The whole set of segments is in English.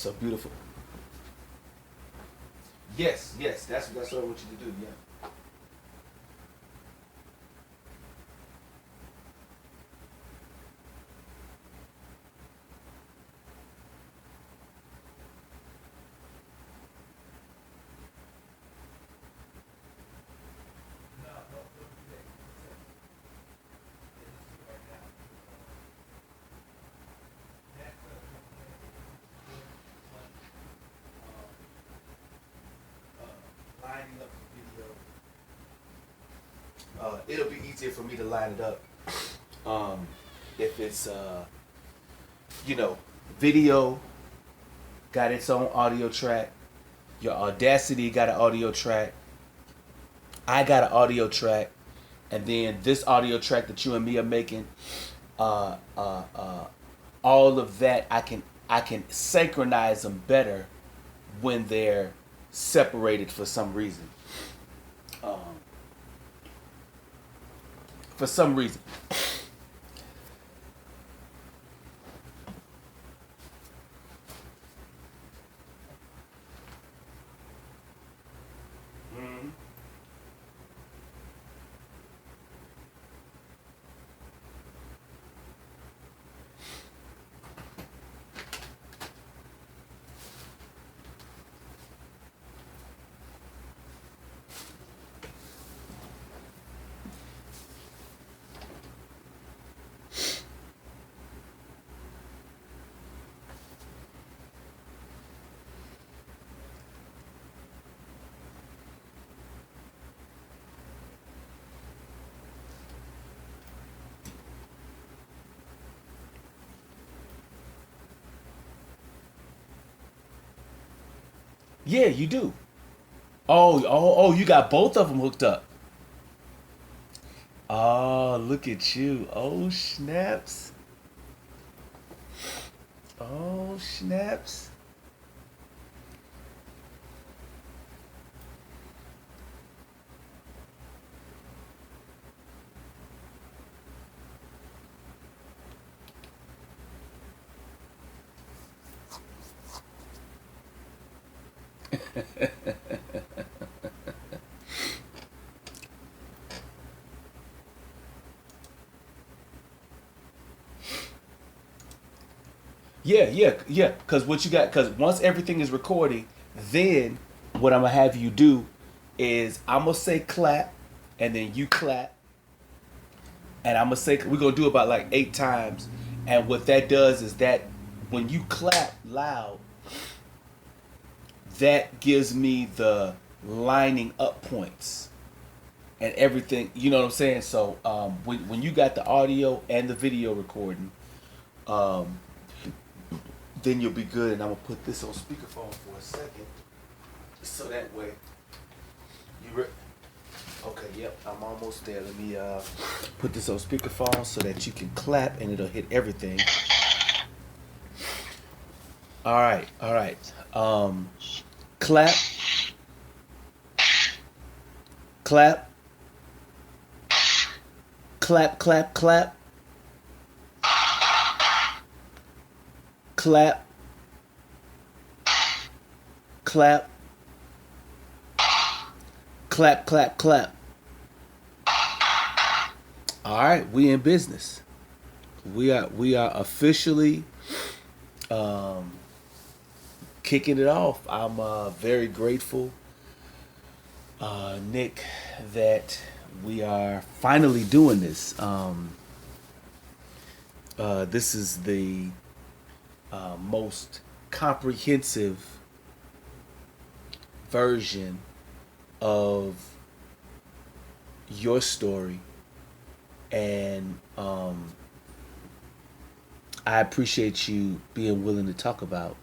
So beautiful. Yes, yes, that's what I want you to do. Yeah. Lining up the video. It'll be easier for me to line it up. Um, if it's you know, video got its own audio track. Your Audacity got an audio track. I got an audio track, and then this audio track that you and me are making, uh, uh, uh, all of that I can synchronize them better when they're separated for some reason. Um, for some reason. Mhm. Yeah, you do. Oh, you got both of them hooked up. Oh, look at you. Oh, snaps. Oh, snaps. Yeah, yeah, yeah. Because what you got, because once everything is recording, then what I'm gonna have you do is I'm gonna say clap, and then you clap, and I'm gonna say we're gonna do about like 8 times, and what that does is that when you clap loud, that gives me the lining up points and everything. You know what I'm saying? So when you got the audio and the video recording, um, then you'll be good. And I'm gonna put this on speakerphone for a second, so that way you. Okay, yep, I'm almost there. Let me put this on speakerphone so that you can clap and it'll hit everything. All right, all right. Clap, clap, clap, clap, clap, clap, clap, clap, clap, clap. All right, we in business. We are officially um, kicking it off. I'm very grateful, Nick, that we are finally doing this. This is the most comprehensive version of your story, and I appreciate you being willing to talk about,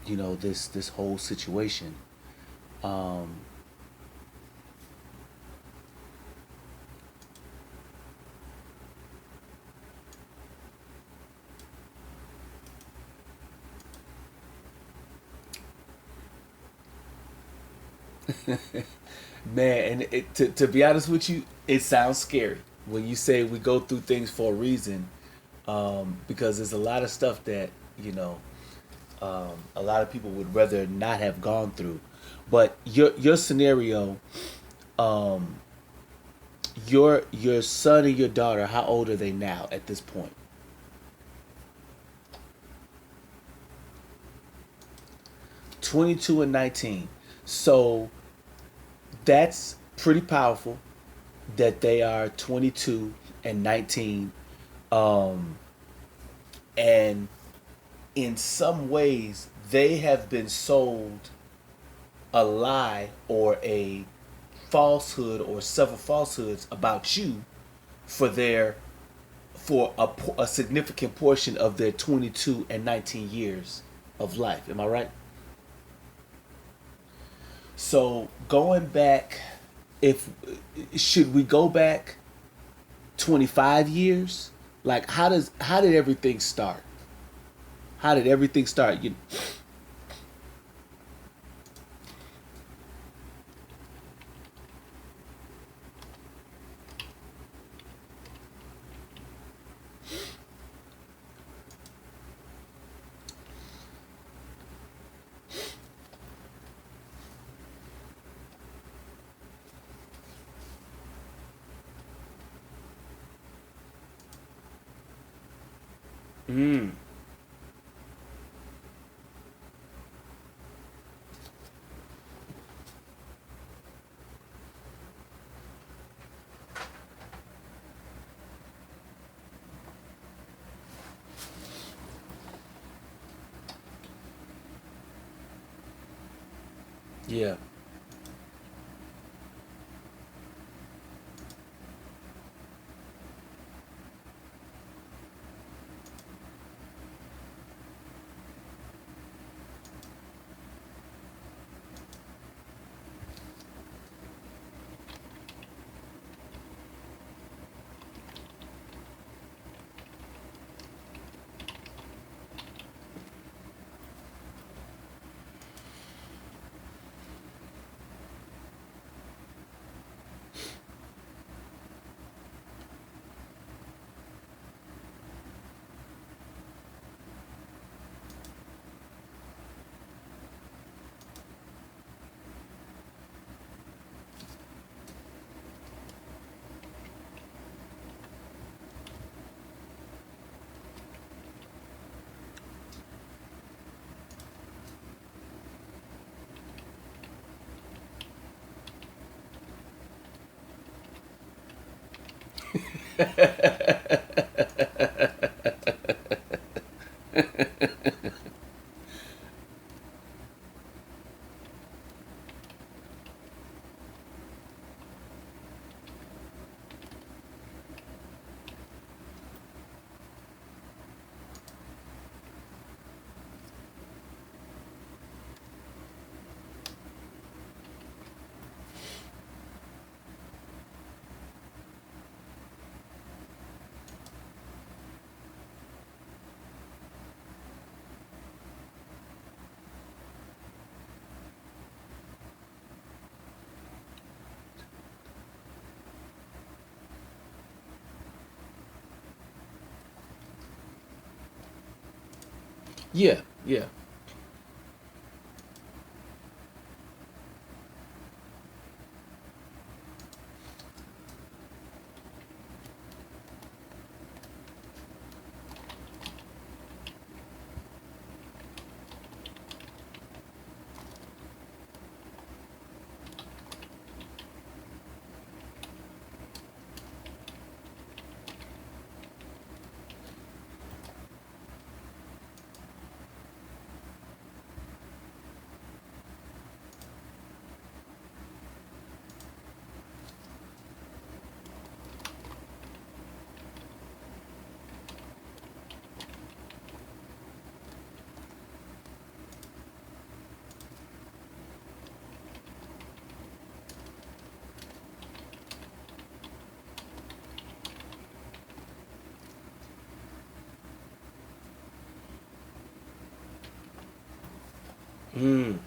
this whole situation. Um, Man, and to be honest with you, it sounds scary when you say we go through things for a reason, because there's a lot of stuff that you know, a lot of people would rather not have gone through. But your scenario, um, your son and your daughter, how old are they now at this point? 22 and 19. So that's pretty powerful that they are 22 and 19. Um, and in some ways, they have been sold a lie or a falsehood or several falsehoods about you for their for a significant portion of their 22 and 19 years of life. Am I right? So going back, if should we go back 25 years? Like how did everything start? How did everything start? Mm, yeah. Yeah, yeah. Mm,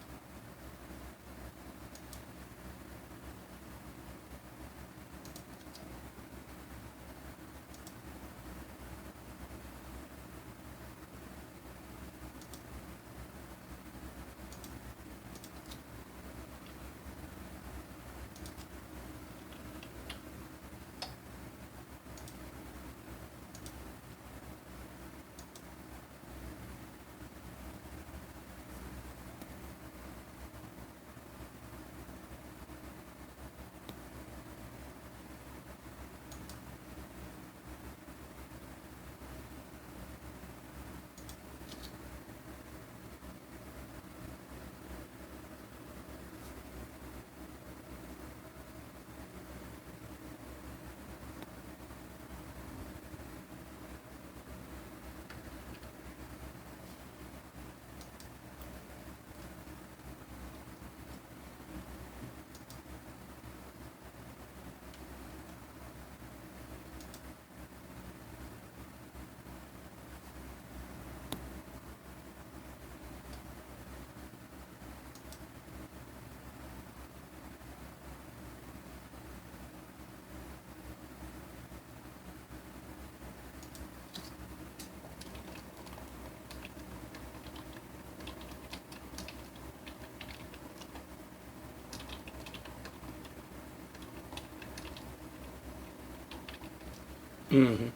Mm-hmm.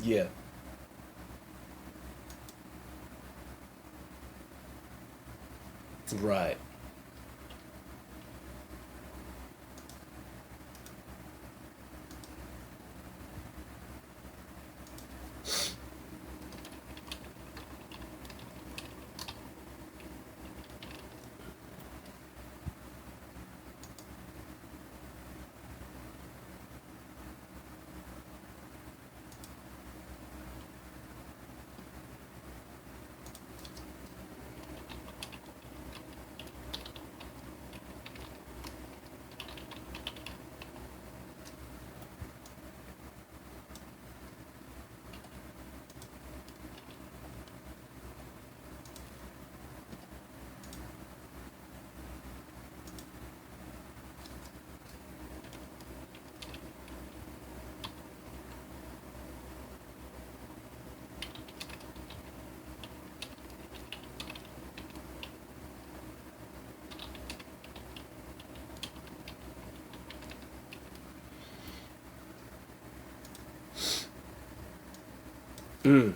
Yeah. Right. Mm.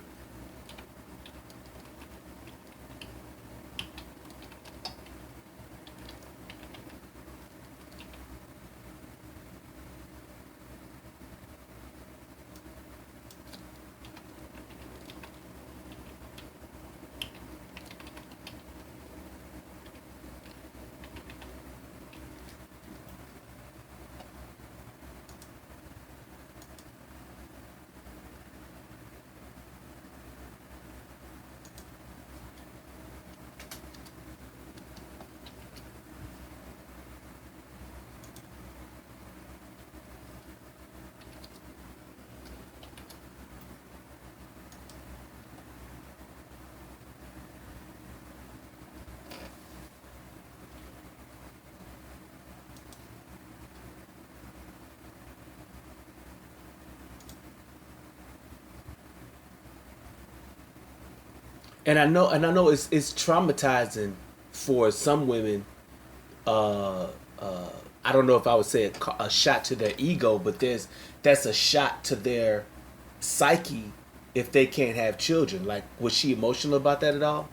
And I know it's traumatizing for some women. Uh, uh, I don't know if I would say a shot to their ego, but that's a shot to their psyche if they can't have children. Like, was she emotional about that at all?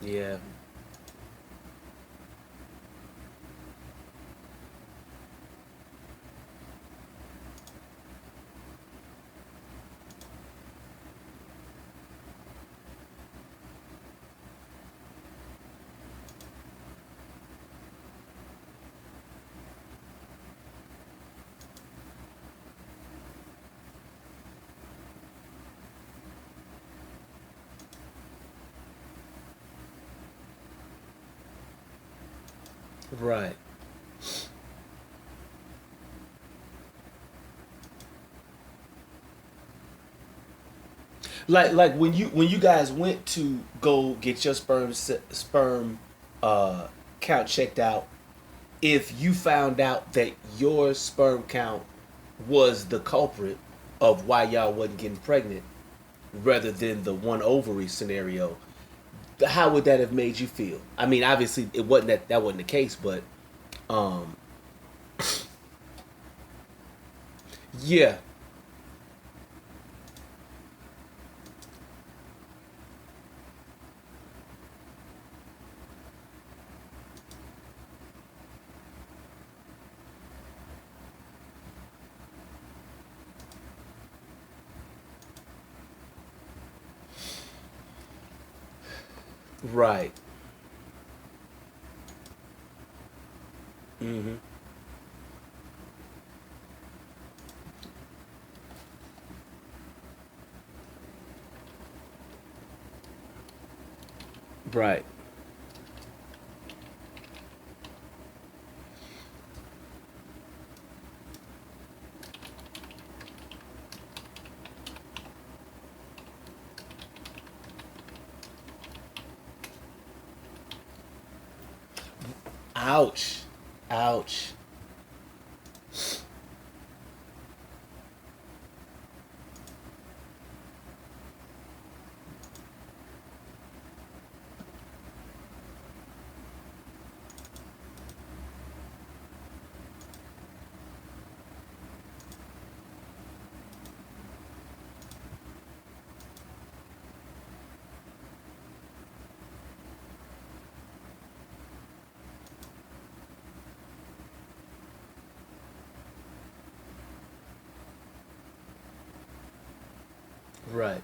Yeah. Right. Like when you guys went to go get your sperm uh, count checked out, if you found out that your sperm count was the culprit of why y'all wasn't getting pregnant, rather than the one ovary scenario, how would that have made you feel? I mean, obviously it wasn't that wasn't the case, but um, yeah, right, hmm, right, Ouch. Ouch. Right.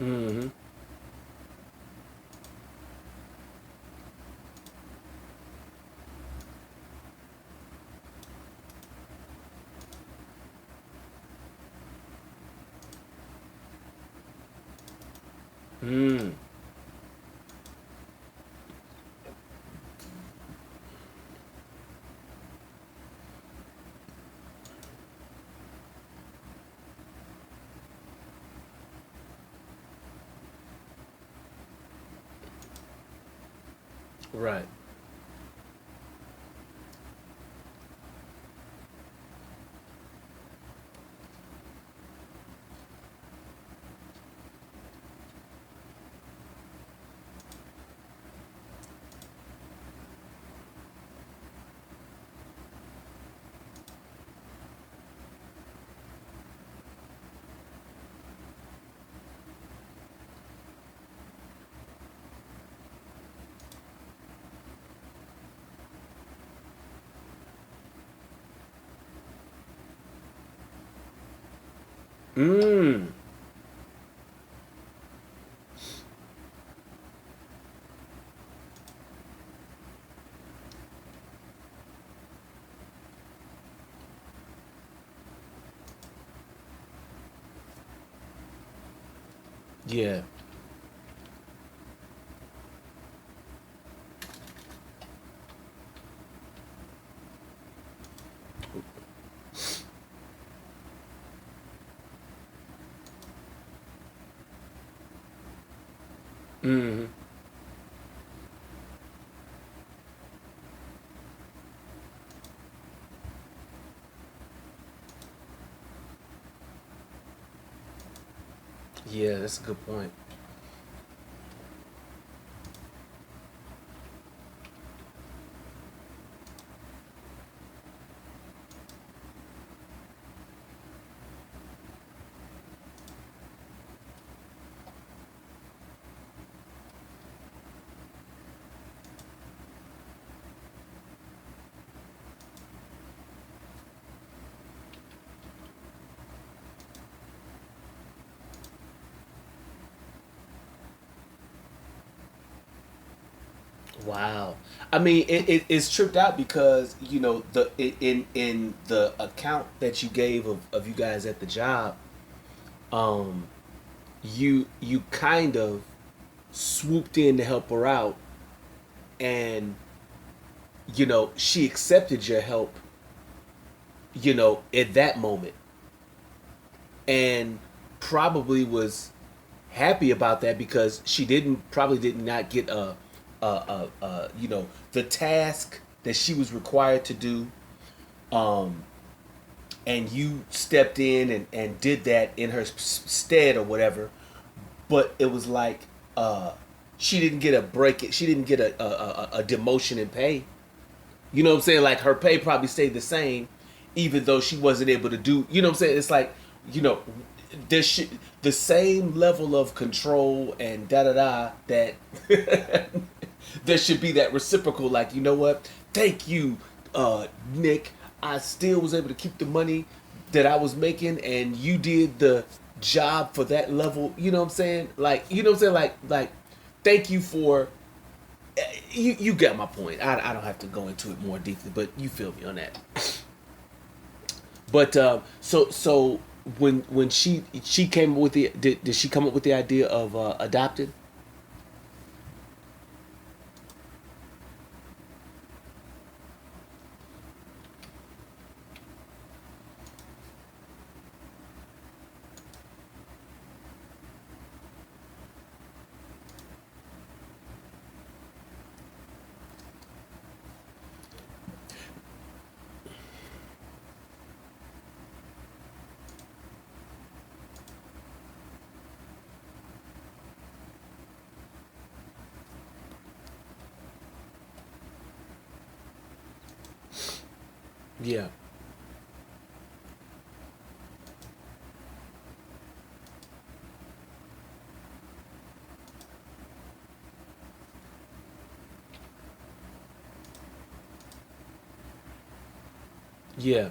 Mm-hmm. Mm. Right. Mm. Yeah. Mm-hmm. Yeah, that's a good point. Wow. I mean, it's tripped out because in the account that you gave of you guys at the job, um, you kind of swooped in to help her out, and she accepted your help, at that moment, and probably was happy about that because she did not get the task that she was required to do, um and you stepped in and did that in her stead or whatever. But it was like, she didn't get a break, she didn't get a demotion in pay. You know what I'm saying? Like, her pay probably stayed the same, even though she wasn't able to do. You know what I'm saying? It's like, you know, there should the same level of control and da da da that there should be that reciprocal. Like, you know what? Thank you, Nick. I still was able to keep the money that I was making, and you did the job for that level. You know what I'm saying? Like, you know what I'm saying? Like, thank you for you get my point. I don't have to go into it more deeply, but you feel me on that. But so when she came up with the did she come up with the idea of adopting? Yeah. Yeah.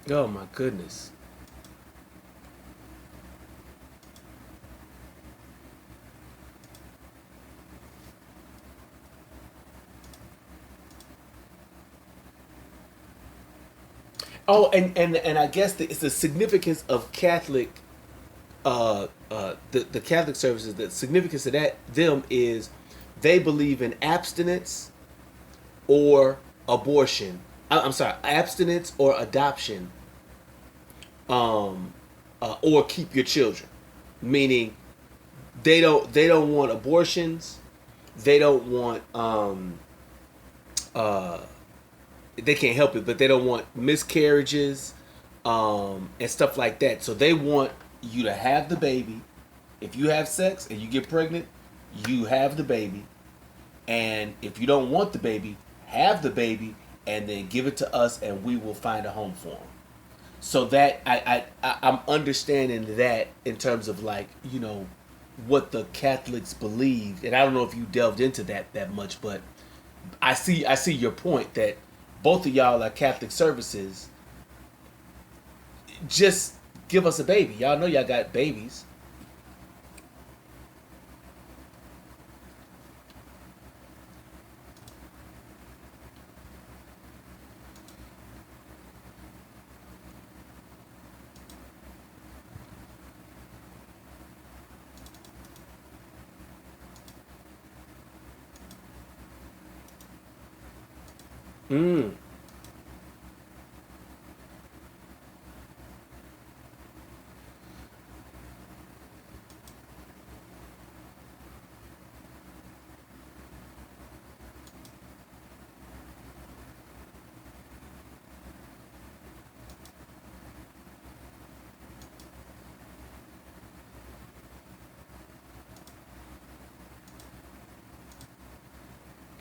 Oh my goodness. Oh, and I guess it's the significance of Catholic, the Catholic services. The significance of that them is they believe in abstinence or abortion. I'm sorry, abstinence or adoption, or keep your children. Meaning they don't want abortions. They don't want they can't help it, but they don't want miscarriages, and stuff like that. So they want you to have the baby. If you have sex and you get pregnant, you have the baby. And if you don't want the baby, have the baby and then give it to us, and we will find a home for them. So that I'm understanding that in terms of, like, what the Catholics believe, and I don't know if you delved into that much, but I see your point that both of y'all are Catholic services. Just give us a baby. Y'all know y'all got babies. Mm.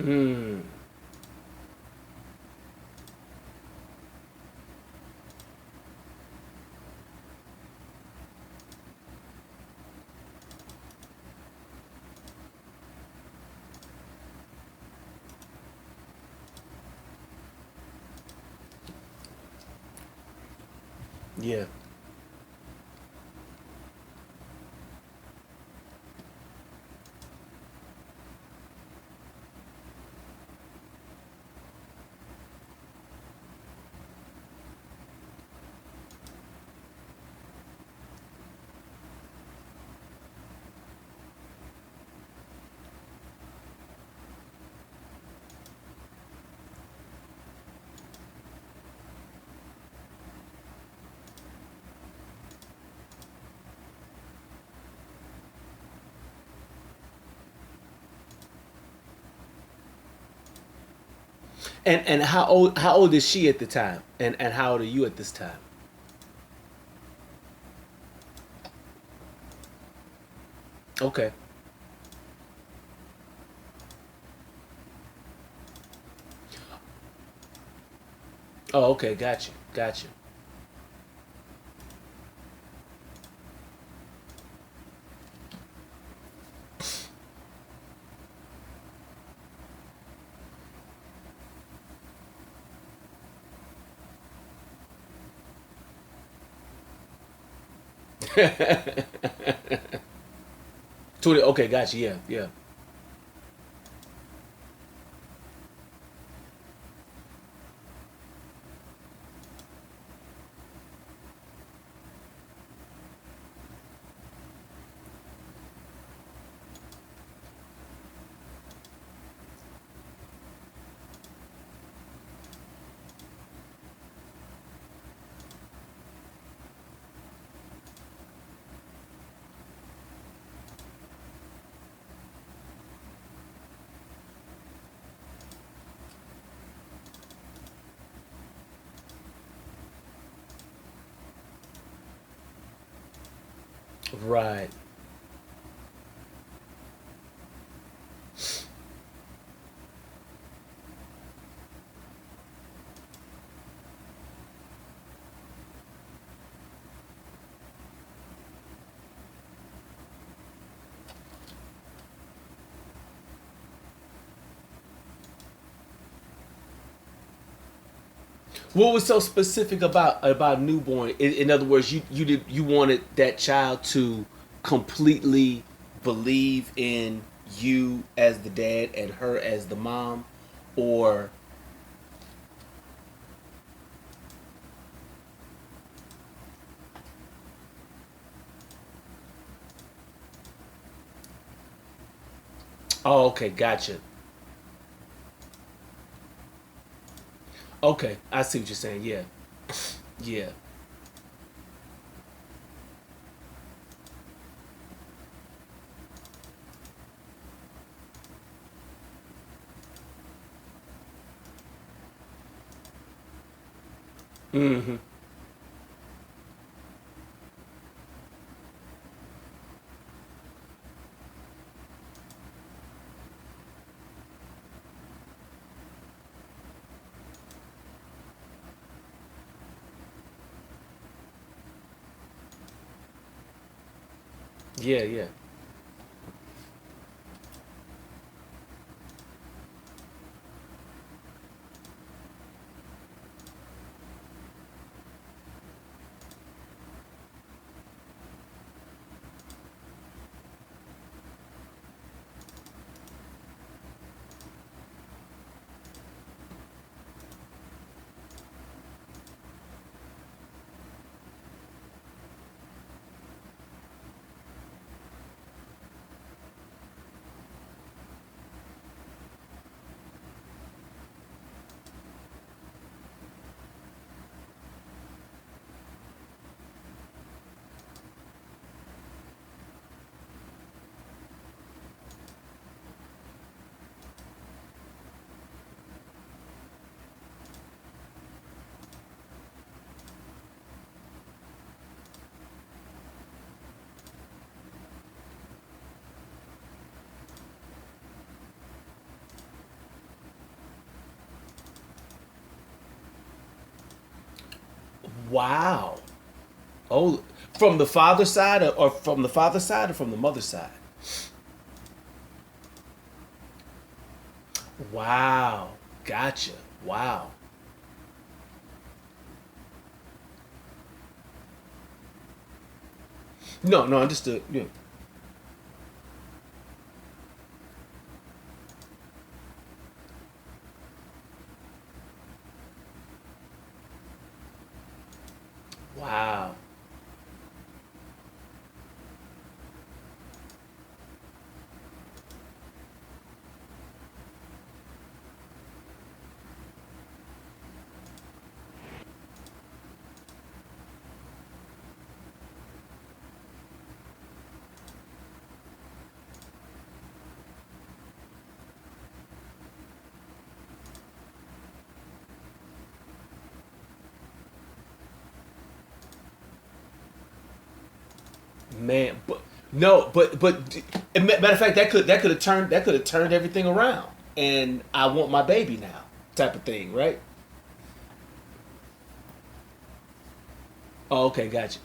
Mm. Yeah. And how old is she at the time? And how old are you at this time? Okay. Oh, okay. Gotcha. Gotcha. Okay. Gotcha. Yeah. Yeah. Right. What was so specific about newborn? In other words, you wanted that child to completely believe in you as the dad and her as the mom, or oh, okay, gotcha. Okay, I see what you're saying. Yeah, yeah, mm-hmm. Yeah, yeah, wow. Oh, from the father side, or from the father side, or from the mother side? Wow, gotcha. Wow. No, no, understood. Yeah. Wow. man, but no, but matter of fact, that could have turned everything around, and I want my baby now, type of thing, right? Oh, okay, gotcha.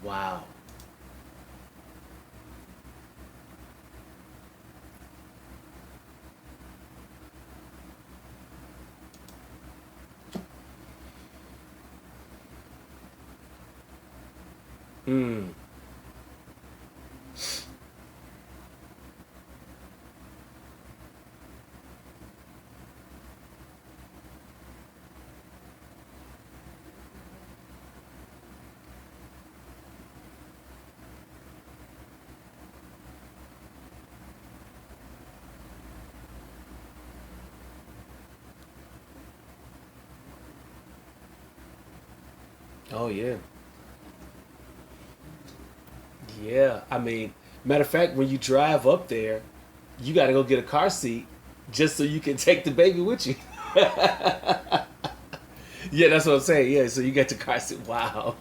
Wow. Mm. Oh yeah. Yeah. I mean, matter of fact, when you drive up there, you got to go get a car seat just so you can take the baby with you. Yeah, that's what I'm saying. Yeah, so you get the car seat. Wow.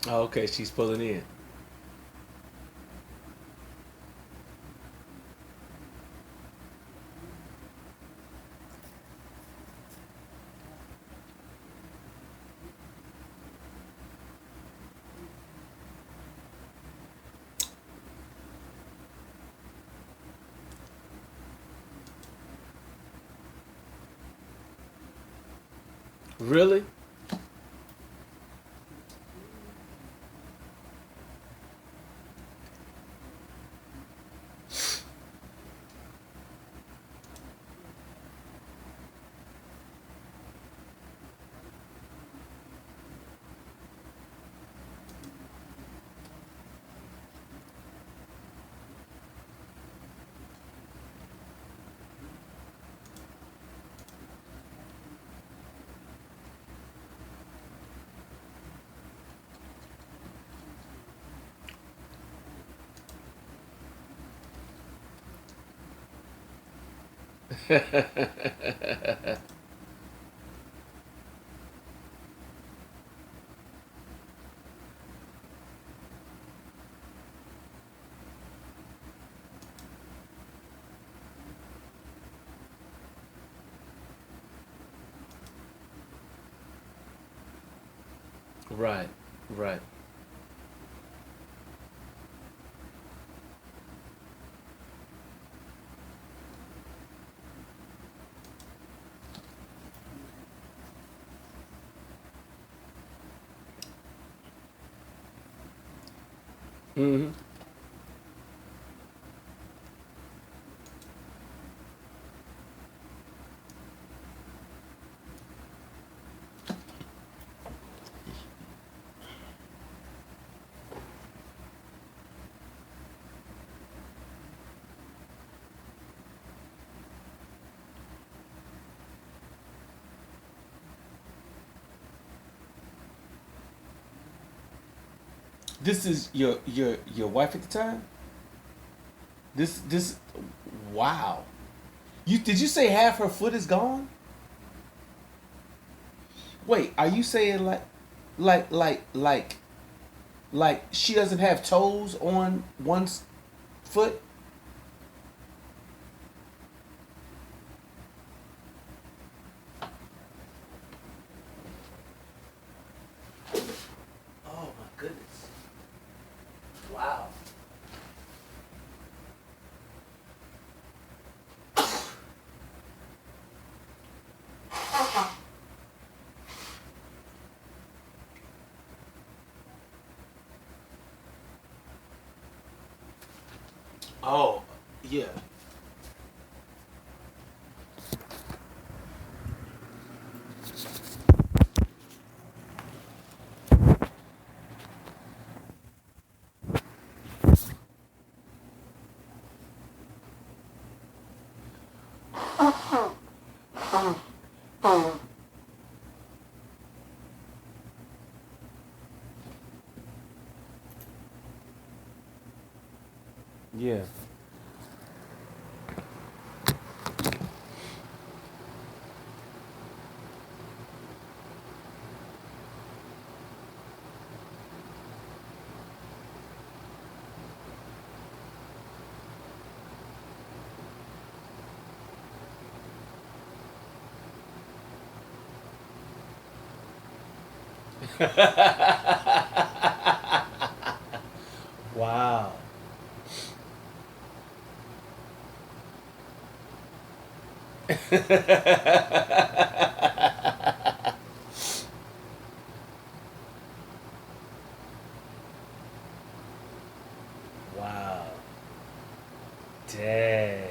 Oh, okay, she's pulling in. Really? Right, right. Hmm. This is your wife at the time. This. Wow. You did you say half her foot is gone? Wait, are you saying like like like like she doesn't have toes on one foot? Oh my goodness. Wow. Oh, yeah. Yeah. Wow. Wow. Dang.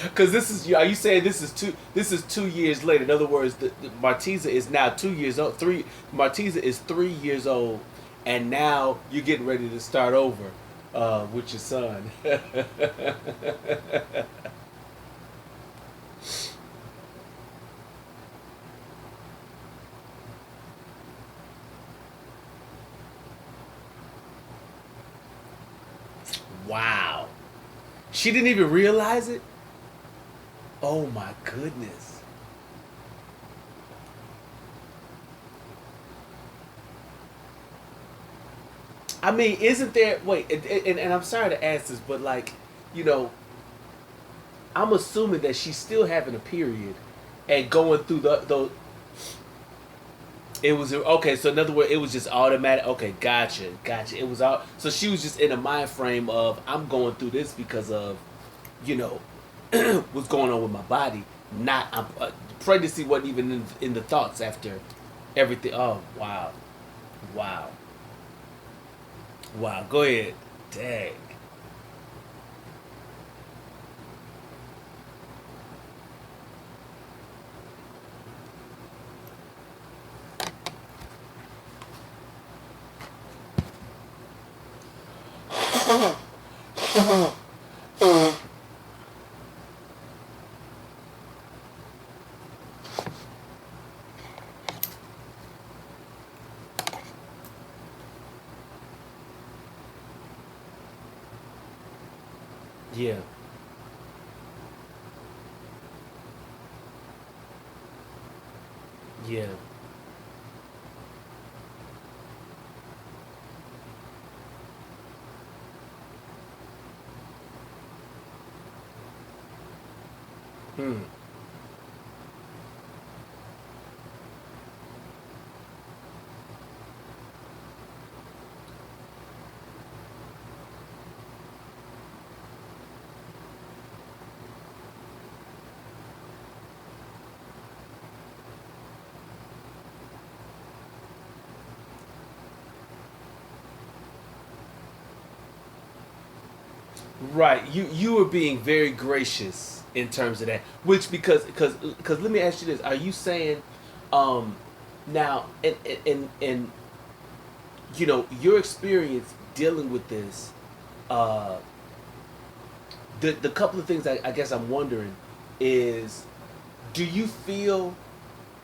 Because this is, are you saying this is two? This is 2 years later. In other words, the Martiza is now 2 years old. Martiza is 3 years old, and now you're getting ready to start over with your son. Wow. She didn't even realize it. Oh my goodness. I mean, isn't there? Wait, and I'm sorry to ask this, but like, you know, I'm assuming that she's still having a period and going through the. It was okay. So in other words, it was just automatic. Okay, gotcha, gotcha. It was all. So she was just in a mind frame of I'm going through this because of, you know, what's going on with my body. Not pregnancy wasn't even in the thoughts after everything. Oh wow, wow, wow. Go ahead. Dang. Yeah. Yeah. Hmm. Right. You were being very gracious in terms of that. Which because let me ask you this: are you saying, um, now and you know your experience dealing with this, uh, the couple of things I guess I'm wondering is, do you feel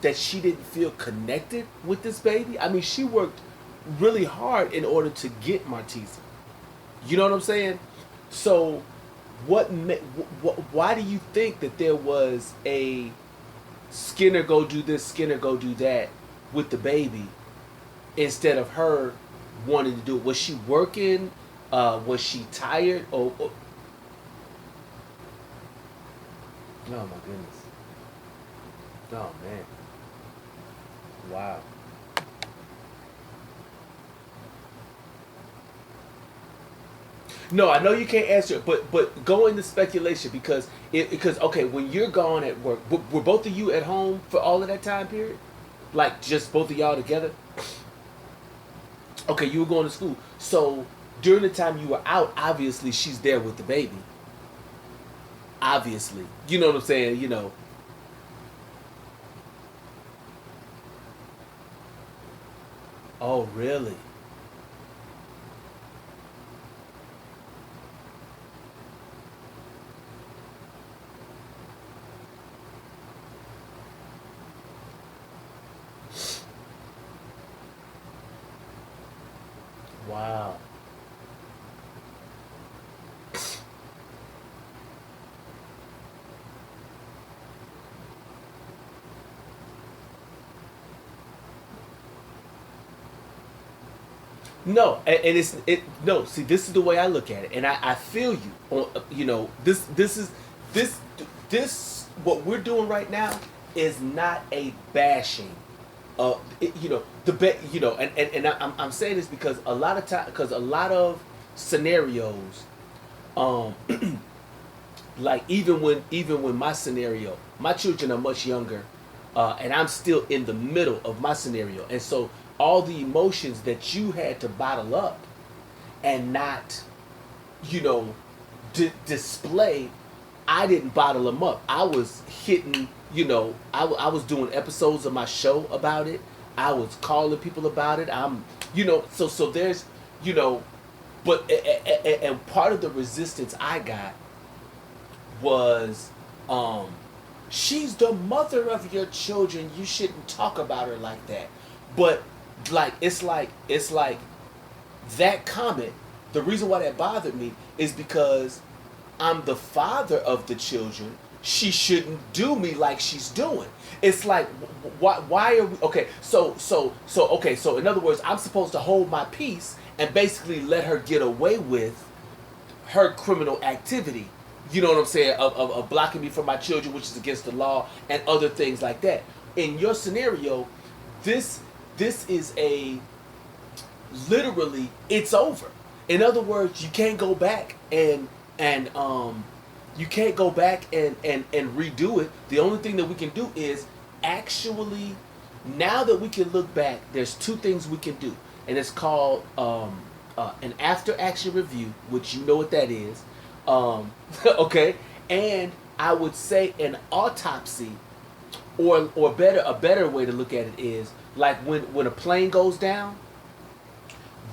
that she didn't feel connected with this baby? I mean, she worked really hard in order to get Martisa. You know what I'm saying? So, why do you think that there was a Skinner go do this, Skinner go do that with the baby instead of her wanting to do it? Was she working? Was she tired? Oh my goodness. Oh man. Wow. No, I know you can't answer it, but go into speculation because okay, when you're gone at work, were both of you at home for all of that time period? Like just both of y'all together? Okay, you were going to school. So during the time you were out, obviously she's there with the baby. Obviously. You know what I'm saying? You know. Oh, really? Wow. No, and it's it. No, see, this is the way I look at it, and I feel you. You know, this this what we're doing right now is not a bashing. You know you know, I'm saying this because a lot of time because a lot of scenarios, um, like even when my scenario, my children are much younger, and I'm still in the middle of my scenario, and so all the emotions that you had to bottle up and not, you know, display, I didn't bottle them up. I was hitting, you know, I was doing episodes of my show about it. I was calling people about it. I'm, you know, so there's, you know, but and part of the resistance I got was, um, she's the mother of your children. You shouldn't talk about her like that. But like that comment. The reason why that bothered me is because I'm the father of the children. She shouldn't do me like she's doing. It's like, why are we okay? Okay. So in other words, I'm supposed to hold my peace and basically let her get away with her criminal activity. You know what I'm saying? Of blocking me from my children, which is against the law, and other things like that. In your scenario, this this is a literally it's over. In other words, you can't go back and you can't go back and redo it. The only thing that we can do is actually, now that we can look back, there's two things we can do, and it's called an after action review, which you know what that is. Okay, and I would say an autopsy, or better, a better way to look at it is like when a plane goes down,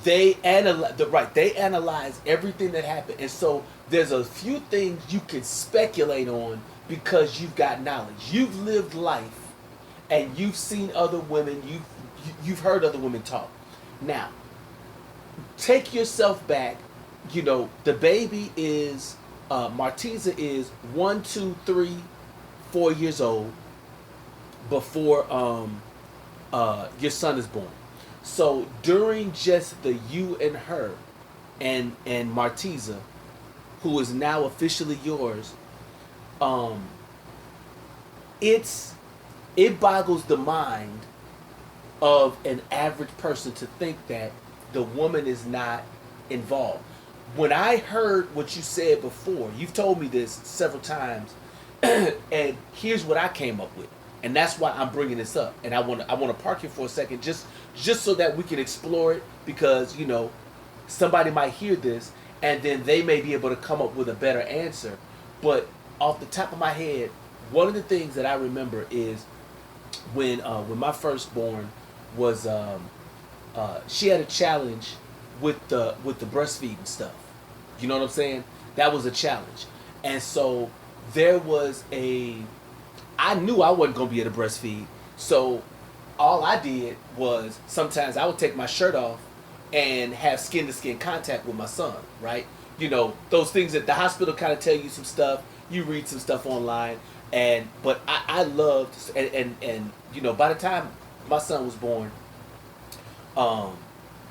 they analyze everything that happened, and so there's a few things you can speculate on because you've got knowledge, you've lived life, and you've seen other women, you've heard other women talk. Now, take yourself back. You know, the baby is Martiza is 1, 2, 3, 4 years old before your son is born. So during just the you and her and Martiza, who is now officially yours, um, it boggles the mind of an average person to think that the woman is not involved. When I heard what you said before, you've told me this several times, and here's what I came up with, and that's why I'm bringing this up. And I want to park here for a second, just so that we can explore it, because you know somebody might hear this and then they may be able to come up with a better answer. But off the top of my head, one of the things that I remember is when my firstborn was she had a challenge with the breastfeeding stuff. You know what I'm saying? That was a challenge. And so there was I knew I wasn't gonna be able to breastfeed. So all I did was sometimes I would take my shirt off and have skin to skin contact with my son, right? You know, those things that the hospital kind of tell you some stuff, you read some stuff online, but I loved, and you know, by the time my son was born,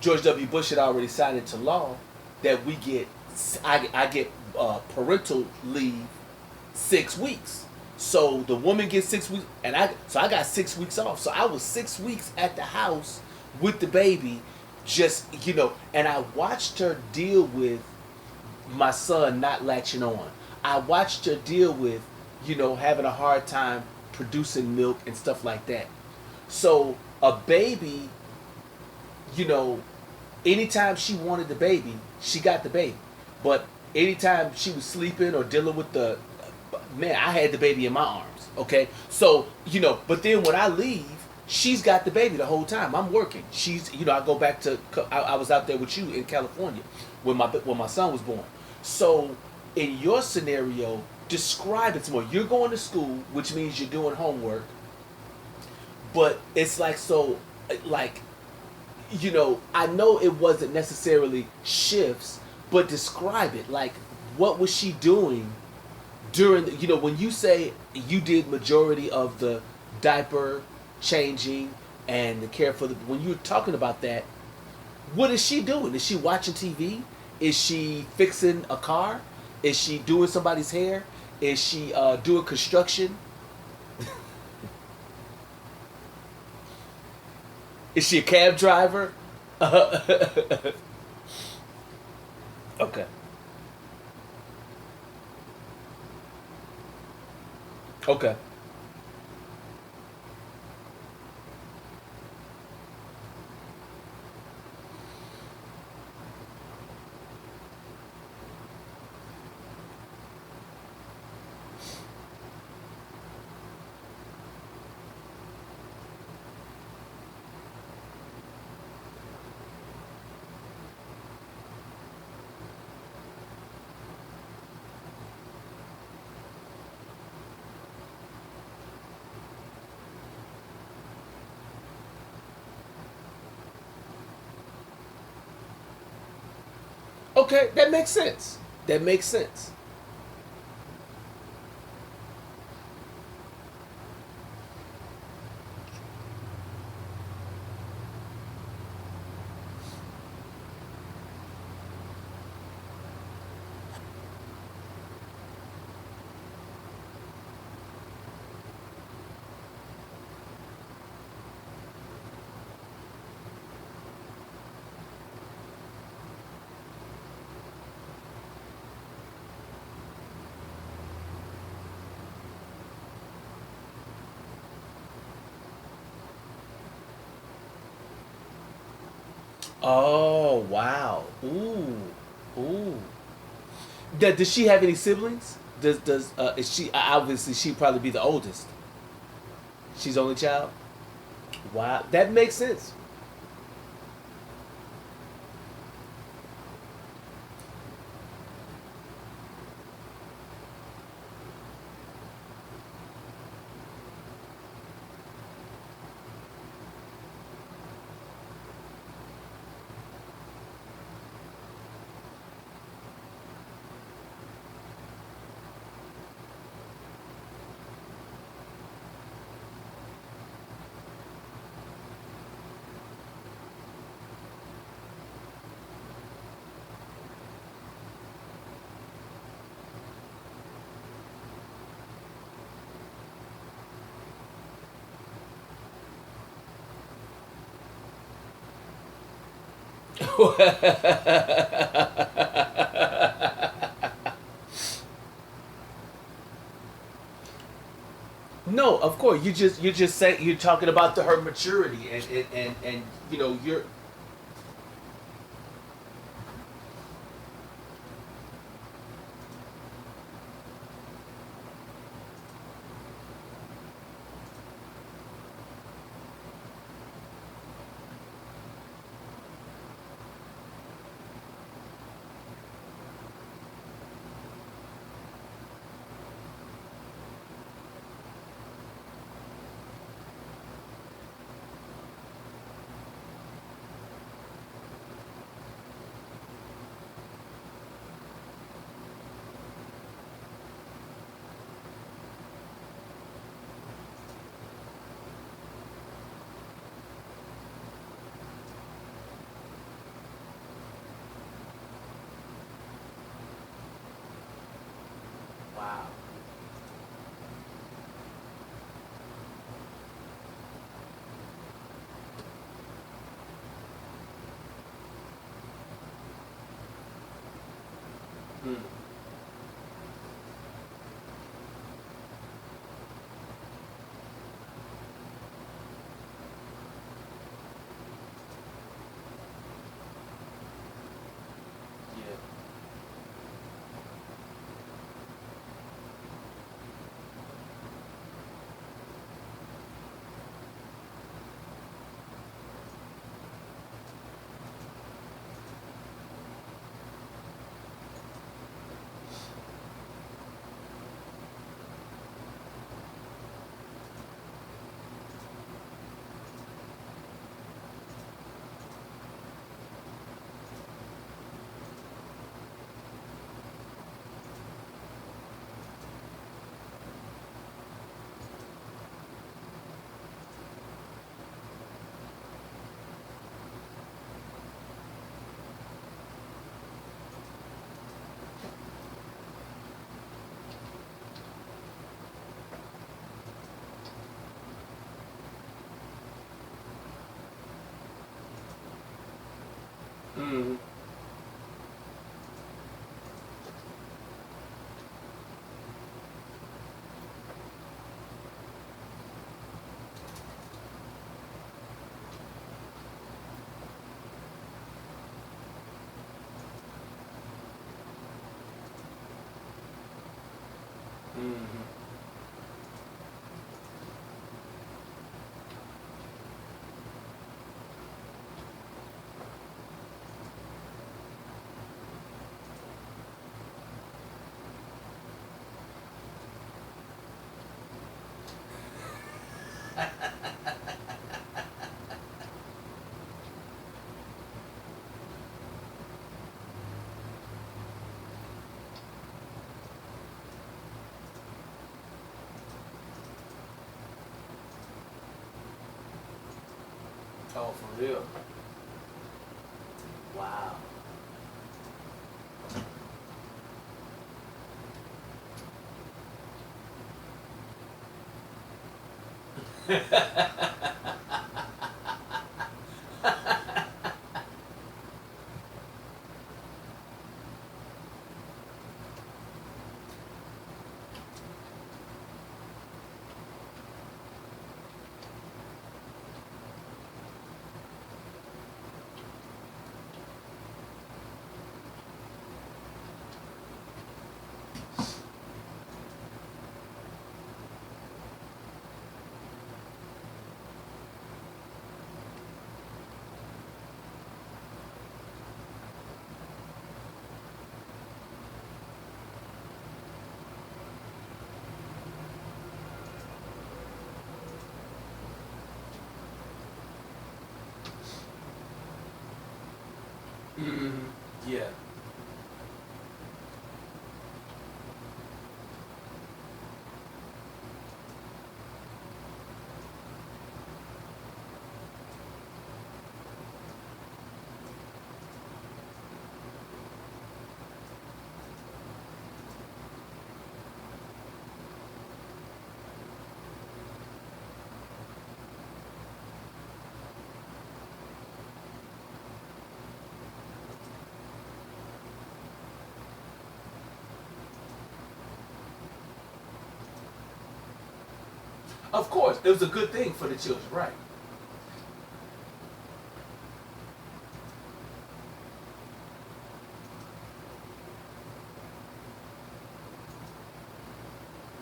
George W. Bush had already signed into law that I get parental leave 6 weeks. So the woman gets 6 weeks, and I got 6 weeks off. So I was 6 weeks at the house with the baby, just, you know, and I watched her deal with my son not latching on. I watched her deal with, having a hard time producing milk and stuff like that. So a baby, you know, anytime she wanted the baby, she got the baby. But anytime she was sleeping or dealing with the man, I had the baby in my arms. Okay, so but then when I leave, she's got the baby the whole time. I'm working. She's, I go back to. I was out there with you in California when my son was born. So in your scenario, describe it some more. You're going to school, which means you're doing homework. But it's like so, like I know it wasn't necessarily shifts, but describe it. Like, what was she doing during when you say you did majority of the diaper changing and the care for the when you're talking about that, what is she doing? Is she watching TV? Is she fixing a car? Is she doing somebody's hair? Is she doing construction? Is she a cab driver? Okay. Okay. Okay, that makes sense. That makes sense. Oh wow. Ooh. Ooh. Does she have any siblings? Does is she obviously she'd probably be the oldest. She's only child. Wow, that makes sense. No, of course. You just say you're talking about her maturity and you're Mm. Yeah. Mm. Mm. Oh, for real? Wow. Mm. Yeah. Of course, it was a good thing for the children, right?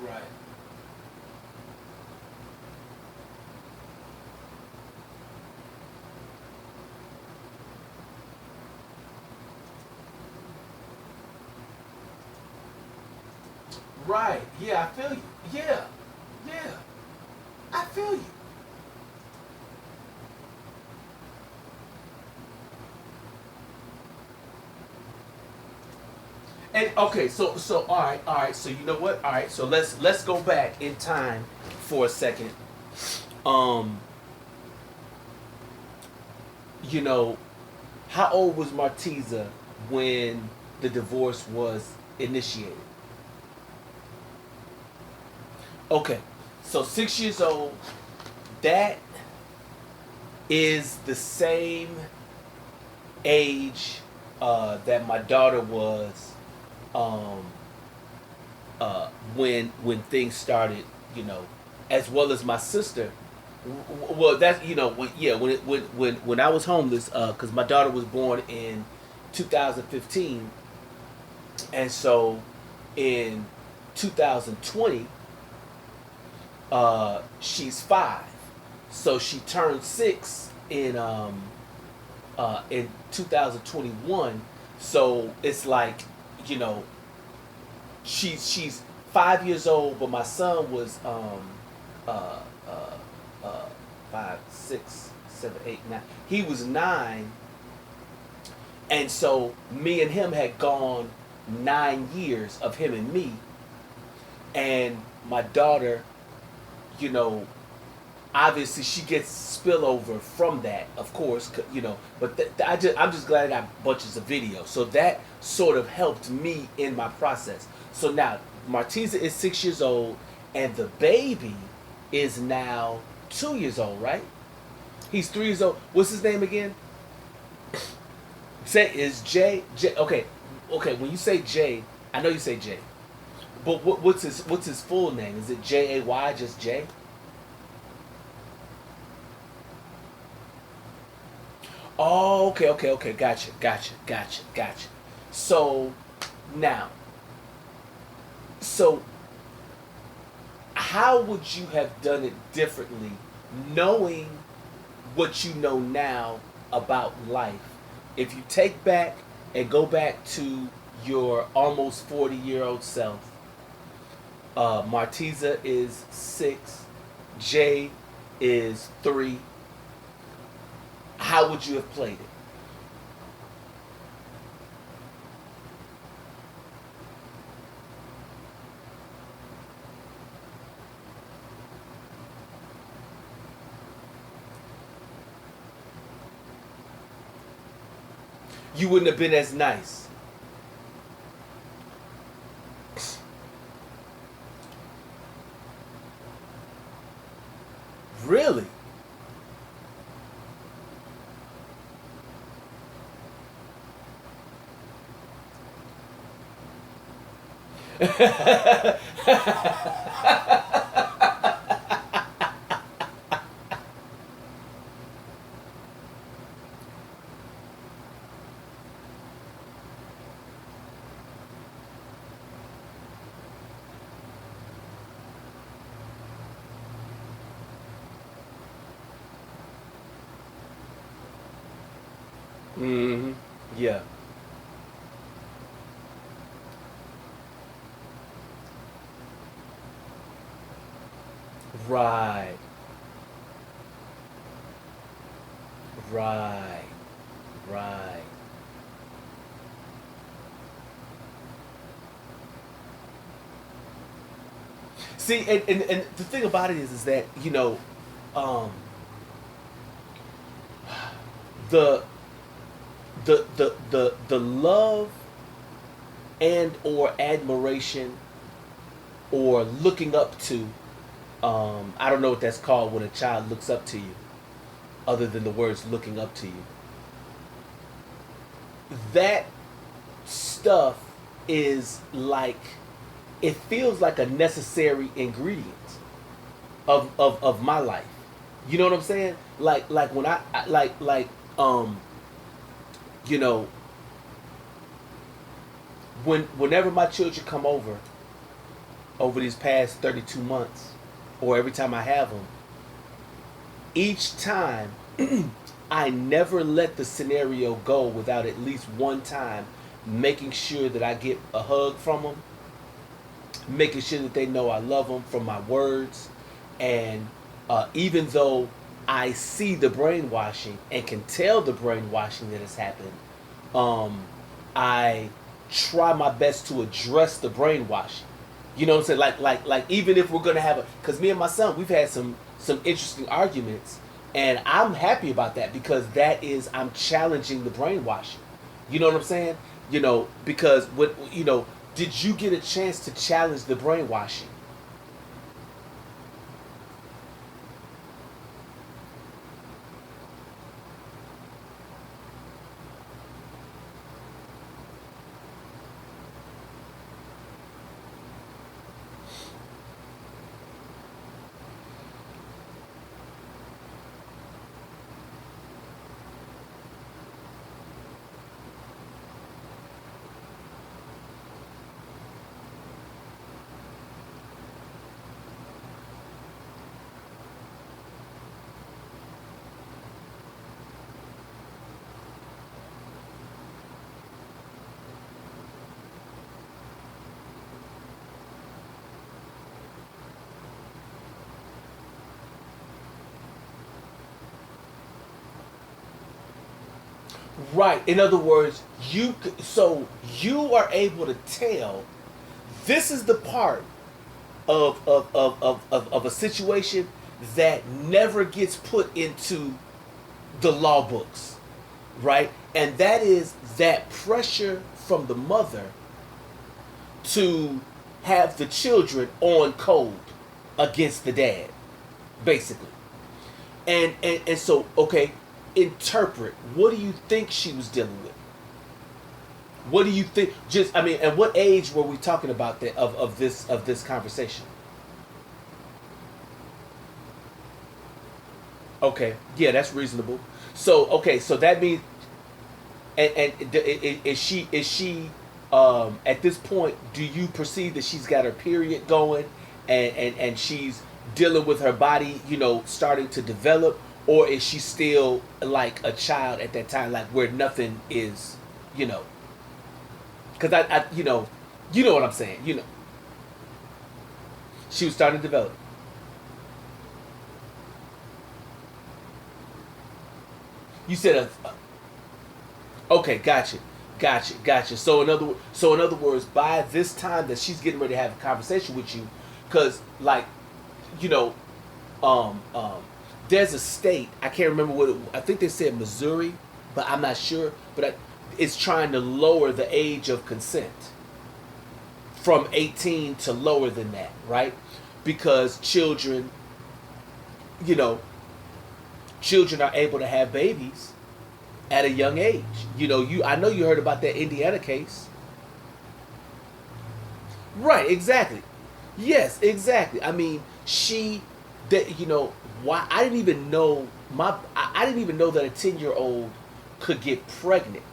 Right. Right. Yeah, I feel you. Yeah. Yeah. I feel you. And okay, so all right. So you know what? All right. So let's go back in time for a second. Um, you know, how old was Martiza when the divorce was initiated? Okay, so 6 years old. That is the same age that my daughter was um, when things started, you know, as well as my sister. Well, that's, you know, when I was homeless, because my daughter was born in 2015, and so in 2020, she's 5, so she turned 6 in 2021. So it's like, you know, she's 5 years old, but my son was uh, uh, uh, 5, 6, 7, 8, 9. He was 9, and so me and him had gone 9 years of him and me, and my daughter, you know, obviously she gets spillover from that, of course, you know. But I'm just glad I got bunches of videos, so that sort of helped me in my process. So now Martiza is 6 years old, and the baby is now 2 years old, right? He's 3 years old. What's his name again? Say is J. Okay, okay. When you say J, I know you say J, but what's his full name? Is it Jay, just J? Oh, okay, okay, okay. Gotcha. So now, so how would you have done it differently, knowing what you know now about life? If you take back and go back to your almost 40-year-old self, Martiza is 6, Jay is 3. How would you have played it? You wouldn't have been as nice. Really? Mm-hmm. Yeah. Right. Right. Right. See, and the thing about it is that, you know, um, the the love and or admiration or looking up to, I don't know what that's called when a child looks up to you, other than the words looking up to you. That stuff is like, it feels like a necessary ingredient of my life. You know what I'm saying? Like when um you know, whenever my children come over these past 32 months, or every time I have them, each time I never let the scenario go without at least one time making sure that I get a hug from them, making sure that they know I love them from my words. And even though I see the brainwashing and can tell the brainwashing that has happened, um, I try my best to address the brainwashing. You know what I'm saying? Like even if we're gonna have a, because me and my son, we've had some interesting arguments, and I'm happy about that, because that is, I'm challenging the brainwashing. You know what I'm saying? You know, because what, you know, did you get a chance to challenge the brainwashing? Right. In other words, so you are able to tell this is the part of a situation that never gets put into the law books, right? And that is that pressure from the mother to have the children on code against the dad, basically. And so, okay, interpret. What do you think she was dealing with? What do you think? Just, I mean, at what age were we talking about that of this conversation? Okay, yeah, that's reasonable. So, okay, so that means, is she at this point? Do you perceive that she's got her period going, and she's dealing with her body, starting to develop, or is she still like a child at that time, like where nothing is, you know? Because you know what I'm saying. She was starting to develop. You said okay, gotcha. So in other words, by this time that she's getting ready to have a conversation with you, because like, you know, um, um, there's a state, I can't remember I think they said Missouri, but I'm not sure. But it's trying to lower the age of consent from 18 to lower than that, right? Because you know, children are able to have babies at a young age. I know you heard about that Indiana case. Right, exactly. Yes, exactly. I mean, why I didn't even know I didn't even know that a 10-year-old could get pregnant.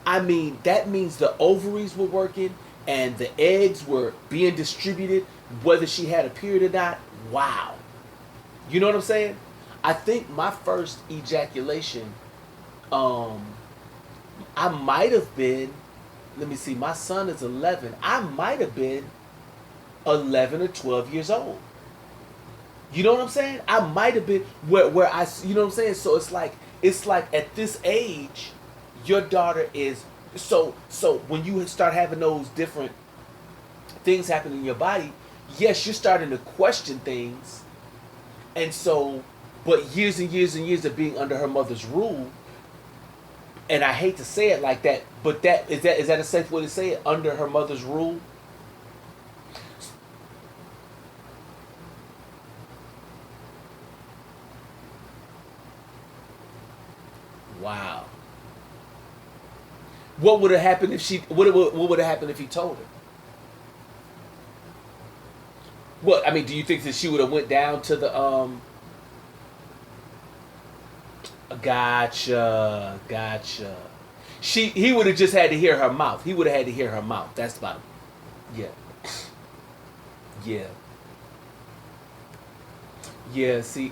I mean, that means the ovaries were working and the eggs were being distributed whether she had a period or not. Wow. You know what I'm saying? I think my first ejaculation, um, I might have been, let me see, my son is 11. I might have been 11 or 12 years old. You know what I'm saying? I might have been where you know what I'm saying? So it's like at this age, your daughter is so when you start having those different things happen in your body, yes, you're starting to question things. And so, but years and years and years of being under her mother's rule, and I hate to say it like that, but that is that a safe way to say it? Under her mother's rule? Wow. What would have happened if she? What would have happened if he told her? What I mean, do you think that she would have went down to the? Gotcha. He would have just had to hear her mouth. He would have had to hear her mouth. That's about it. Yeah, yeah, yeah. See,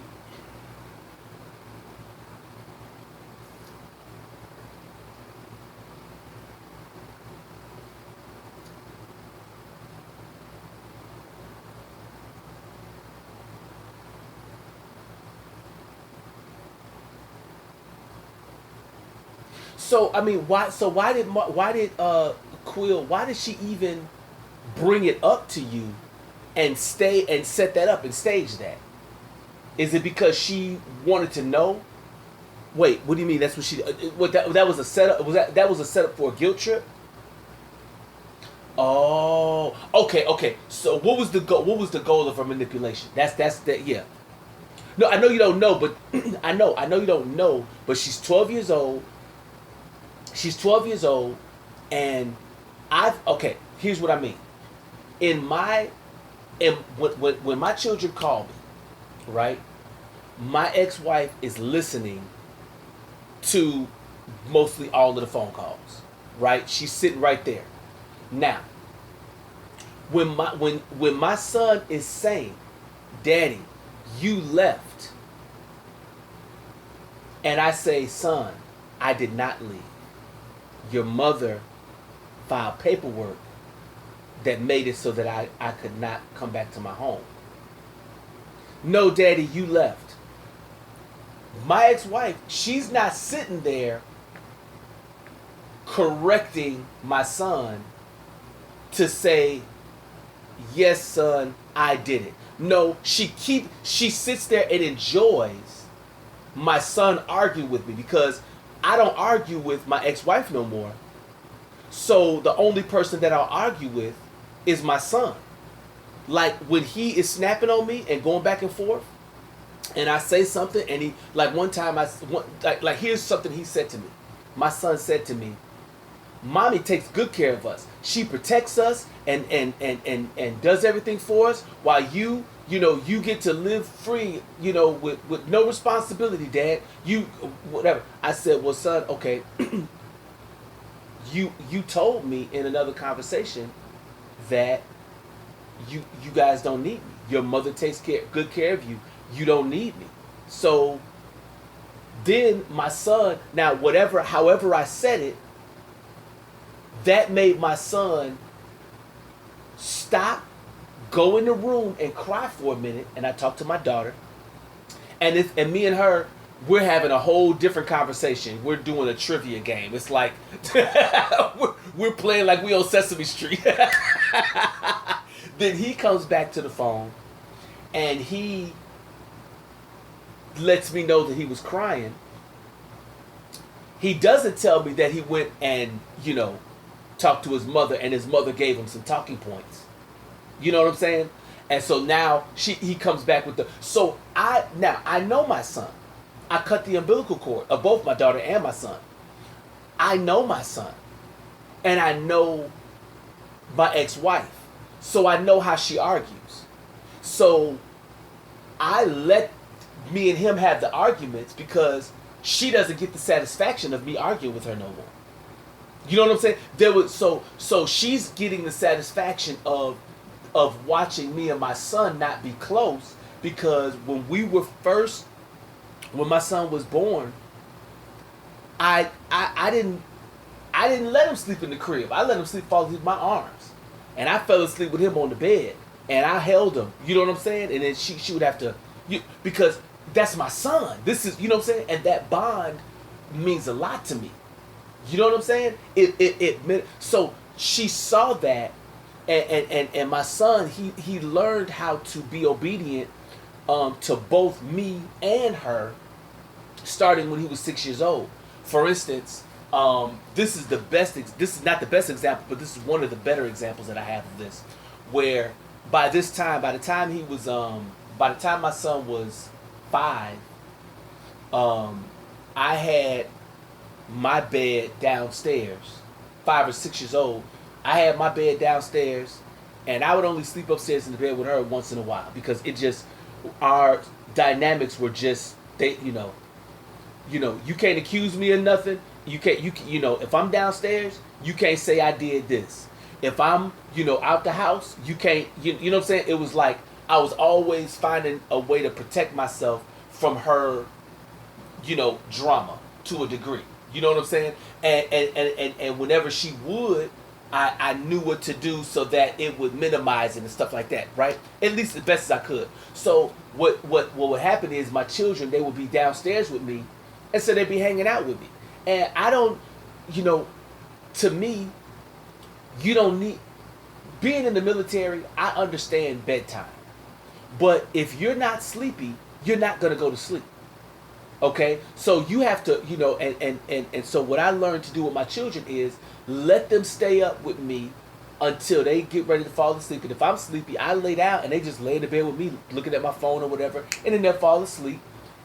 so I mean, why? So why did Quill? Why did she even bring it up to you and stay and set that up and stage that? Is it because she wanted to know? Wait, what do you mean? That's what she? What that was a setup? Was that was a setup for a guilt trip? Oh, okay. So what was the goal? What was the goal of her manipulation? That's that. Yeah. No, I know you don't know, but I know you don't know. But she's 12 years old. She's 12 years old, and I've okay. Here's what I mean. In my, when my children call me, right? My ex-wife is listening to mostly all of the phone calls, right? She's sitting right there. Now, when my son is saying, "Daddy, you left," and I say, "Son, I did not leave. Your mother filed paperwork that made it so that I could not come back to my home." "No, Daddy, you left." My ex-wife, she's not sitting there correcting my son to say, yes, son, I did it. No, she sits there and enjoys my son argue with me, because I don't argue with my ex-wife no more. So the only person that I'll argue with is my son. Like when he is snapping on me and going back and forth, and I say something, and he, like one time like here's something he said to me. My son said to me, "Mommy takes good care of us. She protects us and does everything for us, while you get to live free, with no responsibility, Dad. You whatever." I said, "Well, son, okay, you told me in another conversation that you guys don't need me. Your mother takes good care of you. You don't need me." So then my son, now however I said it, that made my son stop, go in the room and cry for a minute. And I talked to my daughter, and me and her, we're having a whole different conversation. We're doing a trivia game. It's like we're playing like we on Sesame Street. Then he comes back to the phone, and he lets me know that he was crying. He doesn't tell me that he went and talked to his mother, and his mother gave him some talking points. You know what I'm saying? And so now he comes back with so I know my son. I cut the umbilical cord of both my daughter and my son. I know my son, and I know my ex-wife, so I know how she argues. So I let me and him have the arguments, because she doesn't get the satisfaction of me arguing with her no more. You know what I'm saying? So she's getting the satisfaction of watching me and my son not be close, because when my son was born, I didn't let him sleep in the crib. I let him fall asleep in my arms, and I fell asleep with him on the bed, and I held him. You know what I'm saying? And then she would have to, because that's my son. This is, you know what I'm saying? And that bond means a lot to me. You know what I'm saying? It meant, so she saw that, and my son, he learned how to be obedient to both me and her, starting when he was 6 years old. For instance, this is not the best example, but this is one of the better examples that I have of this, where by the time my son was 5, I had my bed downstairs. 5 or 6 years old, I had my bed downstairs, and I would only sleep upstairs in the bed with her once in a while, because our dynamics were just, you can't accuse me of nothing. If I'm downstairs, you can't say I did this. If I'm, out the house, you can't, you know what I'm saying? It was like I was always finding a way to protect myself from her, drama to a degree. You know what I'm saying? And whenever she would, I knew what to do so that it would minimize it and stuff like that, right? At least as best as I could. So what would happen is my children, they would be downstairs with me, and so they'd be hanging out with me. And I don't, to me, you don't need, being in the military, I understand bedtime. But if you're not sleepy, you're not going to go to sleep. Okay? So you have to, and so what I learned to do with my children is let them stay up with me until they get ready to fall asleep. And if I'm sleepy, I lay down and they just lay in the bed with me looking at my phone or whatever, and then they'll fall asleep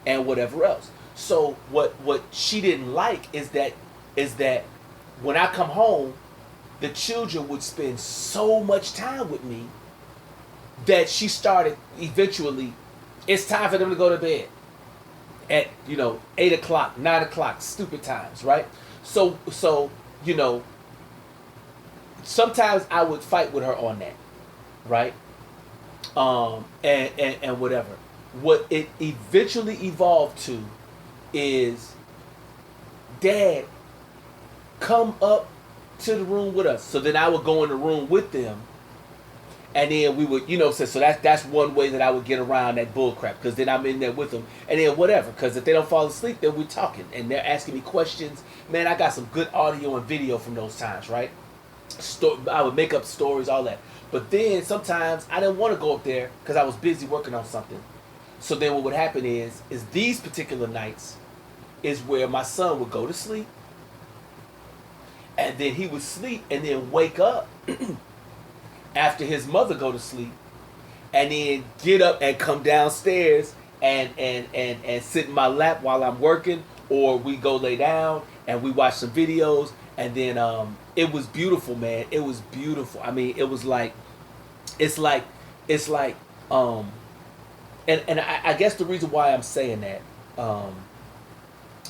and whatever else. So what she didn't like is that when I come home, the children would spend so much time with me that she started eventually, it's time for them to go to bed at 8 o'clock, 9 o'clock, stupid times, right? So sometimes I would fight with her on that, right? And whatever. What it eventually evolved to is, Dad, come up to the room with us. So then I would go in the room with them, And then we would, so that's one way that I would get around that bull crap, because then I'm in there with them, and then whatever. Because if they don't fall asleep, then we're talking and they're asking me questions. Man, I got some good audio and video from those times, right? I would make up stories, all that. But then sometimes I didn't want to go up there because I was busy working on something. So then what would happen is these particular nights is where my son would go to sleep, and then he would sleep and then wake up after his mother go to sleep, and then get up and come downstairs and sit in my lap while I'm working, or we go lay down and we watch some videos, and then it was beautiful, man. It was beautiful. I mean, it was like it's like and I guess the reason why I'm saying that,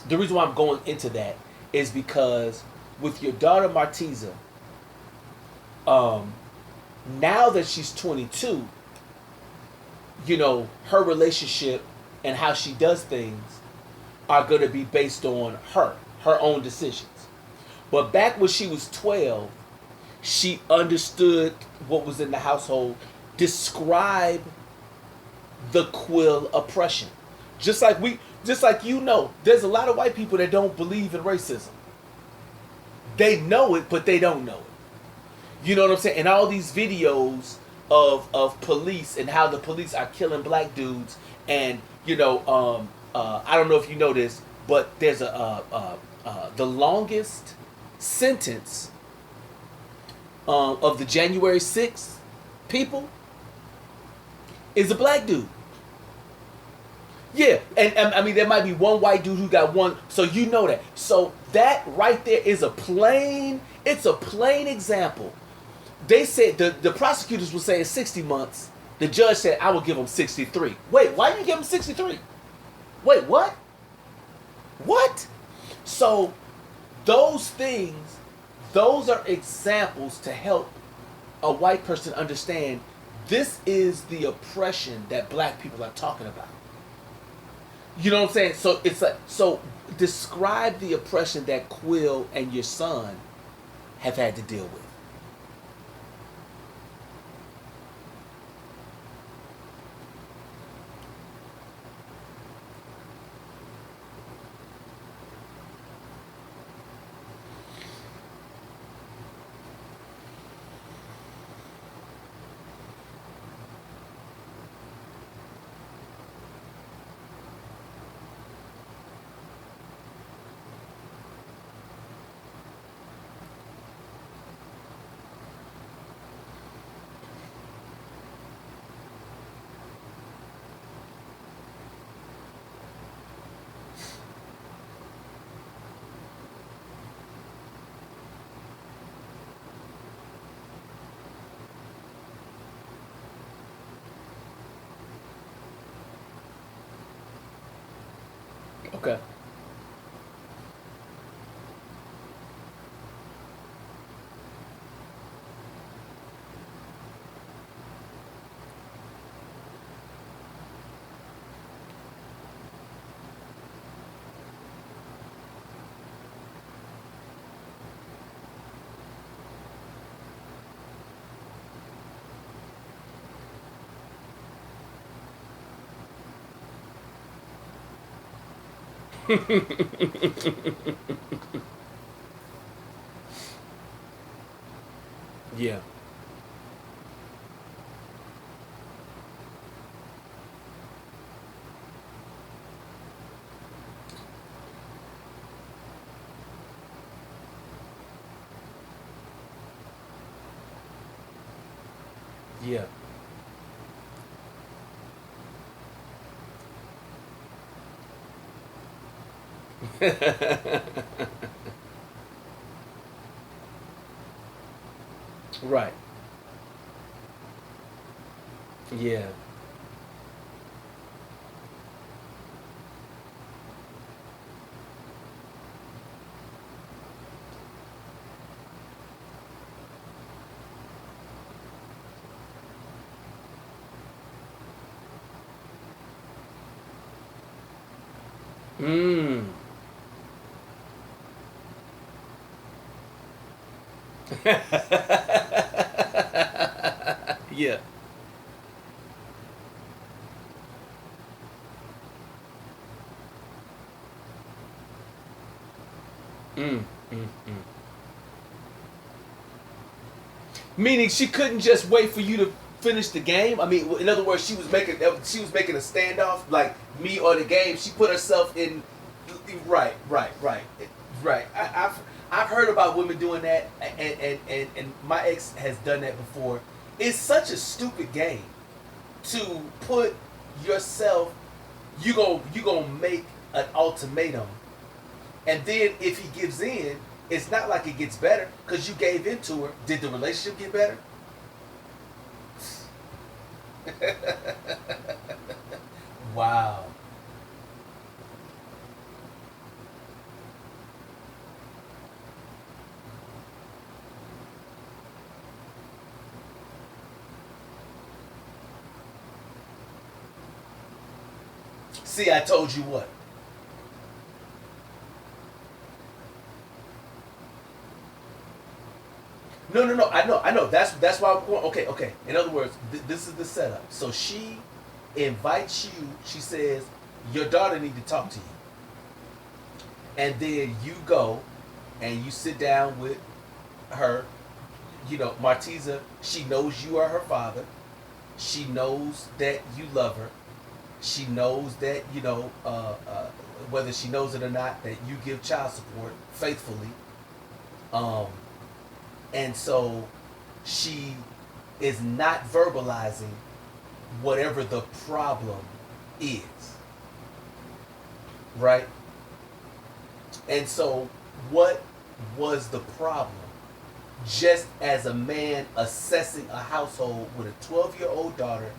the reason why I'm going into that is because with your daughter Martiza, now that she's 22, her relationship and how she does things are going to be based on her own decisions. But back when she was 12, she understood what was in the household. Describe the quill oppression. Just like there's a lot of white people that don't believe in racism. They know it, but they don't know it. You know what I'm saying? And all these videos of police and how the police are killing black dudes, and I don't know if you know this, but there's the longest sentence of the January 6th people is a black dude. Yeah, and I mean there might be one white dude who got one, so you know that. So that right there is a plain example. They said the prosecutors were saying 60 months. The judge said I will give him 63. Wait, why you give him 63? Wait, what? What? So those things, those are examples to help a white person understand this is the oppression that black people are talking about. You know what I'm saying? So it's like, so describe the oppression that Quill and your son have had to deal with. Okay. Yeah. Yeah. Right. Yeah. Mm. Yeah. Mm, mm, mm. Meaning she couldn't just wait for you to finish the game. I mean, in other words, she was making a standoff like me or the game. She put herself in. Right, right, right, right. I've heard about women doing that, and my ex has done that before. It's such a stupid game to put yourself. You gonna make an ultimatum, and then if he gives in, it's not like it gets better because you gave in to her. Did the relationship get better? Wow. See, I told you what. No, no, no. I know. That's why I'm going. Okay, okay. In other words, this is the setup. So she invites you. She says your daughter need to talk to you, and then you go and you sit down with her. You know, Martiza. She knows you are her father. She knows that you love her. She knows that whether she knows it or not that you give child support faithfully. Um, and so she is not verbalizing whatever the problem is, right? And so, what was the problem? Just as a man assessing a household with a 12-year-old daughter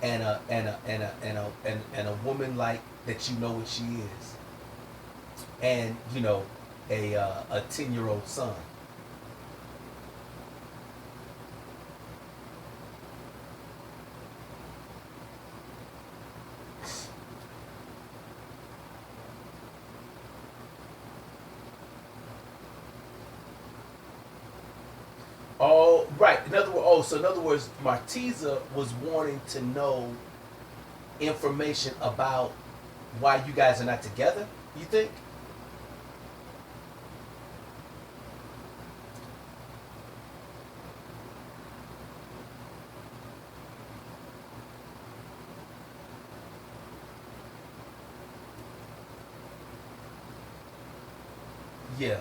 and a woman like that, you know what she is, and a 10-year-old son. Oh, right. In other words, Martiza was wanting to know information about why you guys are not together. You think? Yeah.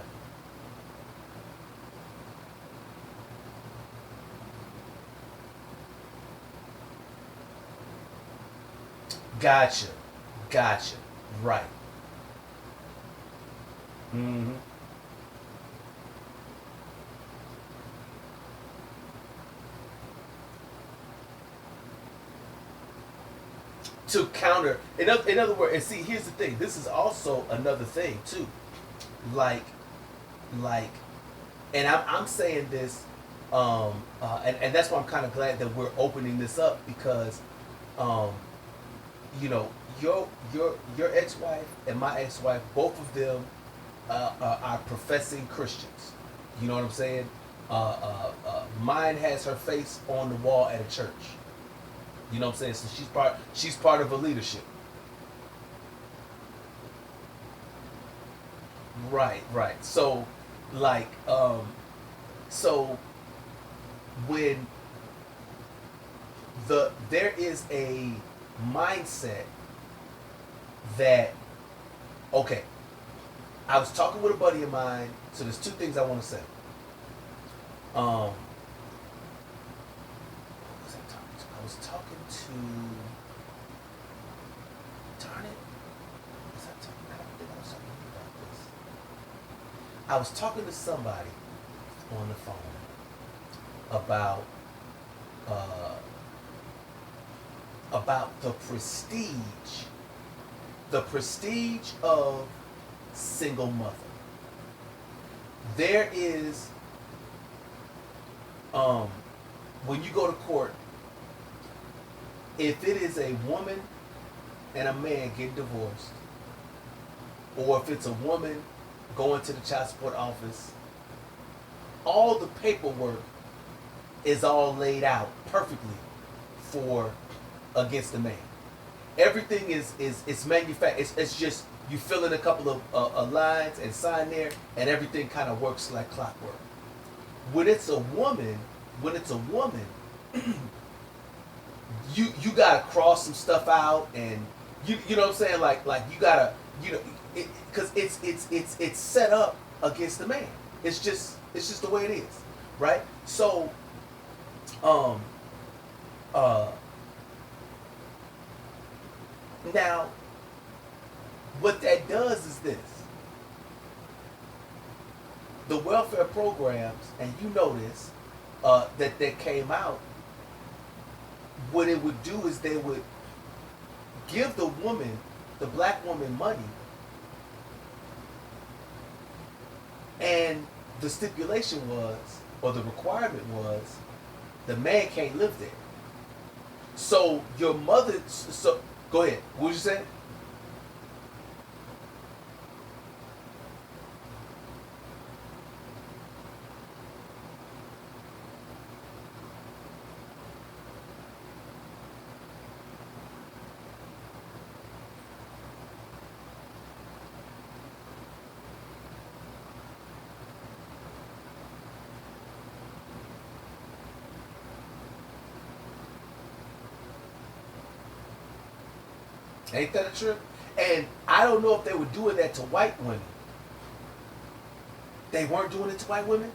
Gotcha. Gotcha. Right. Hmm. To counter, in other words, and see, here's the thing. This is also another thing too. Like, like, and I'm saying this, and that's why I'm kind of glad that we're opening this up because, um, you know, your ex-wife and my ex-wife, both of them are professing Christians. You know what I'm saying? Mine has her face on the wall at a church. You know what I'm saying? So she's part of a leadership. Right, right. So, like, so when there is a mindset that, okay, I was talking with a buddy of mine. So there's two things I want to say. What was I talking to? I was talking to, darn it, was I talking? I don't think I was talking to you about this. I was talking to somebody on the phone about uh, the prestige of single mother. There is, um, when you go to court, if it is a woman and a man getting divorced, or if it's a woman going to the child support office, all the paperwork is all laid out perfectly for against the man. Everything is manufactured. It's just you fill in a couple of lines and sign there, and everything kind of works like clockwork. When it's a woman, when it's a woman, you gotta cross some stuff out, and you know what I'm saying, like you gotta, you know, because it's set up against the man. It's just the way it is, right? So, uh, now what that does is this: the welfare programs, and you know this, that came out. What it would do is they would give the woman, the black woman, money, and the stipulation was, or the requirement was, the man can't live there. So your mother, so go ahead. What was you saying? Ain't that a trip? And I don't know if they were doing that to white women. They weren't doing it to white women?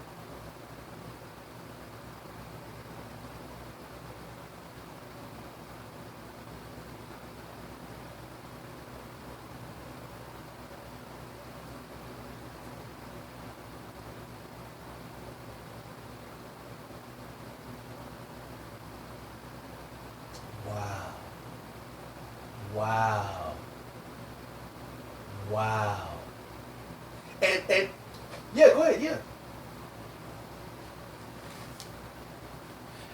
Wow. Wow. Wow. And yeah, go ahead, yeah.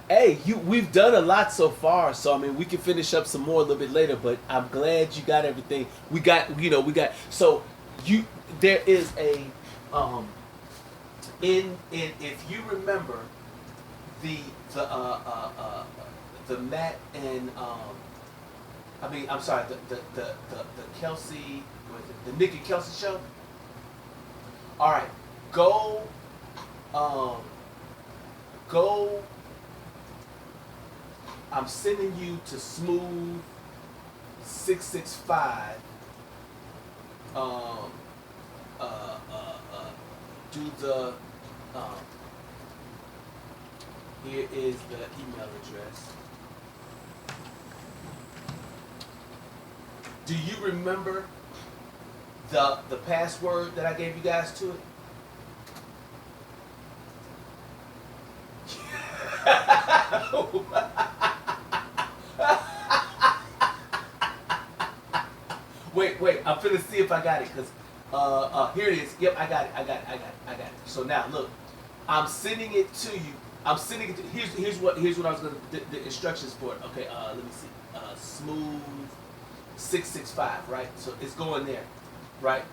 Hey, we've done a lot so far, so I mean we can finish up some more a little bit later, but I'm glad you got everything. We got so you there is a in if you remember the the uh uh uh the Matt and I'm sorry, the Kelsey, what is it, the Nick and Kelsey show. All right, go, um, go. I'm sending you to Smooth 665. Um, do the. Um, Here is the email address. Do you remember the password that I gave you guys to it? Wait, I'm finna see if I got it, cause here it is. Yep, I got it. So now look, I'm sending it to you. I'm sending it to, here's what I was gonna, the instructions for it. Okay, let me see. Smooth 665, right? So it's going there, right?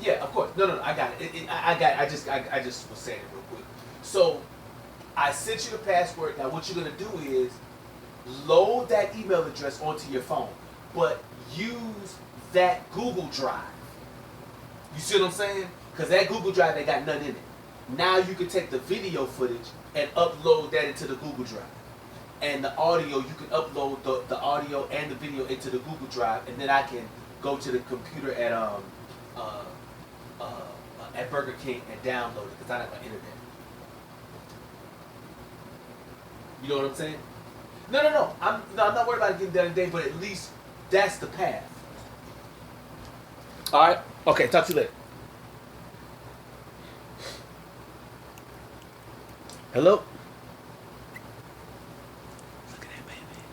Yeah, of course. No, I got it. I got it. I just was saying it real quick. So I sent you the password. Now what you're gonna do is load that email address onto your phone, but use that Google Drive. You see what I'm saying? Because that Google Drive, they got nothing in it. Now you can take the video footage and upload that into the Google Drive. And the audio, you can upload the audio and the video into the Google Drive, and then I can go to the computer at Burger King and download it because I have my internet. You know what I'm saying? No. I'm not worried about it getting done today, but at least that's the path. All right. Okay. Talk to you later. Hello. Look at that baby.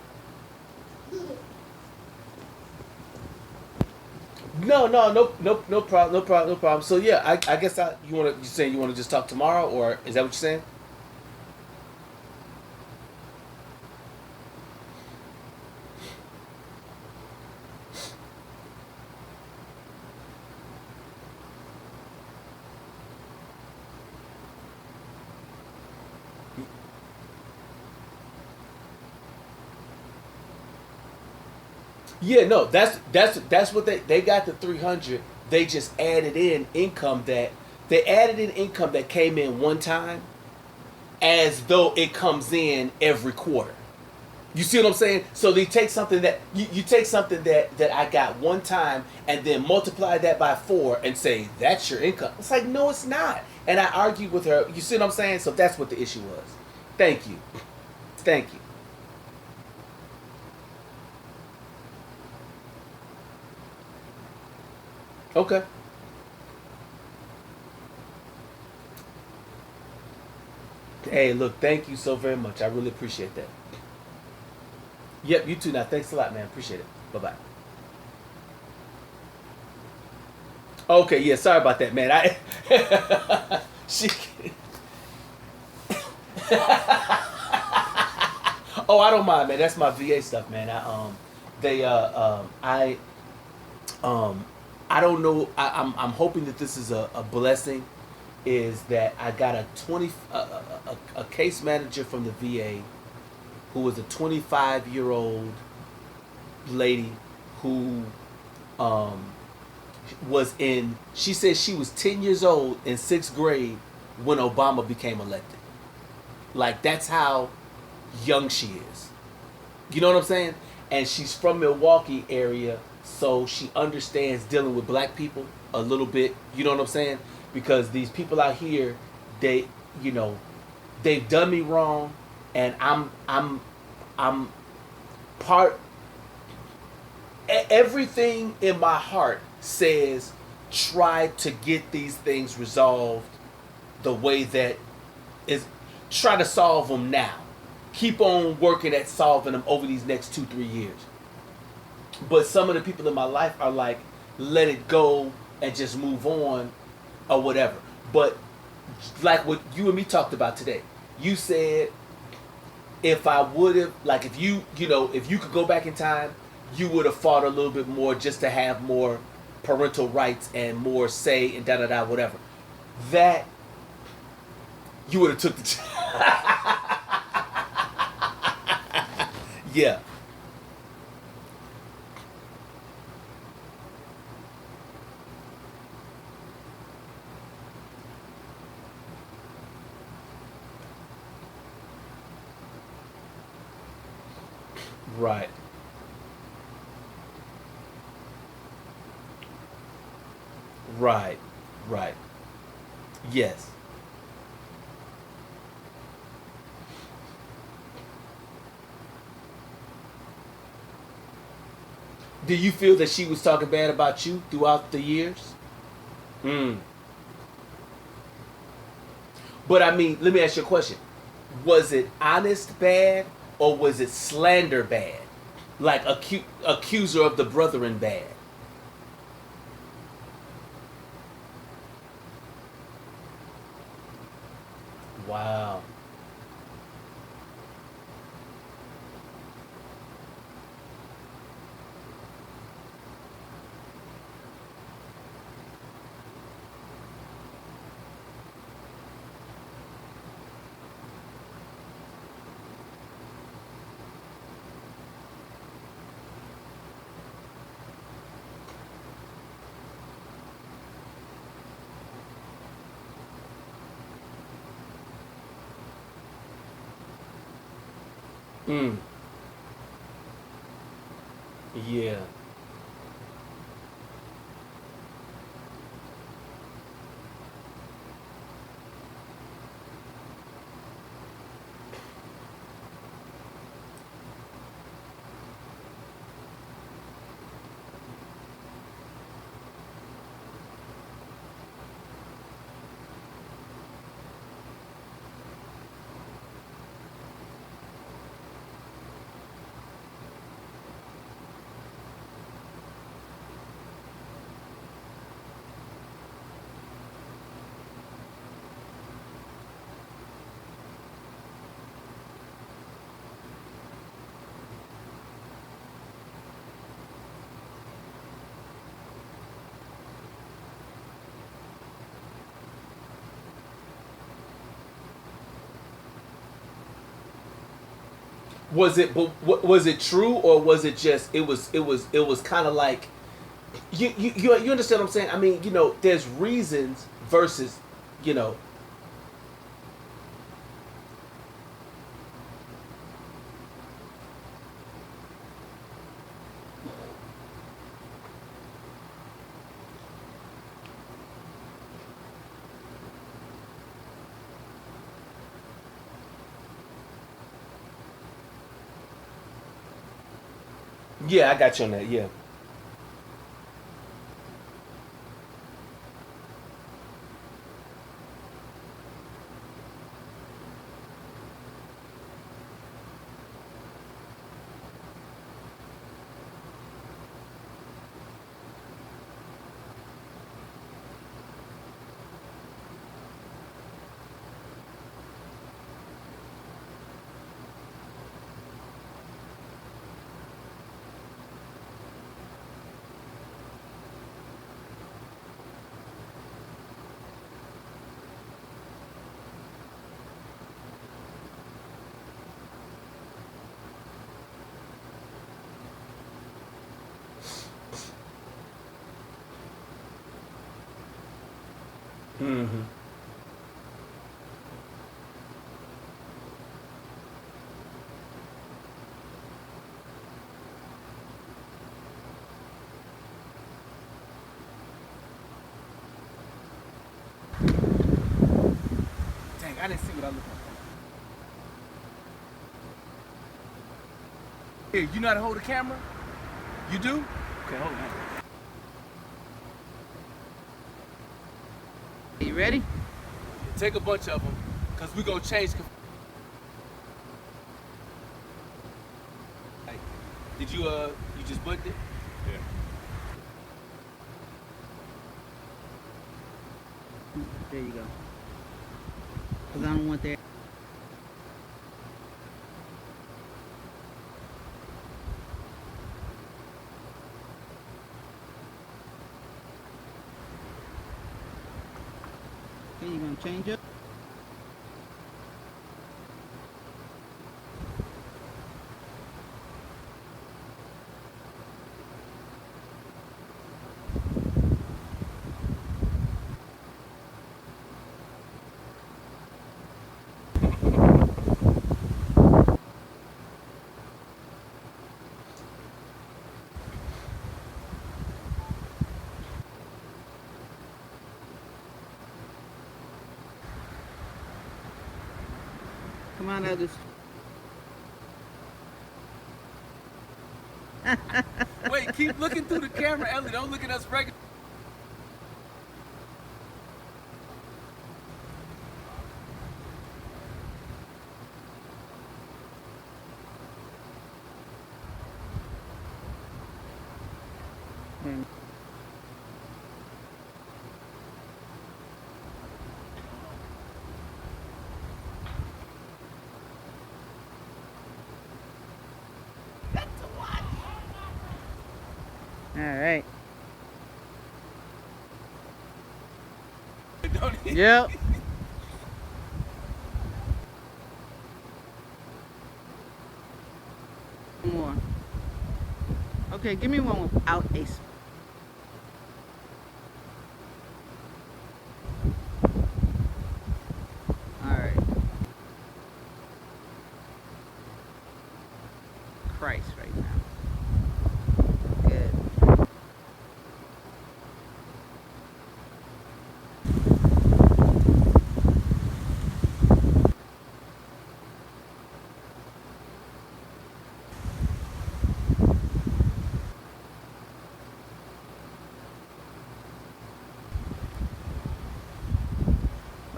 No problem. So yeah, I guess you saying you want to just talk tomorrow, or is that what you're saying? Yeah, no, that's what they got the 300. They just added in income that they added in income that came in one time, as though it comes in every quarter. You see what I'm saying? So they take something that you take something that I got one time and then multiply that by 4 and say that's your income. It's like, no, it's not. And I argued with her. You see what I'm saying? So that's what the issue was. Thank you. Thank you. Okay. Hey, look, thank you so very much. I really appreciate that. Yep, you too. Now, thanks a lot, man. Appreciate it. Bye bye. Okay, yeah, sorry about that, man. She. Oh, I don't mind, man. That's my VA stuff, man. They um, I don't know. I'm hoping that this is a blessing. Is that I got a case manager from the VA who was a 25-year-old lady who um, was in. She said she was 10 years old in sixth grade when Obama became elected. Like, that's how young she is. You know what I'm saying? And she's from Milwaukee area, so she understands dealing with black people a little bit. You know what I'm saying? Because these people out here, they, you know, they've done me wrong, and I'm part. Everything in my heart says try to get these things resolved the way that is. Try to solve them now. Keep on working at solving them over these next 2-3 years. But some of the people in my life are like, let it go and just move on or whatever. But like what you and me talked about today, you said if I would have, like if if you could go back in time, you would have fought a little bit more just to have more parental rights and more say and da da da whatever. That you would have took the. Yeah. Right. Right. Right. Yes. Do you feel that she was talking bad about you throughout the years? Mm. But I mean, let me ask you a question. Was it honest bad or was it slander bad? Like accuser of the brethren bad? Wow. Mm. Yeah. Was it? But was it true, or was it just? It was kind of like you understand what I'm saying? I mean, there's reasons versus, you know. Yeah, I got you on that. Yeah. Mm-hmm. Dang, I didn't see what I looked like. Here, you know how to hold a camera? You do? Okay, hold on. You ready? Take a bunch of them, cause we gonna change. Like, did you just booked it? Yeah. There you go. Cause I don't want that. Okay, you gonna change it? Come on, others. Wait, keep looking through the camera, Ellie. Don't look at us regular. Hmm. All right. Yep. More. Okay, give me one without a. All right. Christ, right now. Good.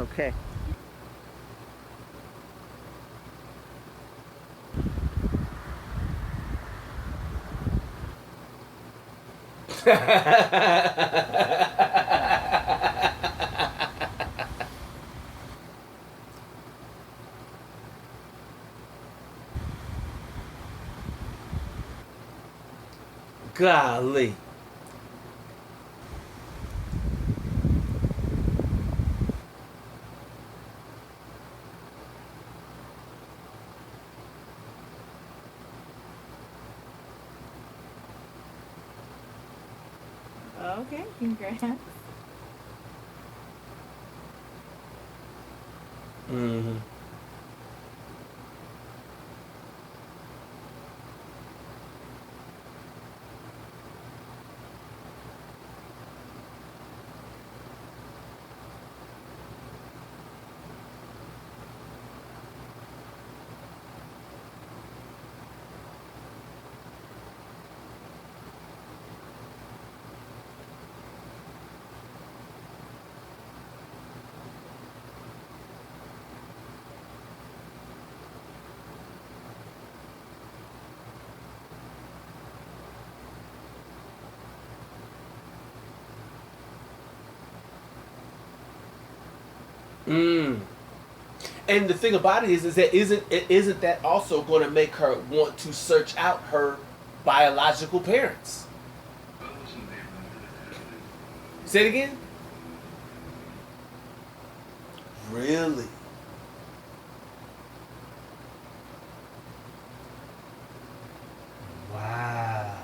Okay. Golly. Okay, congrats. Mm-hmm. Mm. And the thing about it is that isn't that also going to make her want to search out her biological parents? Say it again. Really? Wow.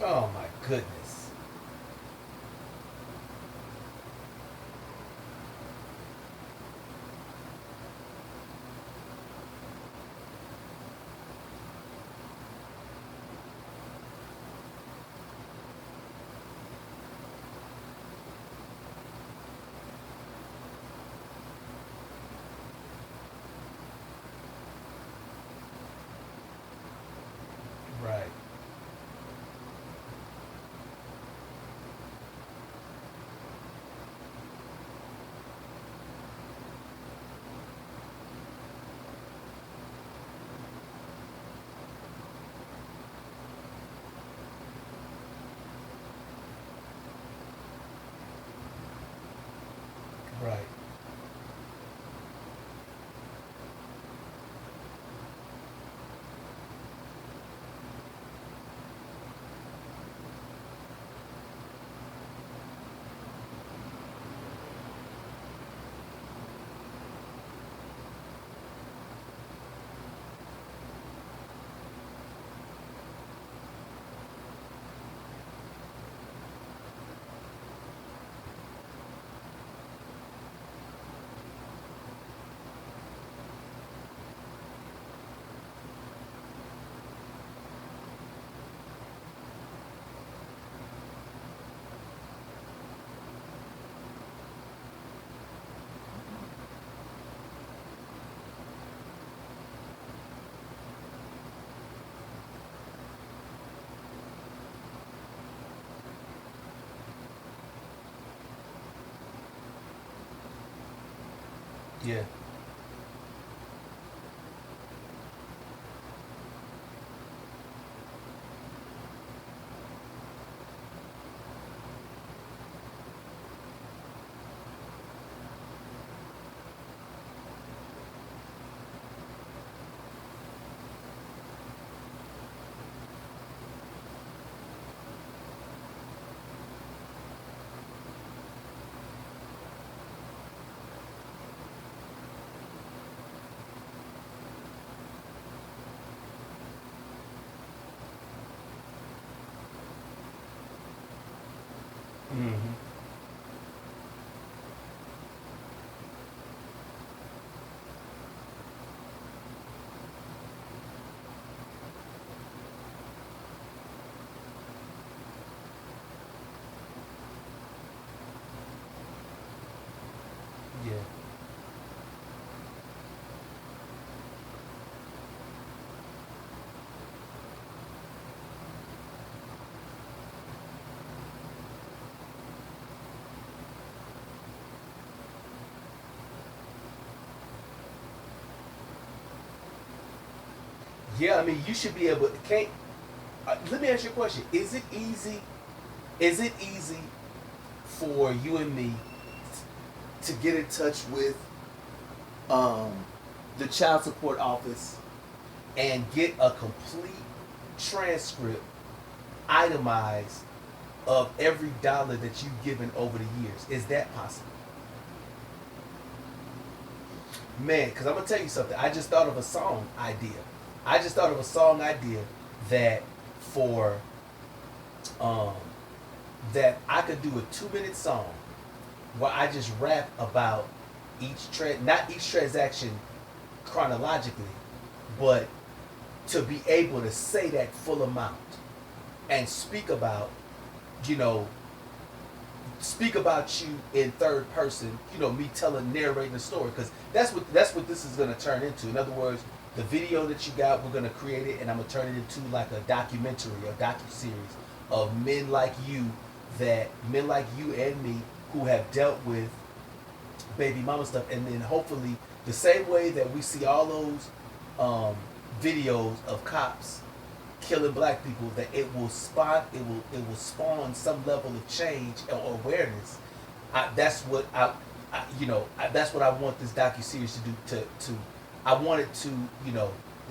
Oh my goodness. Right. Right. Yeah. Mm-hmm. Yeah. Yeah, I mean, you should be able. Can't let me ask you a question. Is it easy? Is it easy for you and me to get in touch with um, the child support office and get a complete transcript, itemized, of every dollar that you've given over the years? Is that possible? Man, because I'm going to tell you something. I just thought of a song idea. That for that I could do a 2-minute song where I just rap about not each transaction chronologically, but to be able to say that full amount and speak about, you know, you in third person, me narrating the story, because that's what this is going to turn into. In other words, the video that you got, we're going to create it, and I'm going to turn it into like a documentary, a docu-series of men like you and me who have dealt with baby mama stuff. And then hopefully the same way that we see all those videos of cops killing black people, that it will spawn some level of change or awareness. That's what I want this docu-series to do. I want it to,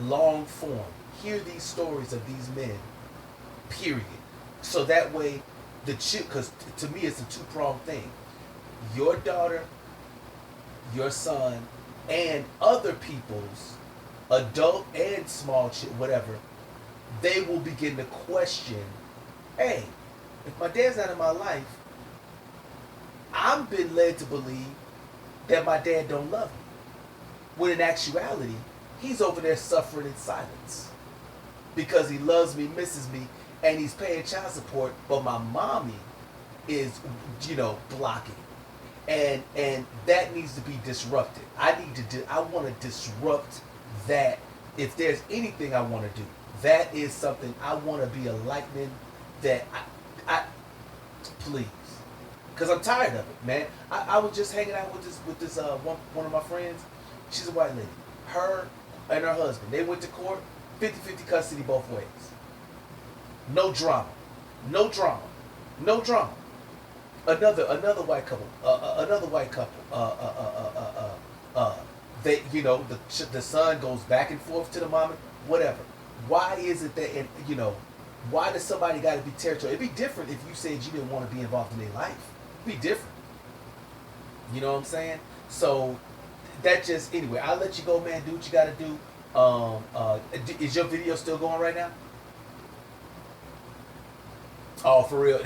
long form, hear these stories of these men, period. So that way, because to me it's a two-pronged thing. Your daughter, your son, and other people's, adult and small whatever, they will begin to question, hey, if my dad's not in my life, I'm been led to believe that my dad don't love me. When in actuality, he's over there suffering in silence because he loves me, misses me, and he's paying child support, but my mommy is, blocking. And that needs to be disrupted. I want to disrupt that. If there's anything I want to do, that is something I want to be a lightning that I please, because I'm tired of it, man. I was just hanging out with this one of my friends. She's a white lady. Her and her husband, they went to court, 50-50 custody both ways. No drama. Another white couple. They, the son goes back and forth to the mama, whatever. Why is it that, why does somebody got to be territorial? It'd be different if you said you didn't want to be involved in their life. It'd be different. You know what I'm saying? So that just, anyway, I'll let you go, man. Do what you got to do. Is your video still going right now? Oh, for real?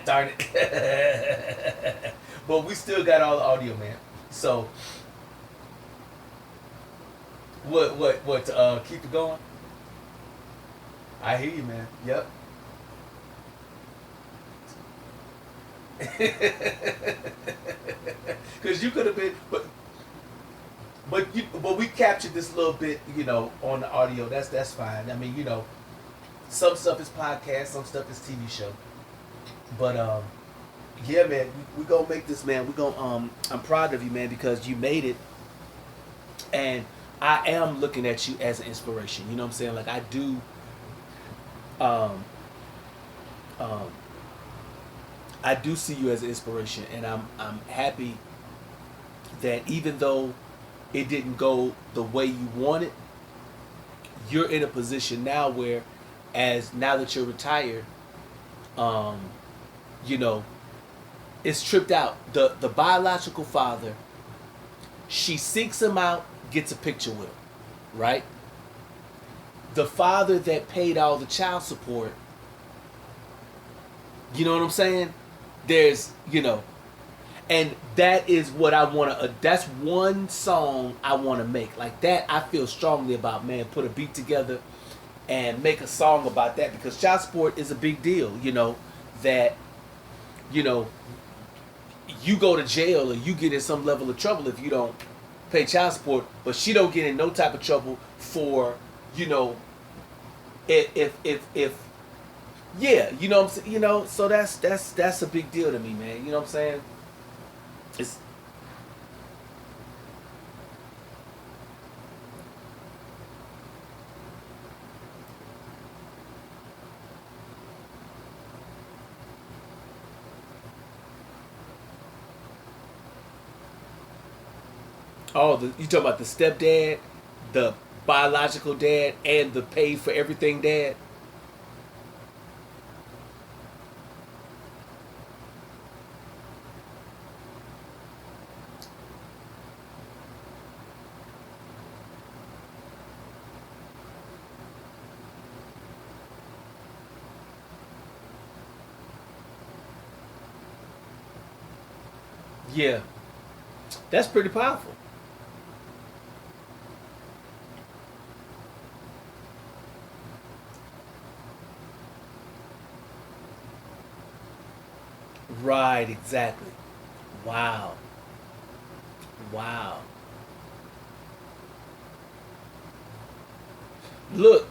Darn it. But we still got all the audio, man. So, what, keep it going? I hear you, man. Yep. Because you could have been, but we captured this little bit, on the audio. That's fine. I mean, some stuff is podcast, some stuff is TV show. But yeah, man, we gonna make this, man. I'm proud of you, man, because you made it, and I am looking at you as an inspiration. You know what I'm saying? Like, I do. I do see you as an inspiration, and I'm happy that even though it didn't go the way you wanted, you're in a position now where, now that you're retired, it's tripped out. The biological father, she seeks him out, gets a picture with him, right? The father that paid all the child support, you know what I'm saying? There's, and that is what I want to, that's one song I want to make. Like that, I feel strongly about, man. Put a beat together and make a song about that, because child support is a big deal, that, you go to jail or you get in some level of trouble if you don't pay child support, but she don't get in no type of trouble for, if yeah, what I'm saying, so that's a big deal to me, man. You know what I'm saying? It's Oh, you talking about the stepdad, the biological dad, and the paid for everything dad? Yeah, that's pretty powerful. Right, exactly. Wow. Wow. Look,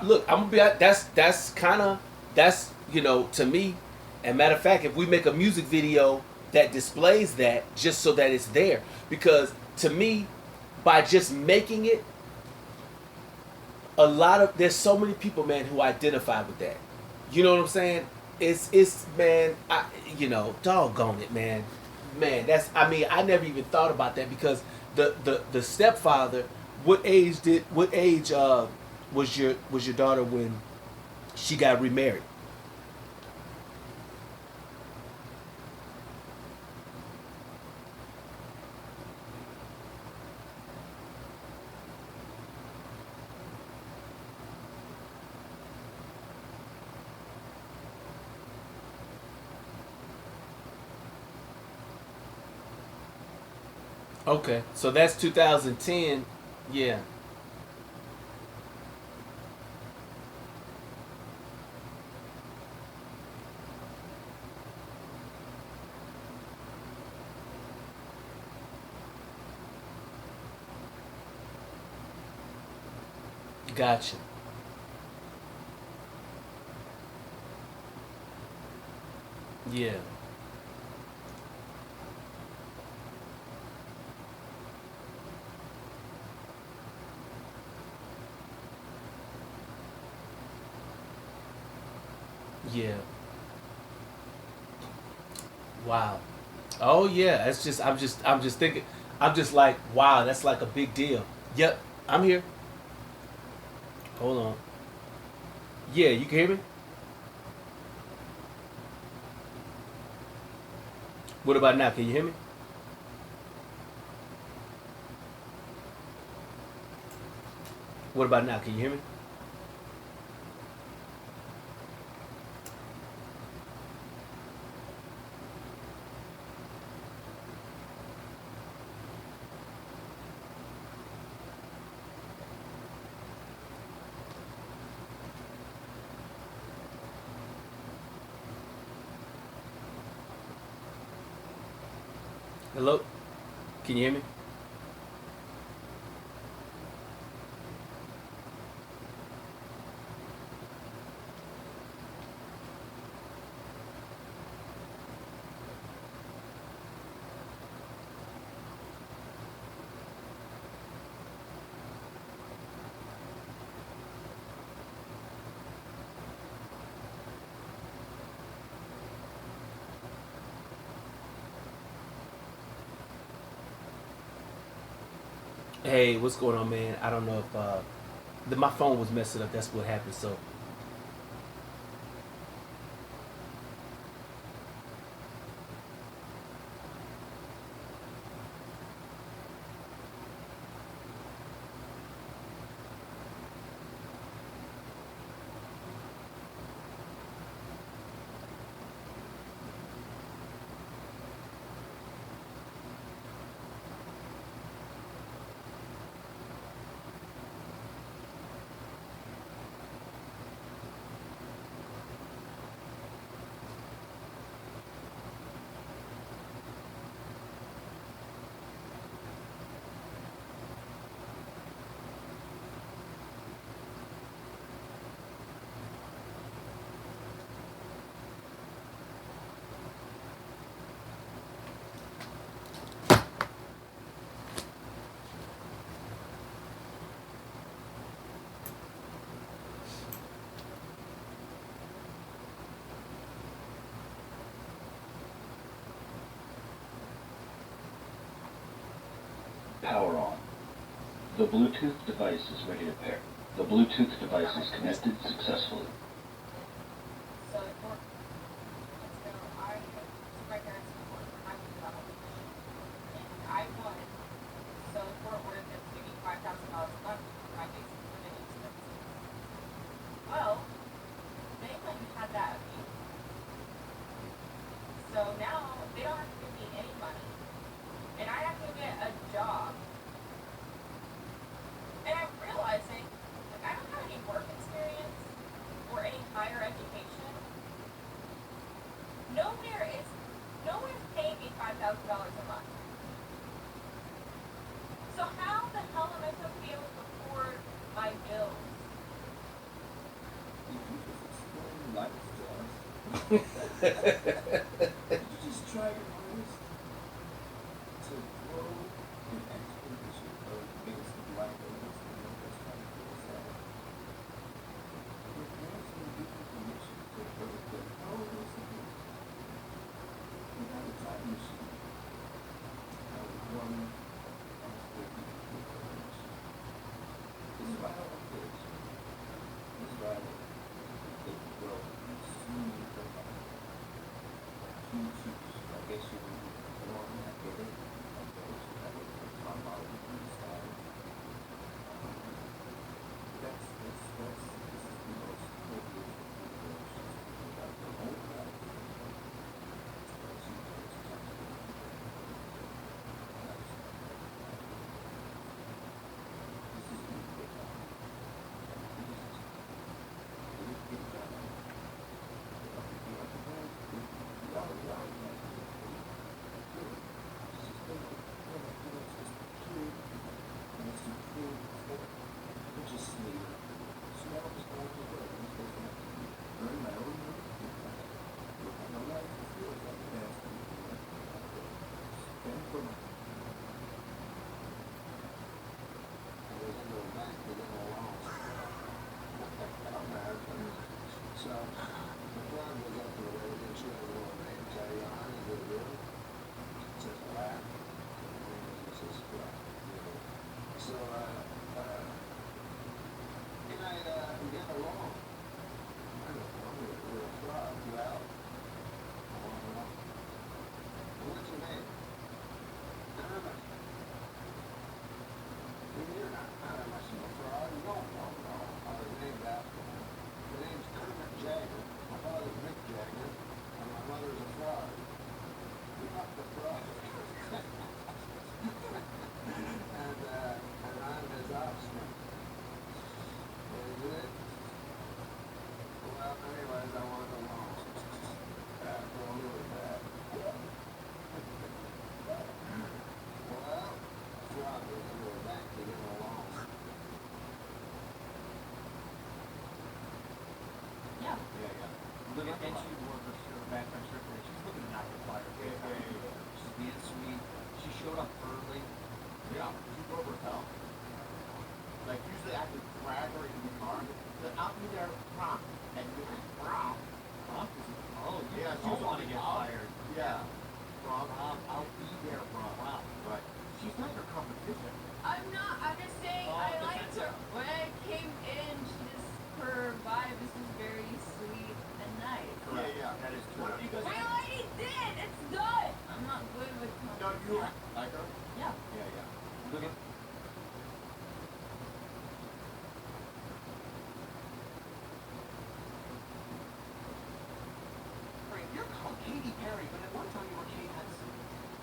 look. I'm gonna be. That's kind of that's to me. And matter of fact, if we make a music video that displays that, just so that it's there, because to me, by just making it, there's so many people, man, who identify with that. You know what I'm saying? It's man, doggone it, man. Man, that's I mean, I never even thought about that because the stepfather, what age was your daughter when she got remarried? Okay, so that's 2010. Yeah, gotcha. Yeah, yeah. Wow. Oh yeah, it's just I'm just thinking I'm just like, wow, that's like a big deal. Yep, I'm here. Hold on. Yeah, you can hear me? What about now? Can you hear me? What about now? Can you hear me? Hello? Can you hear me? Hey, what's going on, man? I don't know if my phone was messing up. That's what happened. So, Power on. The Bluetooth device is ready to pair. The Bluetooth device is connected successfully. So it worked. And so I took my parents to court for my level. And I won. So the court ordered them to give me $5,000 a month for my basic living expenses. Well, they went and had that appeal. So now they don't have to give me any money. And I have to get a job. And I'm realizing, like, I don't have any work experience or any higher education. Nowhere's paying me $5,000 a month. So how the hell am I supposed to be able to afford my bills? If you just explain life to us, you just try your hardest to grow an explanation against the black owners and what they're trying to do is that your parents will give you permission to go to the power of those things. You got a time machine. I was one almost 50 people permission. This is why I don't like this. This is why I don't think the world is soon to come. I guess you would go on that get it. I guess that was the time I would style. This is the most copious about the whole life. So, the plan was up to the lady and she had a little name tag on it, is it real? It says black, and it says black, you know. So, can I, get along? I don't know, we're a fraud, well, I want to know. What's your name? Kermit. You're not much of a fraud, no, I was named after him. My name's Kermit Jagger. My father's Mick Jagger, and my mother's a fraud. You're not the fraud. and I'm his offspring. Is it? Well, anyways, I want to know. After a little bit. Well, fraud goes into a bank to get a loan. Yeah. Look at and she wore her background shirt today. She's looking to knock the fire. She's being sweet. She showed up early. Yeah, she drove her hell. Like usually I could drag her in the car. But I'll be there prompt. And you're like, prompt? Prompt? Oh yeah, she was want to get fired. Yeah. Prompt. I'll be there prompt. Wow. Right. She's not your competition. I'm not. I'm just saying I liked her. When I came in, her vibe is just very sweet and nice. Yeah, that is true. What do you guys? I already did. It's done. I'm not good with No, you like her? Yeah. Yeah. Look at. You're called Katy Perry, but at one time you were Kate Hudson.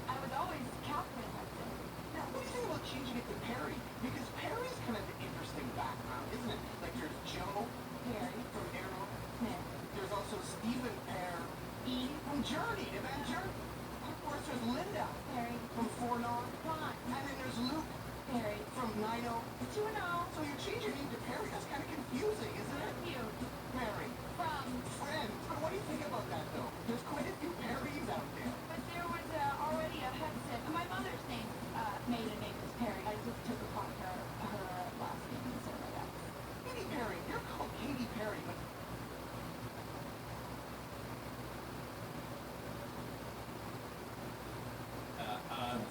I was always Catherine Hudson. Now, what do you think about changing it to Perry? Because Perry's kind of interesting.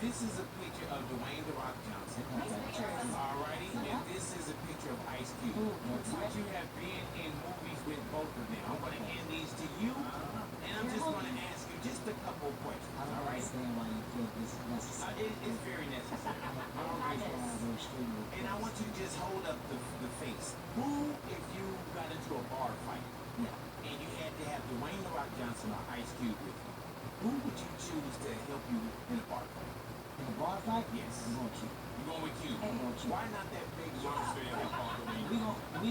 This is a picture of Dwayne The Rock Johnson. Alrighty, and this is a picture of Ice Cube. Would you have been in movies with both of them? I'm gonna hand these to you, and I'm just gonna ask you just a couple of questions. I don't Alright? understand why you feel this is necessary. It's very necessary. And I want you to just hold up the face. Who, if you got into a bar fight, and you had to have Dwayne The Rock Johnson or Ice Cube with you, who would you choose to help you in a bar fight? In a bar fight? Yes. I'm going to. You're going with Cube. I'm going with Cube. Why not that big monster that we call Dwayne? We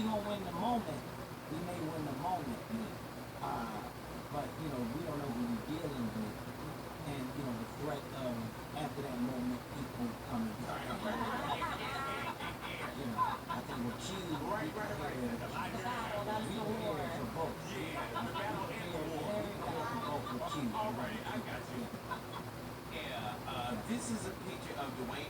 gonna win the moment. We may win the moment. But you know, we don't know who we're dealing with. And you know, the threat of after that moment people coming. You know, I think with Cube, Right. we prepare for both. Yeah, the battle and the war. With Cube. Alright, I got you. Yeah, this is a picture of Dwayne.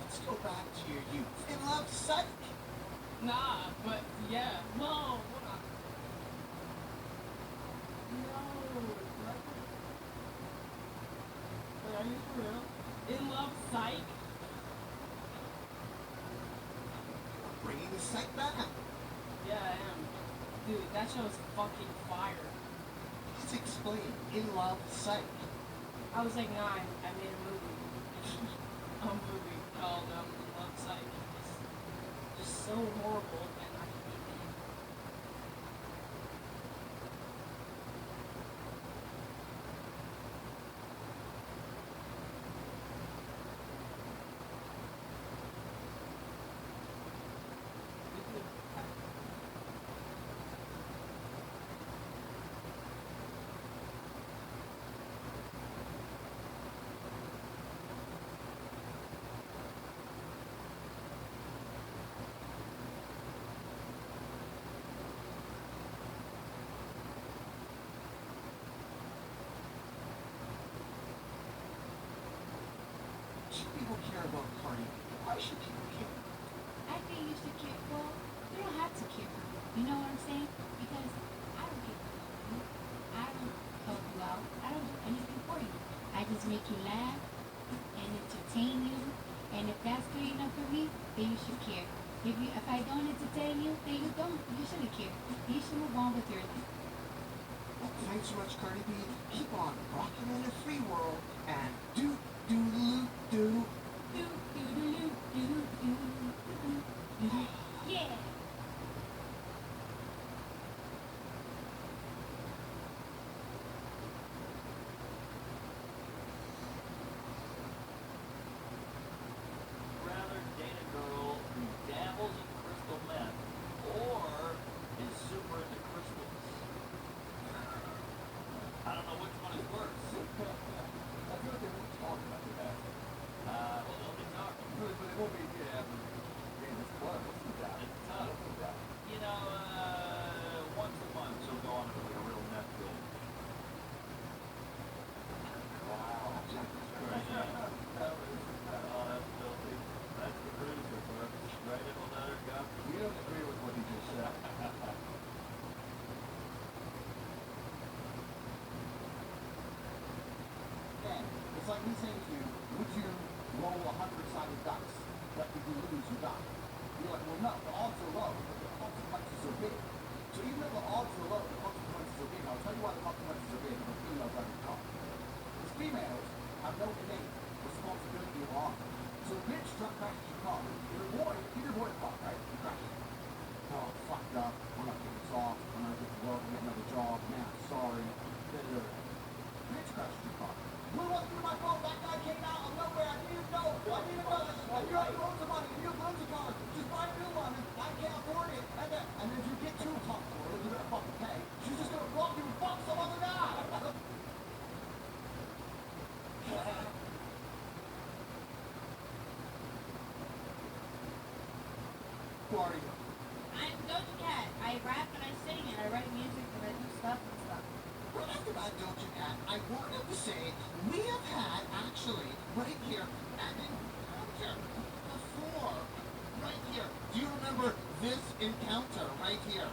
Let's go back to your youth. In love, psych. Nah, but yeah. No, wait, are you for real? In love, psych? Bringing the psych back. Yeah, I am. Dude, that show's fucking fire. Let's explain. In love, psych. I was like 9. I made a movie. A movie called In Love, Psych. It's just so horrible, and I hate it. Should people care about Cardi B? Why should people care? I think you should care. Well, you don't have to care for me. You know what I'm saying? Because I don't care for you. I don't help you out. I don't do anything for you. I just make you laugh and entertain you. And if that's good enough for me, then you should care. If I don't entertain you, then you don't. You shouldn't care. You should move on with your life. Well, thanks so much, Cardi B. Keep on rocking in the free world and do do do. Do, do, do, do, do, do, do. Yeah. Rather date a girl who dabbles in crystal meth or is super into crystals? I don't know which one is worse. I feel like they won't talk about that. Well, they'll be talking. But it won't be, yeah, in this club. What's the doubt? It's tough. up. I'm not getting this off. I'm not getting to work. I'm getting another job. Man, sorry. Bitch crashed your car. We went through my phone. That guy came out of nowhere. I didn't even know. And you have loads of money. You have loads of cars. Just buy a new one. I can't afford it. And if you get too tough for it, you're gonna fucking pay. She's just gonna block you and fuck some other guy. Who are you? I'm Doja Cat. I rap and I sing and I write music and I do stuff and stuff. Well, after about Doja Cat, I wanted to say we have had actually right here an encounter before. Right here. Do you remember this encounter right here?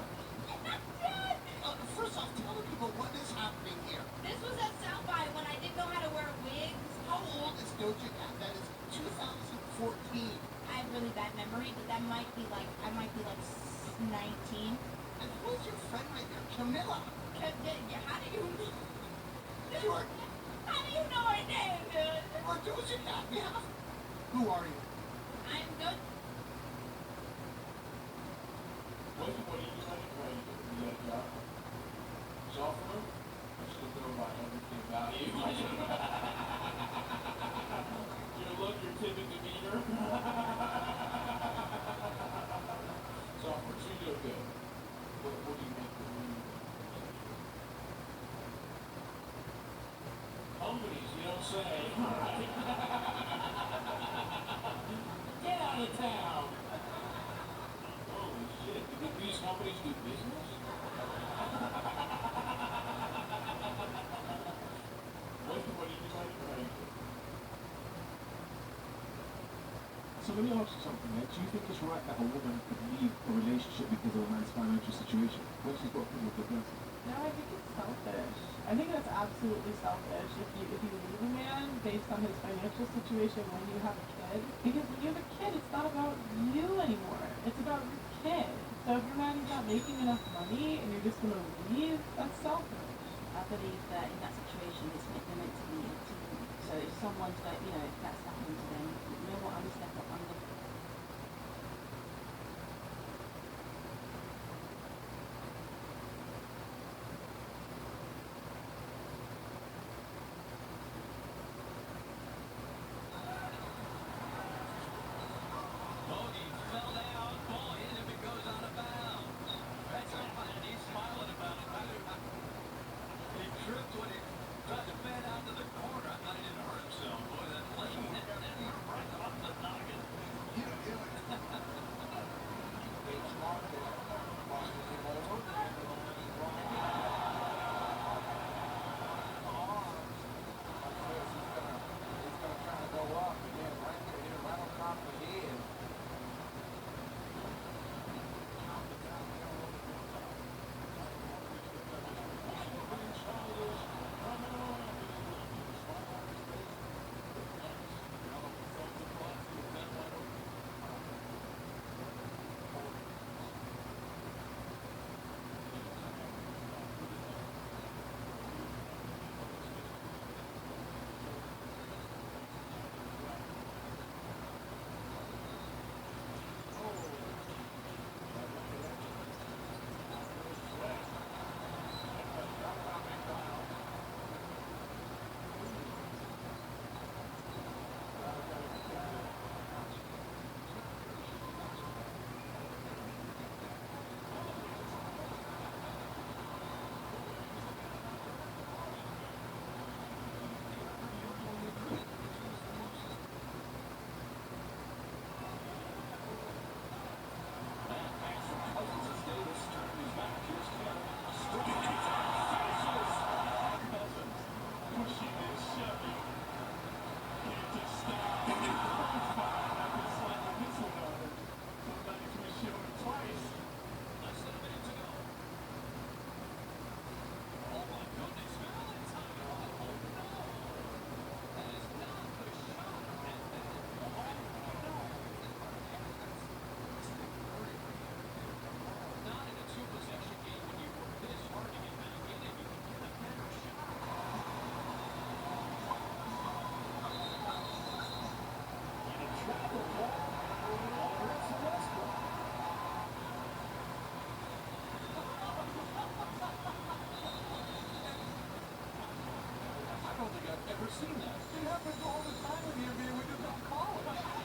First off, tell the people what is happening here. This was at South by when I didn't know how to wear wigs. How old is Doja Cat? That is 2014. I have really bad memory, but that might be like, I might be like 19. And who's your friend right there? Camilla. How do you, How do you know my name, dude? Or Doja Cat, yeah. Who are you? I'm Doja. What are you trying to do? You got a job? Software? I'm still going by everything about you. Your look, your timid demeanor. Software, so you do good. What do you make the room? Companies, you don't say. Get out of town! Holy shit, do these companies do business? What do you like? So let me ask you something, do you think it's right that a woman could leave a relationship because of a man's financial situation when she's got people to bless? No, I think it's selfish. I think that's absolutely selfish if you leave a man based on his financial situation when you have a kid. Because when you have a kid, it's not about you anymore. It's about your kid. So if your man is not making enough money and you're just gonna leave, that's selfish. I believe that in that situation, they're meant to be a team. So if someone's like, if that's happening to them, you know what, I'm gonna step up, I'm gonna Bogey fell down, boy, and if it goes out of bounds. That's right, and he's smiling about it. He tripped when he tried to fan out to the corner. I thought he didn't hurt himself. Boy, that lane hit him right off the noggin. never seen that. It happens all the time in the NBA. We just don't call it.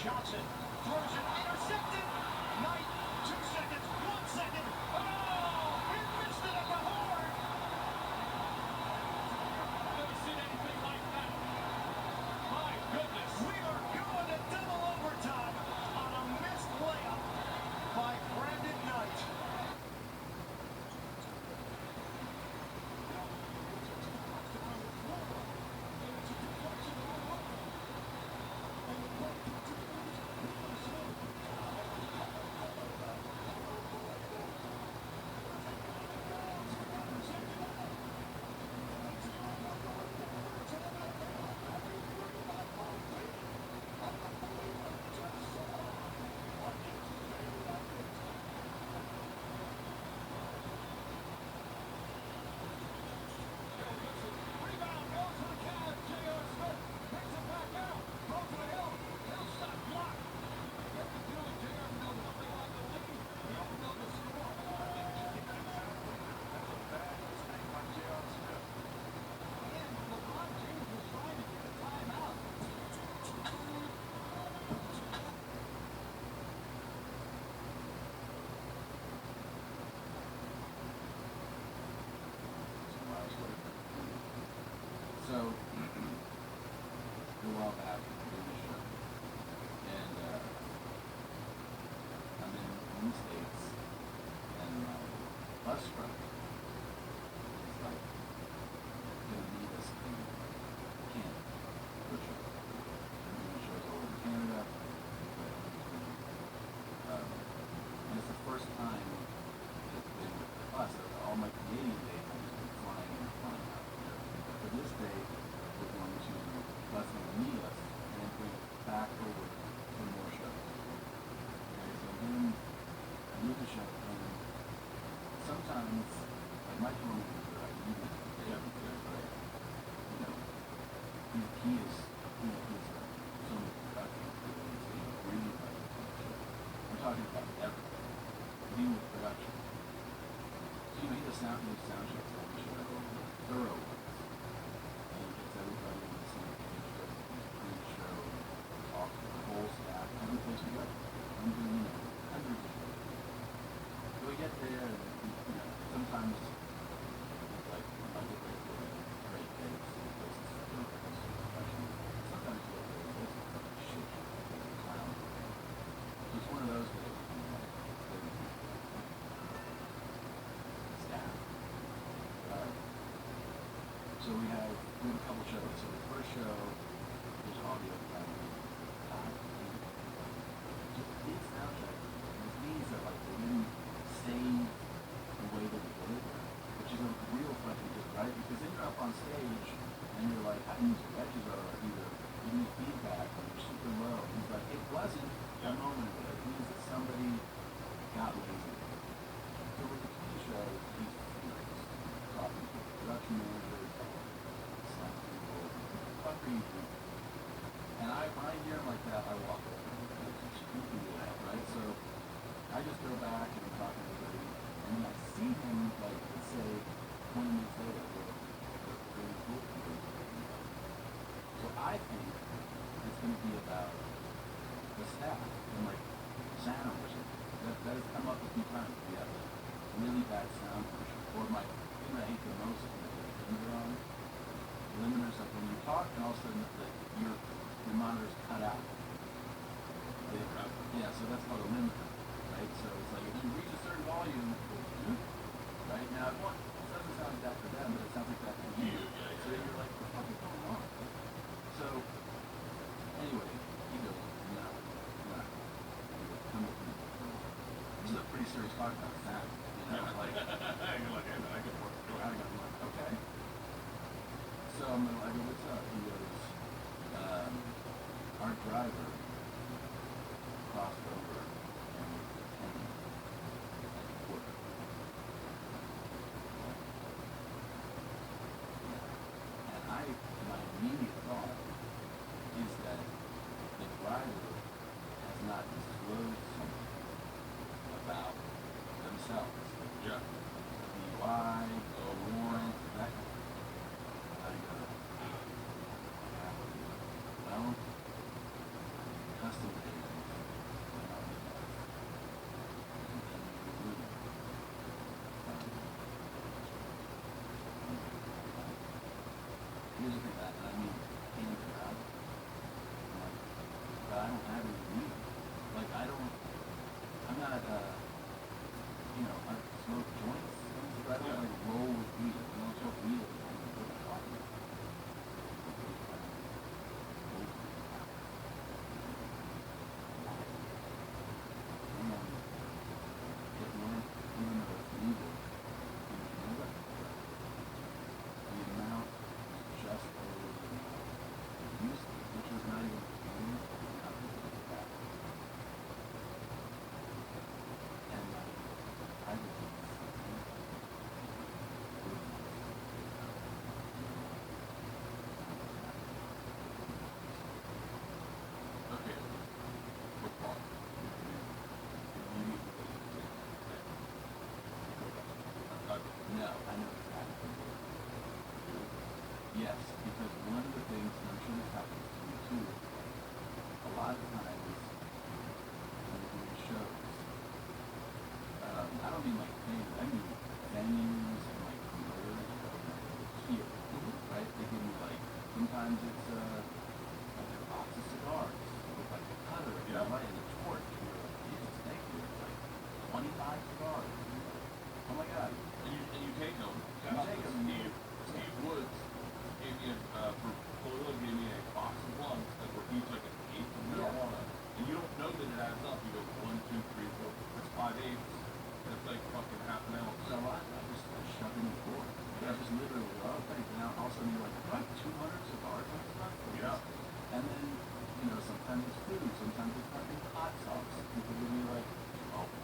Johnson throws it, intercepted. while back doing a show, and I'm in the States, and my bus driver is like gonna meet us in Canada for a show. I'm doing shows over in Canada, and it's the first time it's been with the bus. All my Canadian days I've just been flying in and flying out. But for this day, we're going to bus going to meet us and then bring it back over for more shows. Okay, so then I do the show, and sometimes, like my comic is right, you know, right? You know, he is, you know, he's so much production, he's really like the show. I'm talking about everything, dealing with production. So, you know, he does sound checks on the show, thorough ones, and he gets everybody on the same page, does these pre-show talks with the whole staff, every place we go. I'm doing, you know, hundreds of shows. So we get there, and, you know, sometimes it's like, I get ready for a great day, so the place is filled with so professional. Sometimes you get there, and it's like a shit show, like a clown. So it's one of those days, you know, like, staff. So we have a couple shows. So the first show, there's audio just a big sound check, which means that like they didn't save the way that we did it, which is a real fucking deal, right? Because then you're up on stage and you're like, how do you use your edges are either giving you feedback when you're super low. He's like, it wasn't a moment ago. It means that somebody got lazy. So with the TV show, he's furious. Talking to the production manager, some people, fuck are you doing? And when I hear him like that, I walk away. It's stupid, right? So I just go back and I'm talking to everybody, and then I see him, like, let's say, 20 minutes later, we're really cool. So I think it's going to be about the staff and, like, sound or something. That has come up a few times. We have a really bad sound version. Or my thing I hate the most is the limiter on. The limiter's like when you talk and all of a sudden your monitor's cut out. Yeah, so that's called a limiter, right? So it's like if you reach a certain volume, right? Now it doesn't sound like that for them, but it sounds like that for you. So then you're like, what the fuck is going on? So anyway, he goes, no. Come with me. This is a pretty serious talk about sound. You know, like, you're like, I can work through it. I'm like, okay. So I go, what's up? He goes, our driver crossed over and was detained at work. And my immediate thought is that the driver has not disclosed something about themselves. Yeah. DUI, a warrant, that kind of thing. I go, well, custom agents went on the bus and continue to move. Here's the thing, I mean, in and out. But I don't have any weed. Like, I'm not, you know, I smoke joints, but I don't like roll with weed. I don't smoke weed. I don't know what I'm talking about. sometimes it's food, sometimes it's fucking hot sauce. People give me like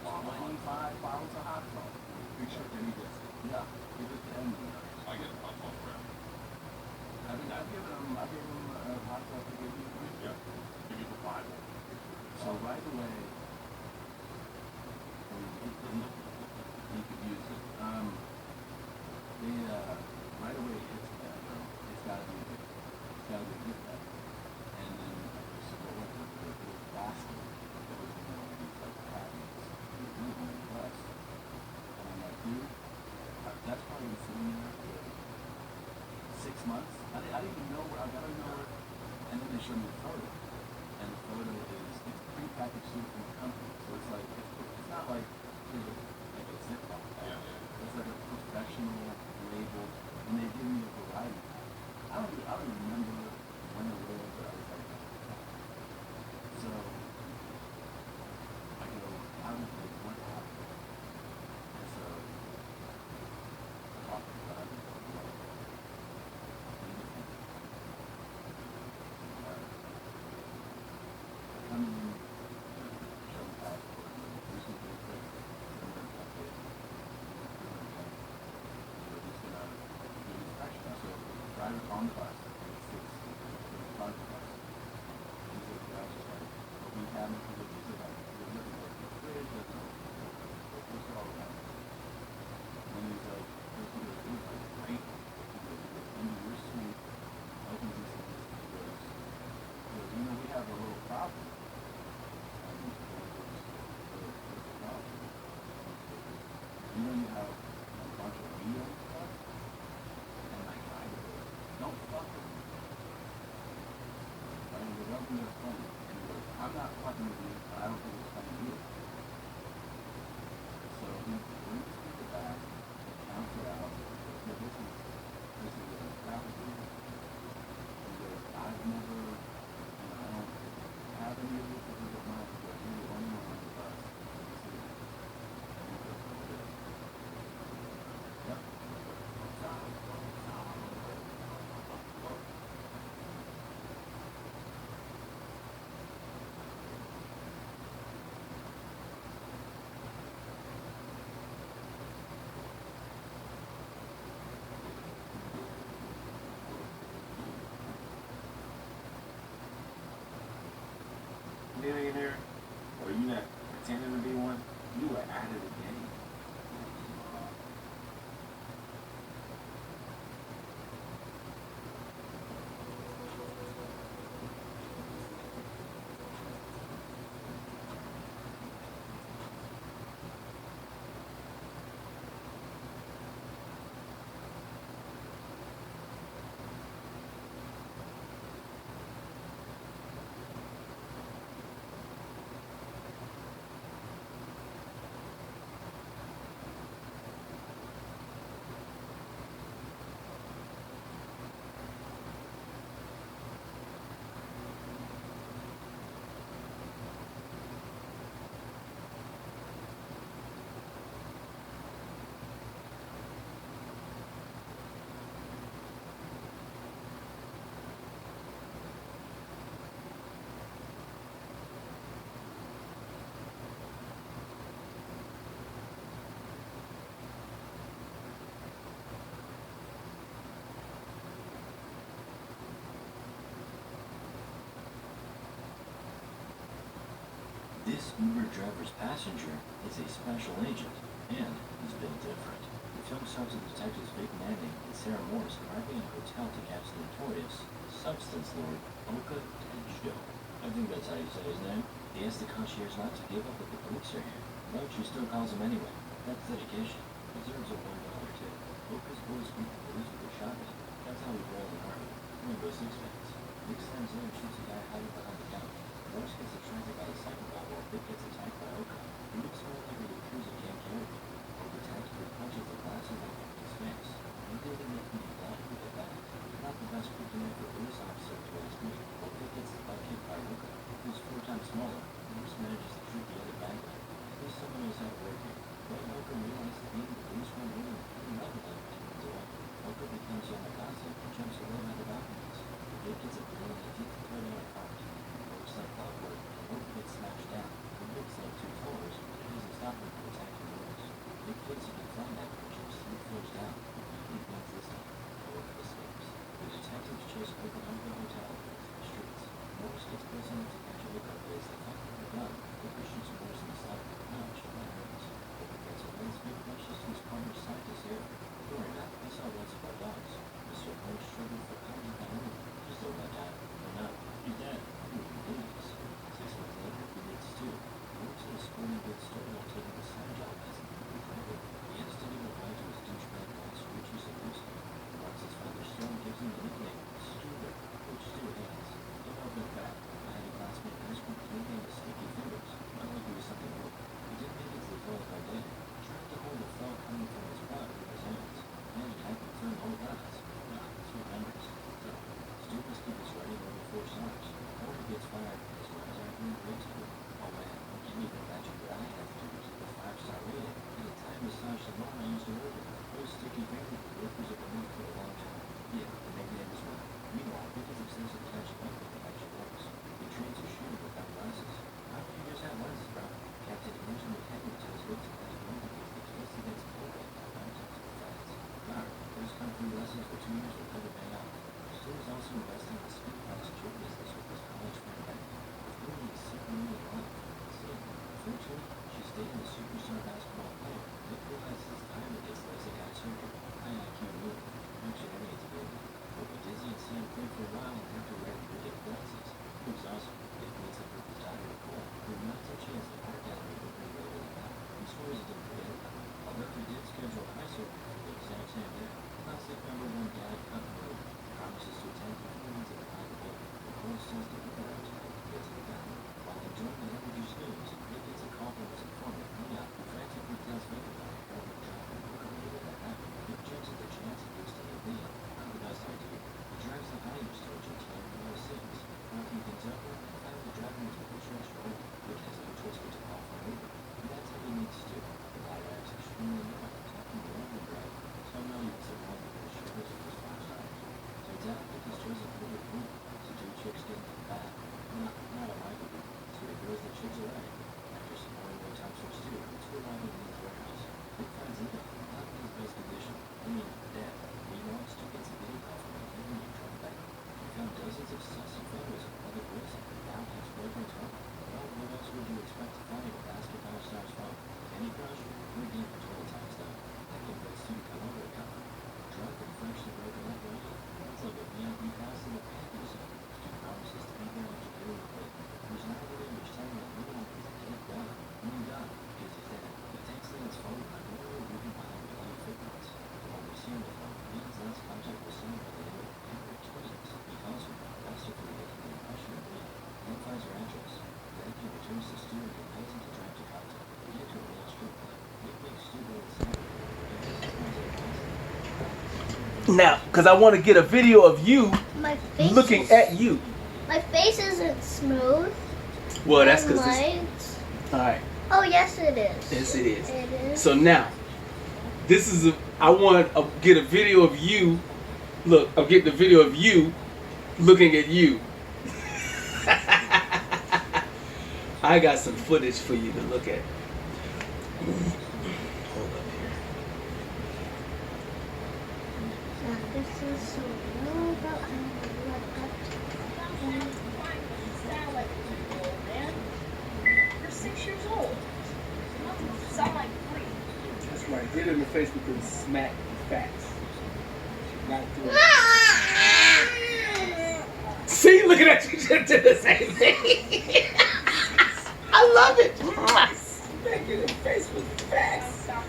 25 bottles of hot sauce. Big Shot Kenny gets it. Yeah, give it to Emily. I get a hot sauce around. I've given them hot sauce to give you. Yeah. Give you the Bible. So right away, you could use it. Right away it hits that, it's gotta be a gift. It's gotta be a gift bag. And then I said, well, what the basket that was in one of these like cabinets, you really want to impress. And I'm like, dude, that's probably been sitting there for 6 months. I didn't even know where, I gotta know it. And then they showed me the photo. And the photo is, it's prepackaged food from the company. So it's like, it's not like, like a Ziploc bag. It's like a professional labeled, and they give me a variety. I don't even remember when it was, but I was like, so I go, how did like what happened? And so I talked to God and I'm like, come in, show me passport, do something quick, private on class, it's private class. He said, the guy's just like, open cabinet, he said, like, you're looking at the fridge, that's all around. And he's like, this is like, great. He goes, into your suite, opens this and he goes, you know, we have a little problem. And he goes, what's the problem? You know, you have a bunch of meat on stuff? And my guy goes, don't fuck with me. Right? He goes, I don't think that's funny. And he goes, I'm not fucking with you, but I don't think it's funny either. So he brings me the back, counts it out. He goes, this is a traffic room. He goes, I've never, you know, I don't have any of this because of mine. He goes, you're the only one on the bus. And he goes, okay. Yep. Millionaire, or you not pretending to be one, you are out of the game. This Uber driver's passenger is a special agent, and he's built different. The film starts with detectives Vic Manning and Sarah Morse arriving at a hotel to catch the notorious substance lord Oka Tejdo. I think that's how you say his name. He asks the concierge not to give up if the police are here, but she still calls him anyway. That's dedication. Deserves a $1 tip. Oka's boys beat the police with a shotgun. That's how we roll in Army. Rainbow Sixpence. Vic slams in and shoots a guy hiding behind the couch. Morse gets attracted by the psychopath while Vic gets attacked by Oka. He looks more like it appears he can't carry him. Oka tactically punches the glass of his face. Maybe they make me glad with the bat. Not the best kryptonite for a police officer to ask me. But Vic gets his butt kicked by Oka, who's 4 times smaller. Morse manages to shoot the other bad guy. At least someone knows how to work here. When Oka realizes being the police run over and putting up with him and runs away. Oka becomes Yamakase and jumps away by the balconies. Vic gets a bill and a teeth to throw down a cart. Morse like It's presented to catch a look at ways that fuck the gun. The Christians are worse than the stuff. Ouch, that hurts. It's a man's big precious whose partner scientist here. Don't worry, Matt. I saw lots of our dogs. Mr. Holmes struggled for hours without moving. Just don't let die. Or not. He's dead. Please. 6 months later, he meets Stu. He works at a sporting goods store while taking a side job as an private. He has to give a ride to his douchebag boss, Richie Saluski. Once his father Storm gives him the nickname Stuber, which Stu hates. Don't hold it back. I had a classmate in high school whose nickname was Sticky Fingers. I like he was something more. He didn't make it to the 12th by day. Tried to hold a fell coming from his butt with his hands. And he had to turn whole glass. Nah, sweet memories. So, Stu must keep his writing over 4 stars. Or he gets fired because writers aren't doing grade school. Oh man, I can't even imagine what I had to do to keep a 5-star rating. At the time massage salon I used to work at. Those sticky fingers were workers of the month for a long time. Yeah, the nickname is mine. Meanwhile, Vic is obsessed with catching up with the action works. He trains a shooter without glasses. How do you just have lenses, bro? Captain Angel McHenry tells Vic to let him know because the case against Colbert now mountains and fast. Alright, those kung fu lessons for 2 years will never pay off. Stu is also investing in speed house chip business with his college friend Becky. It's really a secret in life. See, fortunately, she's dating a superstar basketball player. Vic realizes it's time to get LASIK eye surgery. High IQ move. Actually, I need to be able. But with Dizzy and Sam play for a while and have to wear ridiculous glasses. It was awesome. Vic meets up with his daughter Nicole, who not such as the art gallery would bring later than that. He swears he didn't forget about it. However, he did schedule eye surgery for the exact same day. Classic #1 dad cut and move. Promises to attend performance at the pocketbook. Nicole says to her out tonight. Gets it done. While enjoying the energy snooze, Vic gets a call from his informant, Mia, who frantically tells Vic about her broken job and what later that happened. Vic jumps at the chance he gives to meet Mia. Not the best idea. He drives the value store to January 6th, knocking things over and finally driving into a church road. Vic has no choice but to call for an Uber. And that's how he meets Stu. The latter acts extremely annoyed, talking to Uber driver. Somehow he was able to get shares of his 5 stars. Turns out Vic has chosen a little pool, so 2 chicks get in the back. Not a my movie, so he throws the chicks away. After some more no time for Stu, it's arriving in his warehouse. Vic finds Eva, not in his best condition. I mean, dead. Meanwhile, Stu gets a video call from a family in Trump. He found dozens of sexy photos of other boys and now ex-boyfriend's home. Well, what else would you expect to find in a basketball star's phone? Candy Crush? We're game for total time stuff. I can invite Stu to come over to cover. Drunk and freshly broken up, right? It's like a VIP pass in the Panthers zone. Stu promises to be there when you do it, but there's not really much time like minimum to get done. When you're done, because he's dead. He takes Leon's phone and literally leaving behind bloody footprints. While we see on the phone, Leon's last contact was someone by the name of Henry Twins. He calls her, masterfully making an impression of Leon. Leon finds her address. Then he returns to Stu and compels him to drive to Compton. They get to a real strip club. Vic makes Stu go inside. Now, because I want to get a video of you My face looking is, at you. My face isn't smooth. Well, that's My because this. legs. All right. Oh yes, it is. Yes, it is. It is. So now, this is I want to get a video of you. Look, I'm getting a video of you looking at you. I got some footage for you to look at. Hold up here. Now, this is so low about You're 6 years old. You sound like 3. That's right. Hit her in the face with the smack facts. Not doing it. See, looking at you just did the same thing. I love it. Smack you in the face with facts. Now,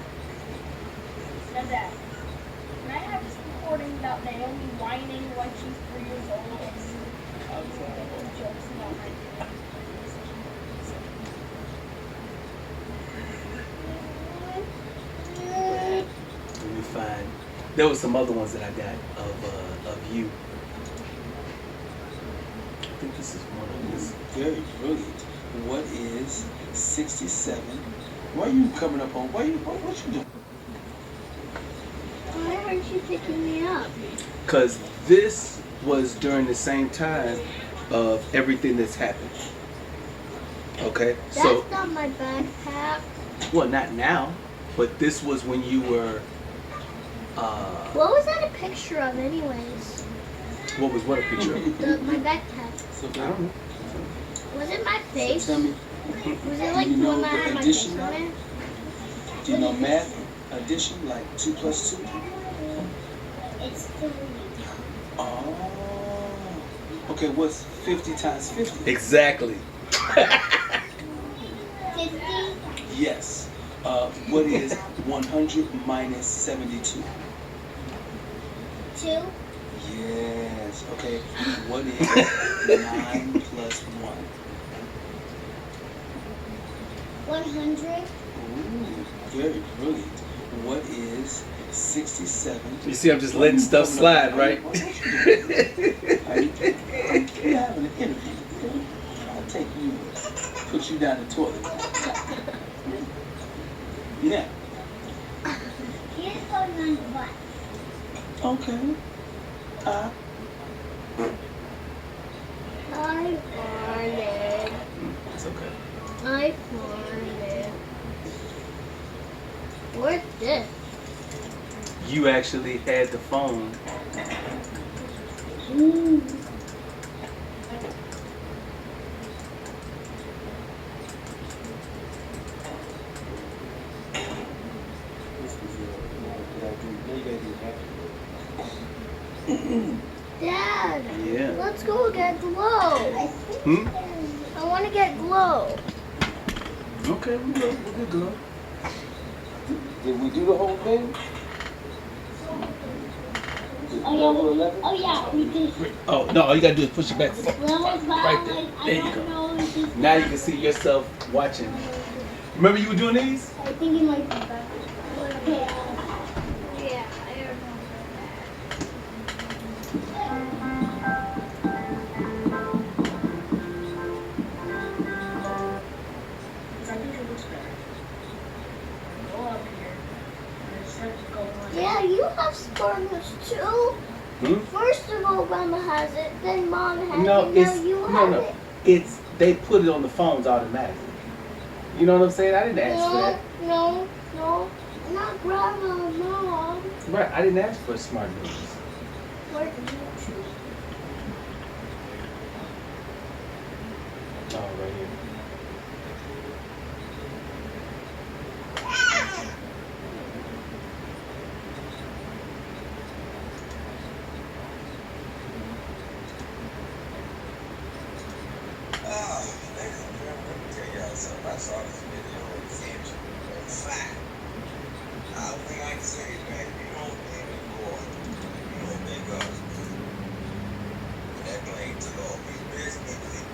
Dad, can I have this recording about Naomi whining like she's 3 years old and jokes about my dad? Let me find. There was some other ones that I got of you. I think this is one of them. This is very brilliant. What is 67? Why are you coming up on? What you doing? Why aren't you picking me up? Because this was during the same time of everything that's happened. Okay? That's So, not my backpack. well, not now, but this was when you were, What was that a picture of anyways? what was what a picture of? My backpack. So I don't know. Was it my face? So tell me, Was it like you the know one that had the my face addition on of it? it? Do you know math addition, like 2 plus 2? It's 3. Oh. Okay, what's 50 times 50? Exactly. 50? Yes. What is 100 minus 72? 2? Yes. Okay. What is 9 plus 1? 100? Ooh, very brilliant. What is 67? You see, I'm just letting stuff slide, right? We're having an interview. Okay? I'll take you, put you down the toilet. Yeah. You just told me on the butt. Okay. I farted. It's okay. I farted. What's this? You actually had the phone. Ooh. Dad, Yeah. let's go get glow. Hmm? I want to get glow. Okay, we'll get glow. Did we do the whole thing? Oh yeah, we did. Oh, no, all you gotta do is push it back. Levels Right there. There you go. Now you can see yourself watching. Remember you were doing these? I think it might be back. Yeah, I remember that. Yeah, you have sparkles too. Hmm? First of all, Grandma has it, then Mom has No, it, now it's you have no. it. It's they put it on the phones automatically. You know what I'm saying? I didn't ask for that. No, not Grandma, Mom. Right, I didn't ask for smart news. Where did you choose? Oh, right here. I saw this video on Future. Fact. I don't think I can say it, man. You don't think it, boy. You don't think us, man. When that plane took off, we basically.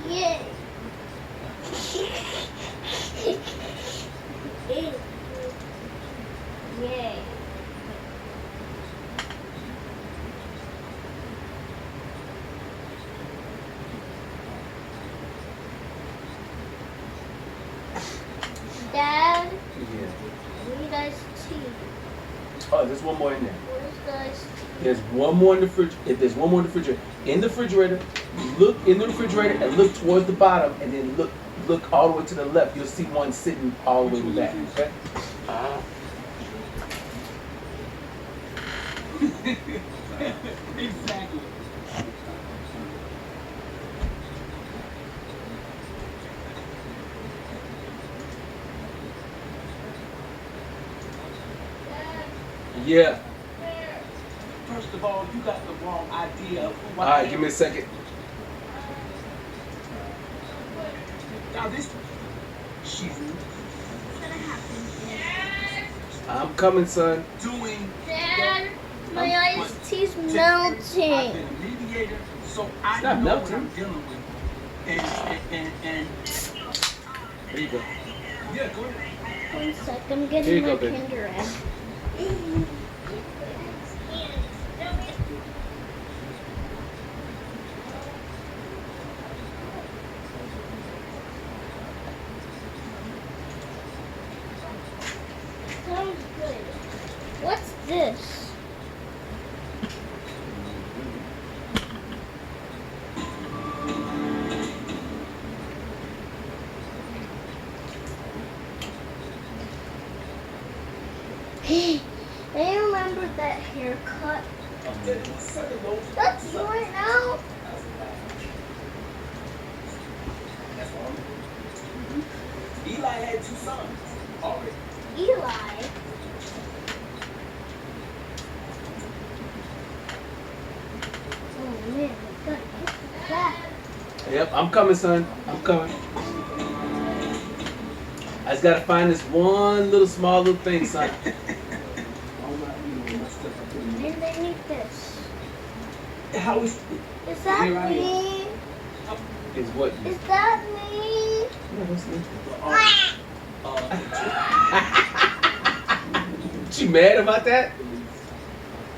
Yay. Yay. Dad, Yeah. we need iced tea. Oh, there's one more in there. Where's the iced tea? There's one more in the fridge. If there's one more in the refrigerator, look in the refrigerator and look towards the bottom, and then look all the way to the left. You'll see one sitting all the way in the back. Okay. Exactly. Yeah. First of all, you got the wrong idea of who All I right. am. Give me a second. Now this, she's I'm coming, son. doing. Dad, my I'm iced tea's I've melting. been a mediator, so I It's not know melting. what I'm dealing with. And There you go. yeah, go ahead. 1 sec, I'm Here getting you my go, baby. Kinder Egg. Sounds good. What's this? I remember that haircut. said it was seven loaves. That's you right now. That's all. Eli had 2 sons already. Eli. Oh man, it's gonna get back. Yep, I'm coming, son. I'm coming. I just gotta find this one little small little thing, son. And they need this. How is Is that Here I me? Is what? Is that me? No, that's me. She mad about that?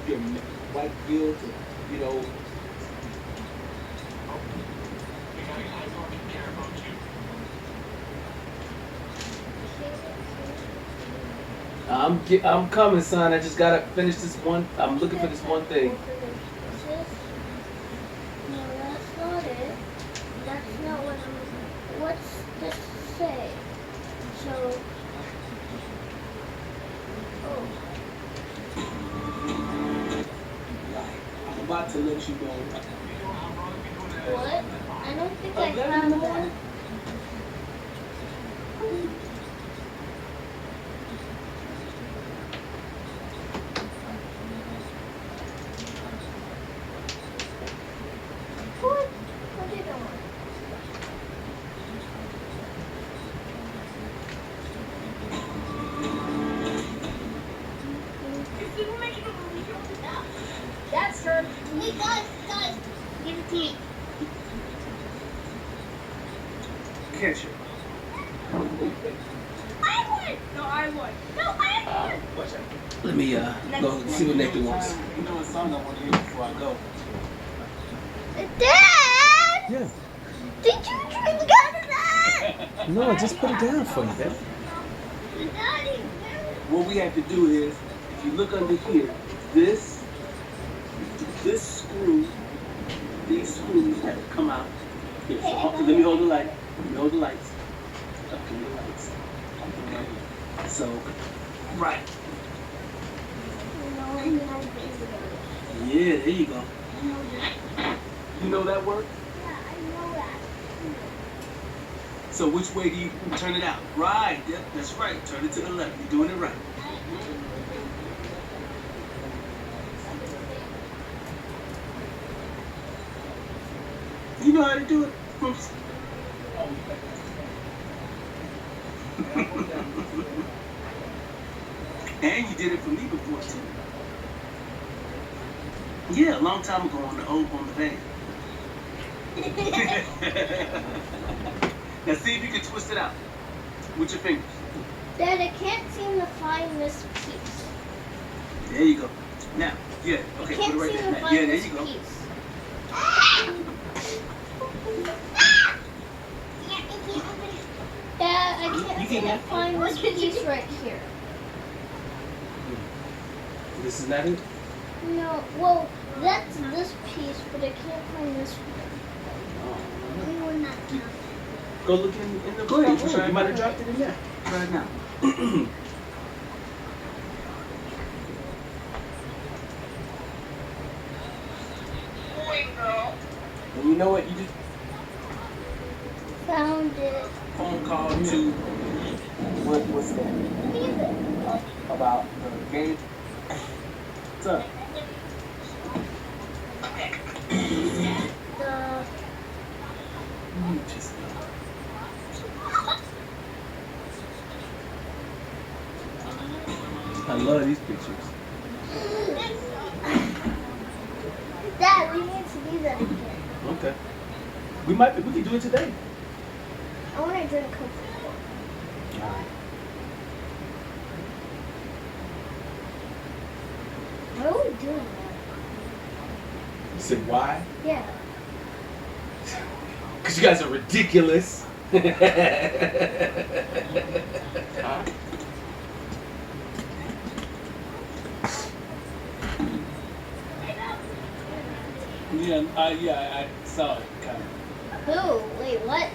your white guilt, you know? I'm coming, son. I just gotta finish this one. I'm looking for this one thing. No, that's not it. That's not what I'm. What's this say? So. Oh. I'm about to let you know. What? I don't think I have that. What? What do you want? That's her. Hey guys, give it to me. Catch it. I won. No, I won. No, I won. Watch out. Let me go see what Nathan wants. You know what song I want to hear before I go? Dad. Yeah. Did you drink out of that? No, I just put it down for you, baby. Daddy. What we have to do is, if you look under here, this screw, these screws have to come out. Here, so let me hold the light. Let me hold the lights. Okay, the lights. Okay, right here. So, right. Yeah, there you go. You know that work? Yeah, I know that. So which way do you turn it out? Right, yep, that's right. Turn it to the left. You're doing it right. You know how to do it? Oops. And you did it for me before too. Yeah, a long time ago on the van. Now see if you can twist it out with your fingers. Dad, I can't seem to find this piece. There you go. Now, yeah, okay, I put can't it right seem there. to Now, find yeah, there this you go. piece. Dad, I can't You seem to can- find this piece right here. This is not it? No, well, that's this piece, but I can't find this one. We were not done. Go look in the Go ahead, front. try You it. might have dropped it in there. Try it now. And you know what? You just Found it. phone call to what's that? About the game. What's up? The You just I love these pictures. Dad, we need to do that again. Okay. We can do it today. I want to drink Coca-Cola. Alright. Why are we doing that? You said why? Yeah. Because you guys are ridiculous. Yeah, I saw it kind of. Who? Wait, what?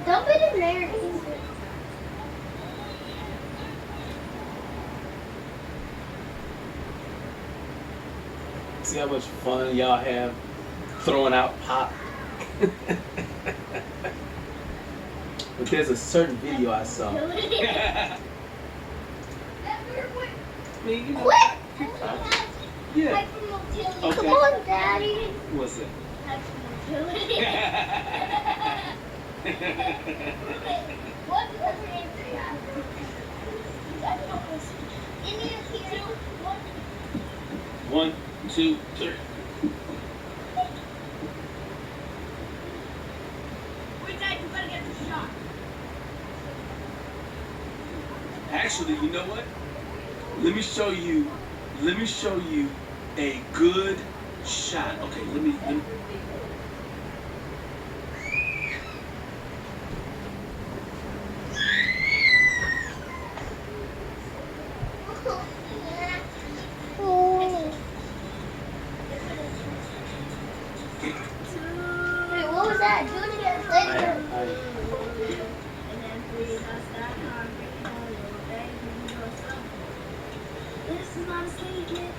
Dump it in there. See how much fun y'all have throwing out pop. But there's a certain video I saw. Quit! Yeah. Come on, Daddy. What's that? What's the name? One, two, three. Wait, Dad, you gotta get the shot. Actually, you know what? Let me show you a good shot. Okay, let me Wait, what was that? Do it again. Play it again. This is not a statement.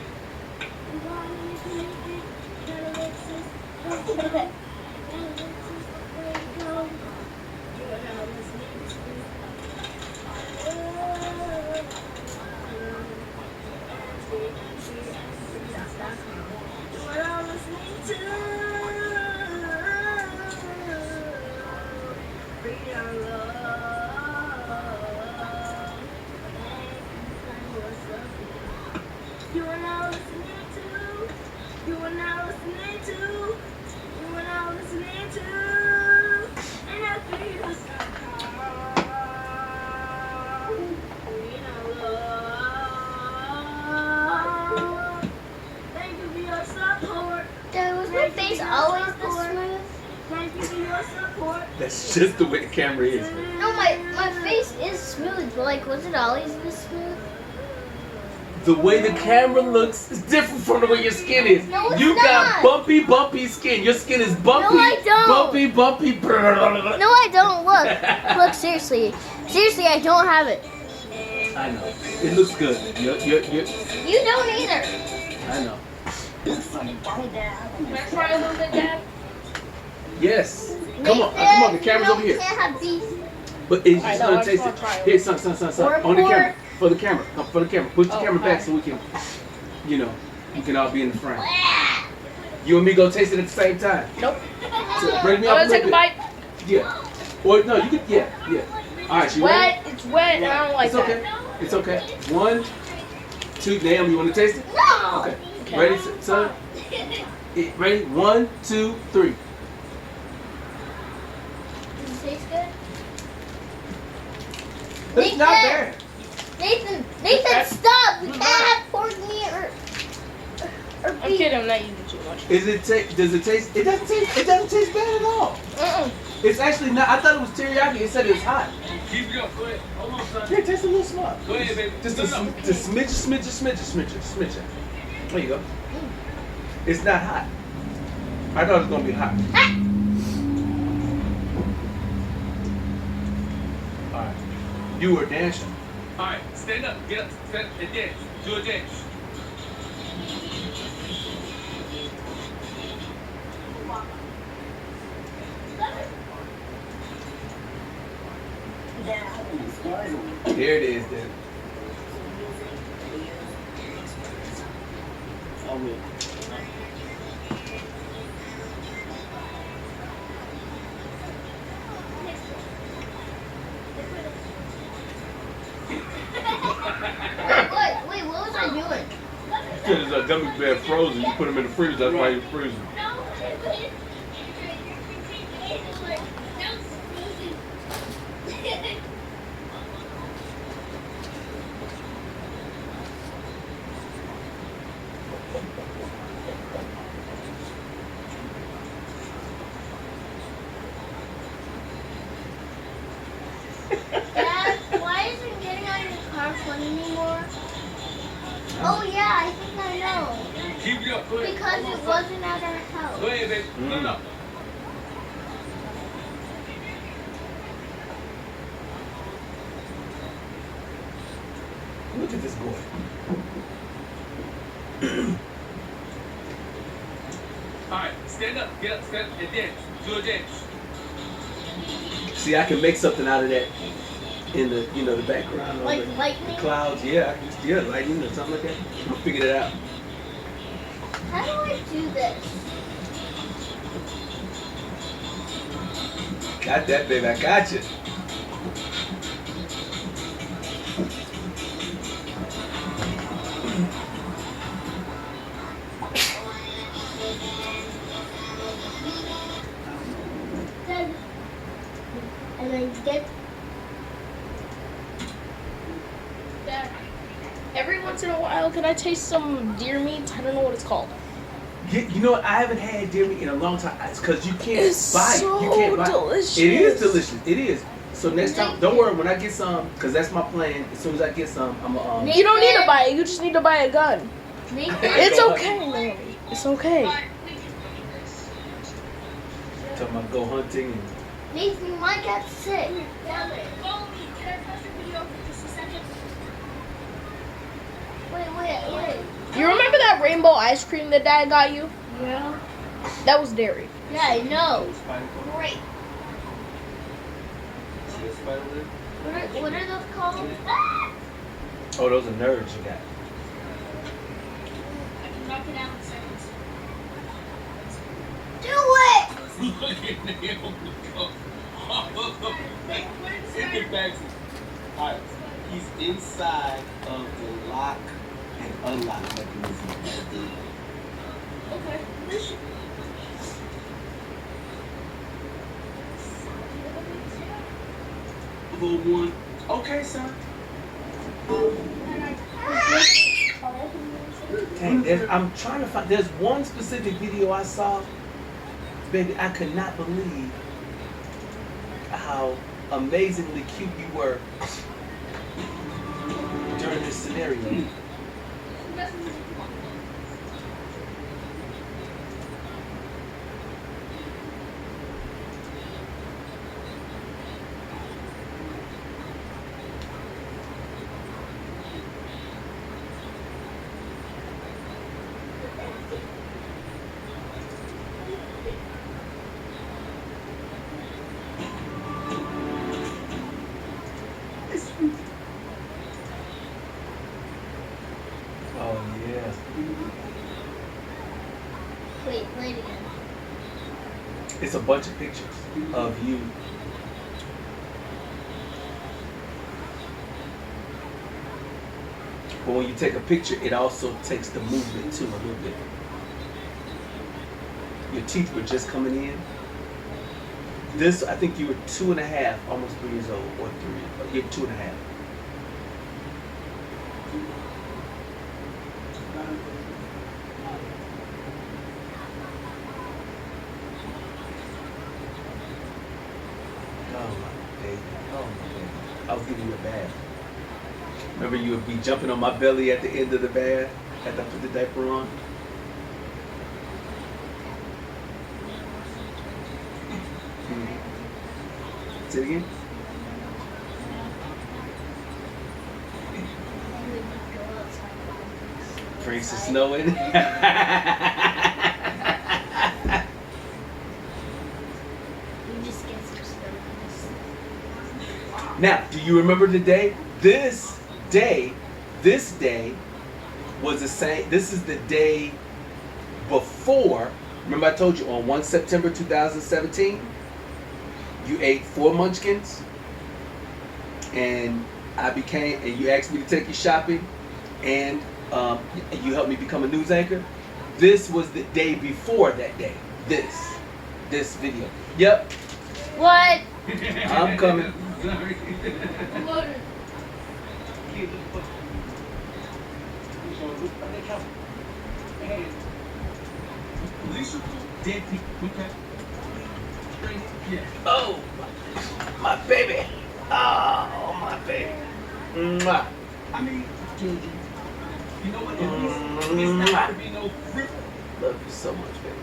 We're going to make it. Ellipsis. Ellipsis. Where you go? You are now listening to. You are now listening to. Freedom Love. You are now listening to. You are now listening to. You are now listening to. And I feel thank you for your support. Was my face always this smooth? Thank you for your support. That's just the way the camera is. No, my face is smooth, but like, was it always this smooth? The way the camera looks is different from the way your skin is. No, it's You got not. bumpy skin. Your skin is bumpy. No, I don't. Bumpy. No, I don't. Look. Look, seriously. Seriously, I don't have it. I know. It looks good. You're. You don't either. I know. Can I try a little bit, Dad? Yes. Come on. The camera's over here. You can't have beef. But it's just gonna taste it. Here, son. On the camera. For the camera. Come for the camera. Push the camera back so we can, we can all be in the frame. You and me go taste it at the same time. Nope. So bring me up a little Take a bit. bite. Yeah. Or no, you can. Yeah. All right, you ready? It's wet, and I don't like It's okay. that. It's okay. 1, 2. Naomi, you want to taste it? No. Okay. Ready, son? Ready? 1, 2, 3. Does it taste good? It's not bad. Nathan, stop! We can't have pork meat or I'm beef. kidding. I'm not eating too much. Does it taste? It doesn't taste bad at all. It's actually not. I thought it was teriyaki. It said it was hot. Keep it up. Go ahead. Hold on, son. Here, it tastes a little smart. Go ahead, baby. Just a smidge. There you go. It's not hot. I thought it was gonna be hot. All right. You were dancing. All right, stand up. Get up. Stand up and dance. Do a dance. There it is, then. Wait, what was I doing? Because a gummy bear frozen, you put them in the freezer. That's why you're freezing. Dad, why isn't getting out of the car fun anymore? Oh yeah, I think I know. Keep it up. Go ahead. Because it wasn't at our house. Go ahead, baby. No. Look at this boy. stand up, get up, stand up, and dance. Do a dance. See, I can make something out of that in the, you know, the background. Like the lightning? clouds. Yeah, I can just, yeah, lightning or something like that. I'm gonna figure that out. How do I do this? Got that, baby. I got you. Then, and then get Dad, every once in a while, can I taste some deer meat? I don't know what it's called. You know what? I haven't had deer meat in a long time. It's because you can't It's buy so it. You can't buy delicious. it. It is delicious. It is. So next time, don't worry. When I get some, because that's my plan. As soon as I get some, I'm gonna. You don't need to buy it. You just need to buy a gun. Nathan, It's okay, man. It's okay. Talking about go hunting and. Nathan, my cat's sick. Wait. You remember that rainbow ice cream that Dad got you? Yeah. That was dairy. Yeah, I know. Great. See that spider web? What are those called? Oh, those are nerds you got. I can knock it out in seconds. Do it! Look at Naomi go. In the back. Alright, he's inside of the lock and unlock mechanism. Okay. Little one. Okay, son. Dang, I'm trying to find. There's one specific video I saw. Baby, I could not believe how amazingly cute you were during this scenario. Oh yeah. Wait, play it again. It's a bunch of pictures of you. But when you take a picture, it also takes the movement too a little bit. Your teeth were just coming in. This, I think you were 2.5, almost 3 years old, or 3. You're 2.5. Oh my baby. Oh my baby. I was giving you a bath. Remember you would be jumping on my belly at the end of the bath after I put the diaper on? Say it again? Freaks is snowing. You just get some stuff. Now, do you remember the day? This day was the same. This is the day before. Remember I told you on 1 September 2017, you ate 4 munchkins, and you asked me to take you shopping, and you helped me become a news anchor. This was the day before that day. This video. Yep, What? I'm coming. Sorry. Lisa, dead people. Okay. Yeah. Oh, my baby. Oh, my baby. Mwah. I mean, children. You know what? At least it's not to be no rip. Love you so much, baby.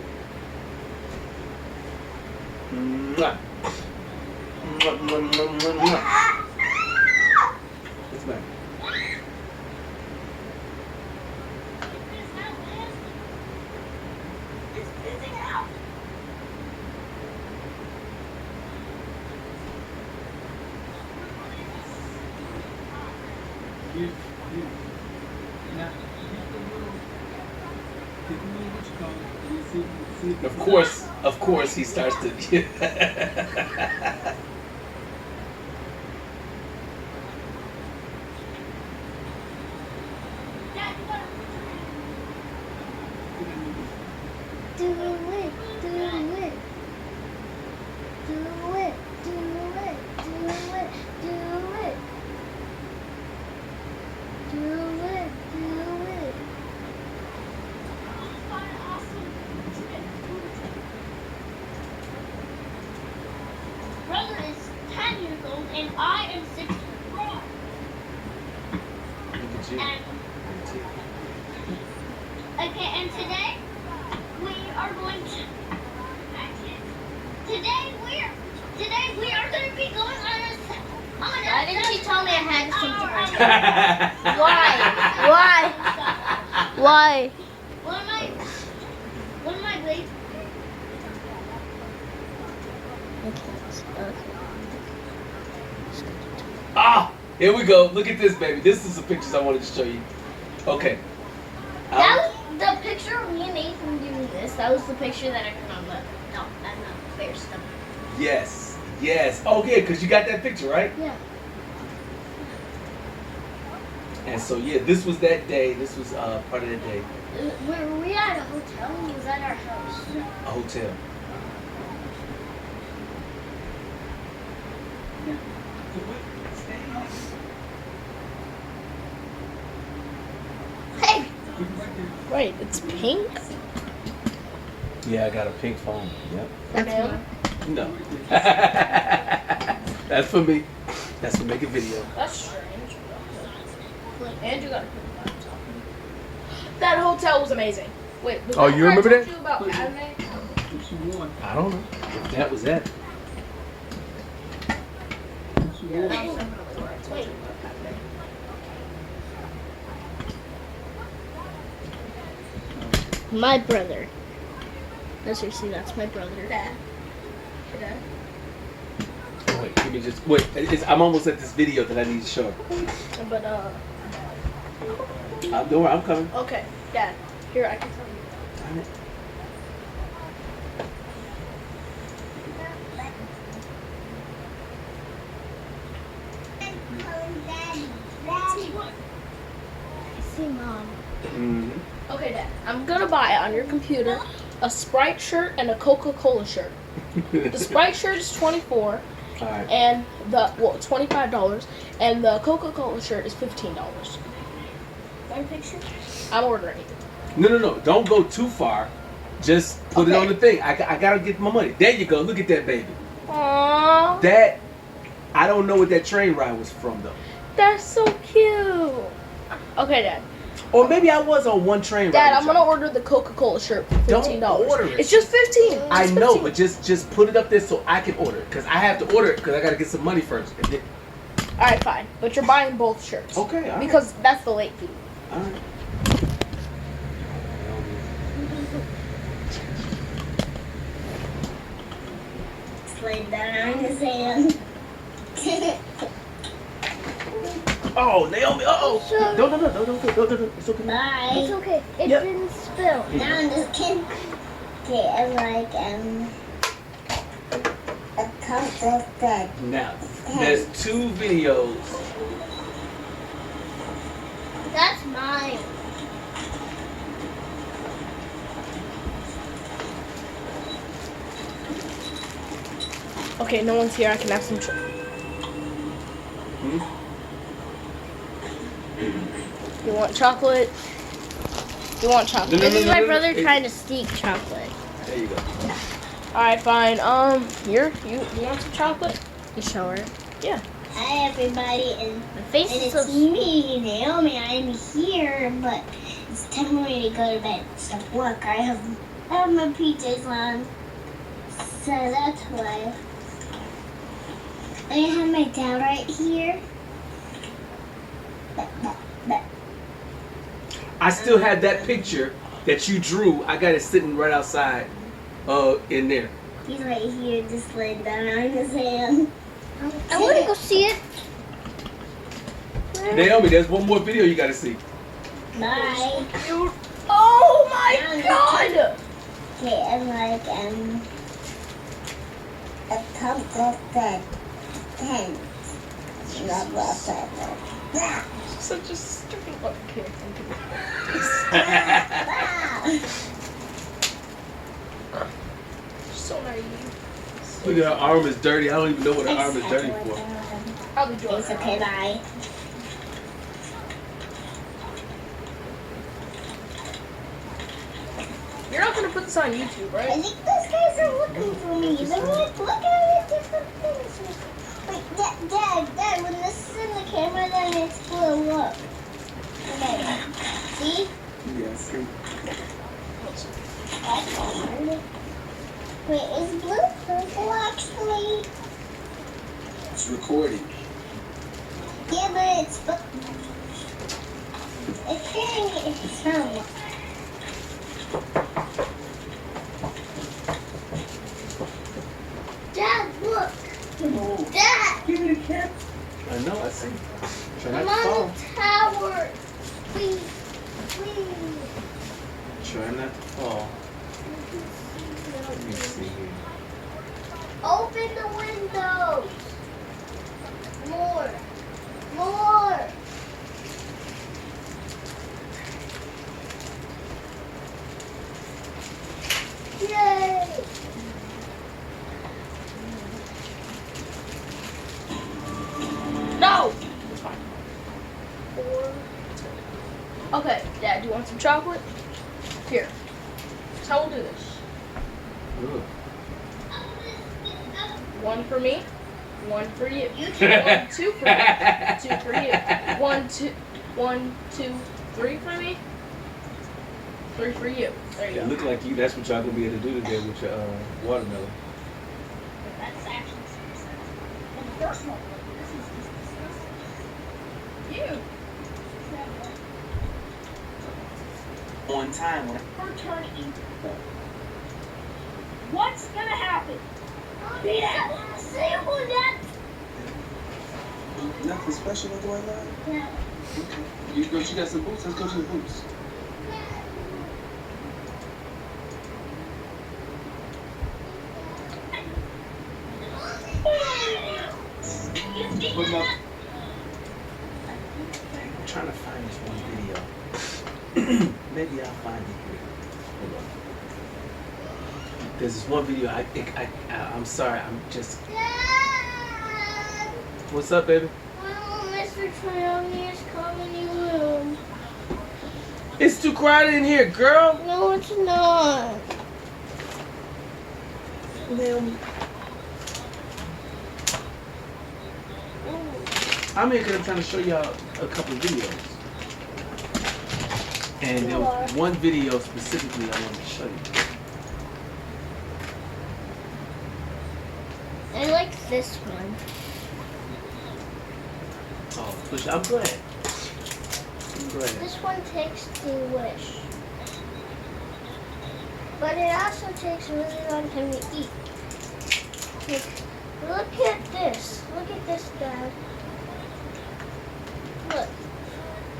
Mwah. Mwah, mwah, mwah, mwah, mwah. What's the matter? It's fizzing out. Now, get the little what you call it. See if Of course, he starts to. Do it, do it. Do it, do it, do it, do it. Do it, do it. Brother is 10 years old and I am 64. And, okay, and today we are going to. Today we are going to be going on a. Why didn't you tell me I had something? Why? One of my grades. Ah, here we go. Look at this, baby. This is the pictures I wanted to show you. Okay. That was the picture of me and Nathan doing this. That was the picture that I put on the. No, that's not the fair stuff. Yes. Oh, yeah, because you got that picture, right? Yeah. And so, yeah, this was that day. This was part of that day. Were we at a hotel or was that our house? A hotel. Hey! Wait, it's pink? Yeah, I got a pink phone. Yep. That's mine. No. That's for me. That's for making video. That's strange. And you got a pink laptop. That hotel was amazing. Wait, was Oh, that you where I remember told that? you about anime? what you want. I don't know. If that was that. What you want. That was definitely where I told you about anime. My brother. As you see, that's my brother. Dad. Oh, wait, give me just wait. I'm almost at this video that I need to show. But Don't worry, I'm coming. okay, Dad. Here, I can tell you. See, Mom. Mm-hmm. Okay, Dad. I'm gonna buy on your computer a Sprite shirt and a Coca-Cola shirt. The Sprite shirt is $24, Alright. and $25, and the Coca-Cola shirt is $15. One picture? I'm ordering it. No. Don't go too far. Just put it Okay. on the thing. I gotta get my money. There you go. Look at that baby. Aww, That I don't know what that train ride was from though. that's so cute. Okay, Dad. Or maybe I was on one train ride. Dad, with I'm gonna y'all. order the Coca-Cola shirt for $15. Don't order it. It's just 15. I Just know, 15. but just put it up there so I can order it. Because I have to order it because I gotta get some money first. And then, Alright, fine. But you're buying both shirts. okay, alright. Because that's the late fee. Alright. Slide down on his hand. Oh, Naomi. Uh-oh. No. It's okay. Bye. It's okay. It Yep. didn't spill. Now I'm just kidding. Okay, I'm like, a cup of that. Now, there's 2 videos. That's mine. Okay, no one's here. I can have some. You want chocolate? You want chocolate? No, This is my no. brother trying to sneak chocolate. There you go. All right, fine. Here, you want some chocolate? You show her. Yeah. Hi, everybody, and The face And is it's so me, Naomi. I'm here, but it's time for me to go to bed. Stop work. I have my PJs on, so that's why. I have my dad right here. I still have that picture that you drew. I got it sitting right outside in there. He's right here, just laying down on his hand. I want to go see it. Naomi, there's one more video you gotta see. Bye. You. Oh my god! Okay, and like a couple of pens. Blah blah blah. Such a stupid fucking kid. So naive. Look at her arm is dirty. I don't even know what her arm is dirty for. Probably Jordan. It's okay, bye. You're not gonna put this on YouTube, I right? think those guys are looking for me. They're like looking at different things. Wait, Dad, when this is in the camera, then it's blue. Look. Okay. See? Yeah, see. That's hard. Wait, is blue purple actually? It's recording. Yeah, but it's saying it's from. Dad, look. Dad, Give me the cat. I know, I see. Try I'm not to on fall. the tower. Please, please. Try not to fall. Let me see here. Open the windows. More. More. Yay. No! Okay, Dad, do you want some chocolate? Here. That's how we'll do this. Ooh. One for me, one for you. One, two for me, two for you. One, two, three for me, three for you. There you It go. look like you. That's what y'all gonna be able to do today with your watermelon. That's actually the first one. This is just disgusting. You. On time. Returning. What's gonna happen? Dad, say what that. Nothing special going on? Yeah. Okay. You got some boots? Let's go to the boots. Put 'em up. I'm trying to find this one video. Maybe I'll find it here. Hold on. There's this one video. I'm sorry. I'm just. Dad! What's up, baby? Oh, Mr. Trioni is coming in your room. It's too crowded in here, girl. No, it's not. I'm here because I'm trying to show y'all a couple of videos. And there was one video specifically I wanted to show you. I like this one. Oh, push! I'm glad. I'm glad. This one takes the wish. But it also takes a really long time to eat. Look at this. Look at this, Dad. Look.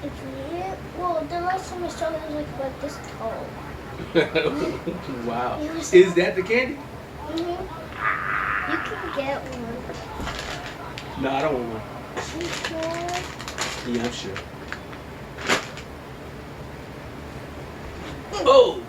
It's real. Well, the last time I saw it was like this tall. Wow. It was- Is that the candy? You can get one. No, I don't want one. You sure? Yeah, I'm sure. Oh!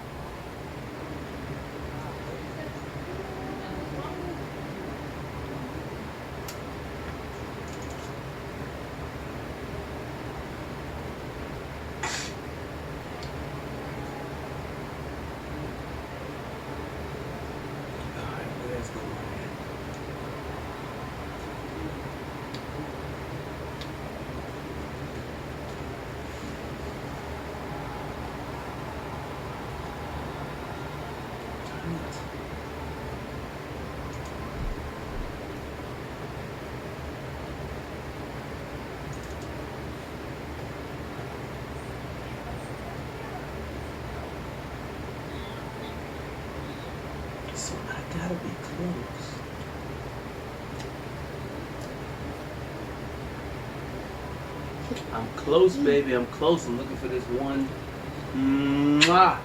Alright, where's the one at? I'm close, baby. I'm close. I'm looking for this one. Mwah.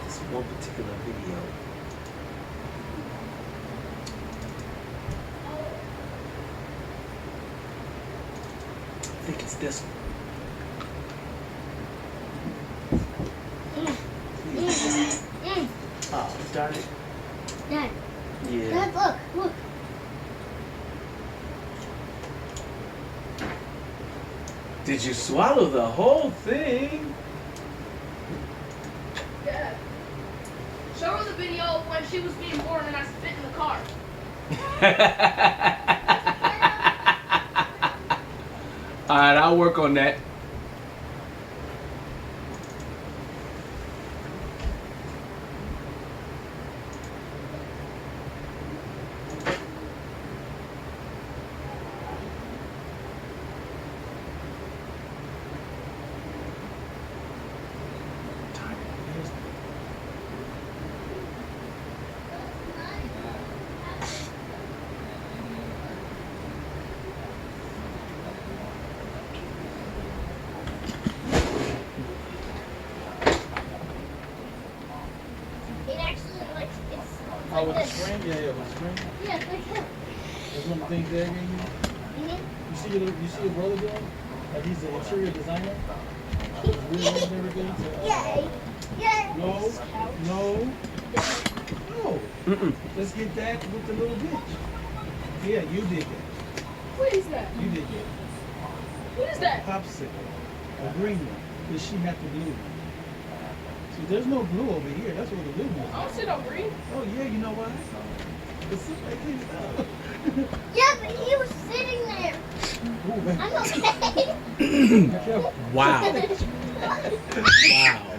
This one particular video. I think it's this one. Oh, darn it. Dad. Yeah. Dad, look. Did you swallow the whole thing? Yeah. Show her the video of when she was being born and I spit in the car. Alright, I'll work on that. It actually like it's Oh, like with the this. screen? Yeah, with the screen. Yeah, it's like him. There's one of the things there, you see your brother doing? Like he's the interior designer? His rear end and everything? So, Yay! Yay! No. Let's get that with the little bitch. Yeah, you did that. What is that? You did that. What is that? Popsicle. A green one. Because she had the blue one. See, there's no blue over here. That's where the blue one I is. don't see no green. Oh, yeah, you know why? It's just like this stuff. Yeah, but he was sitting there. Ooh, man. I'm okay. Wow.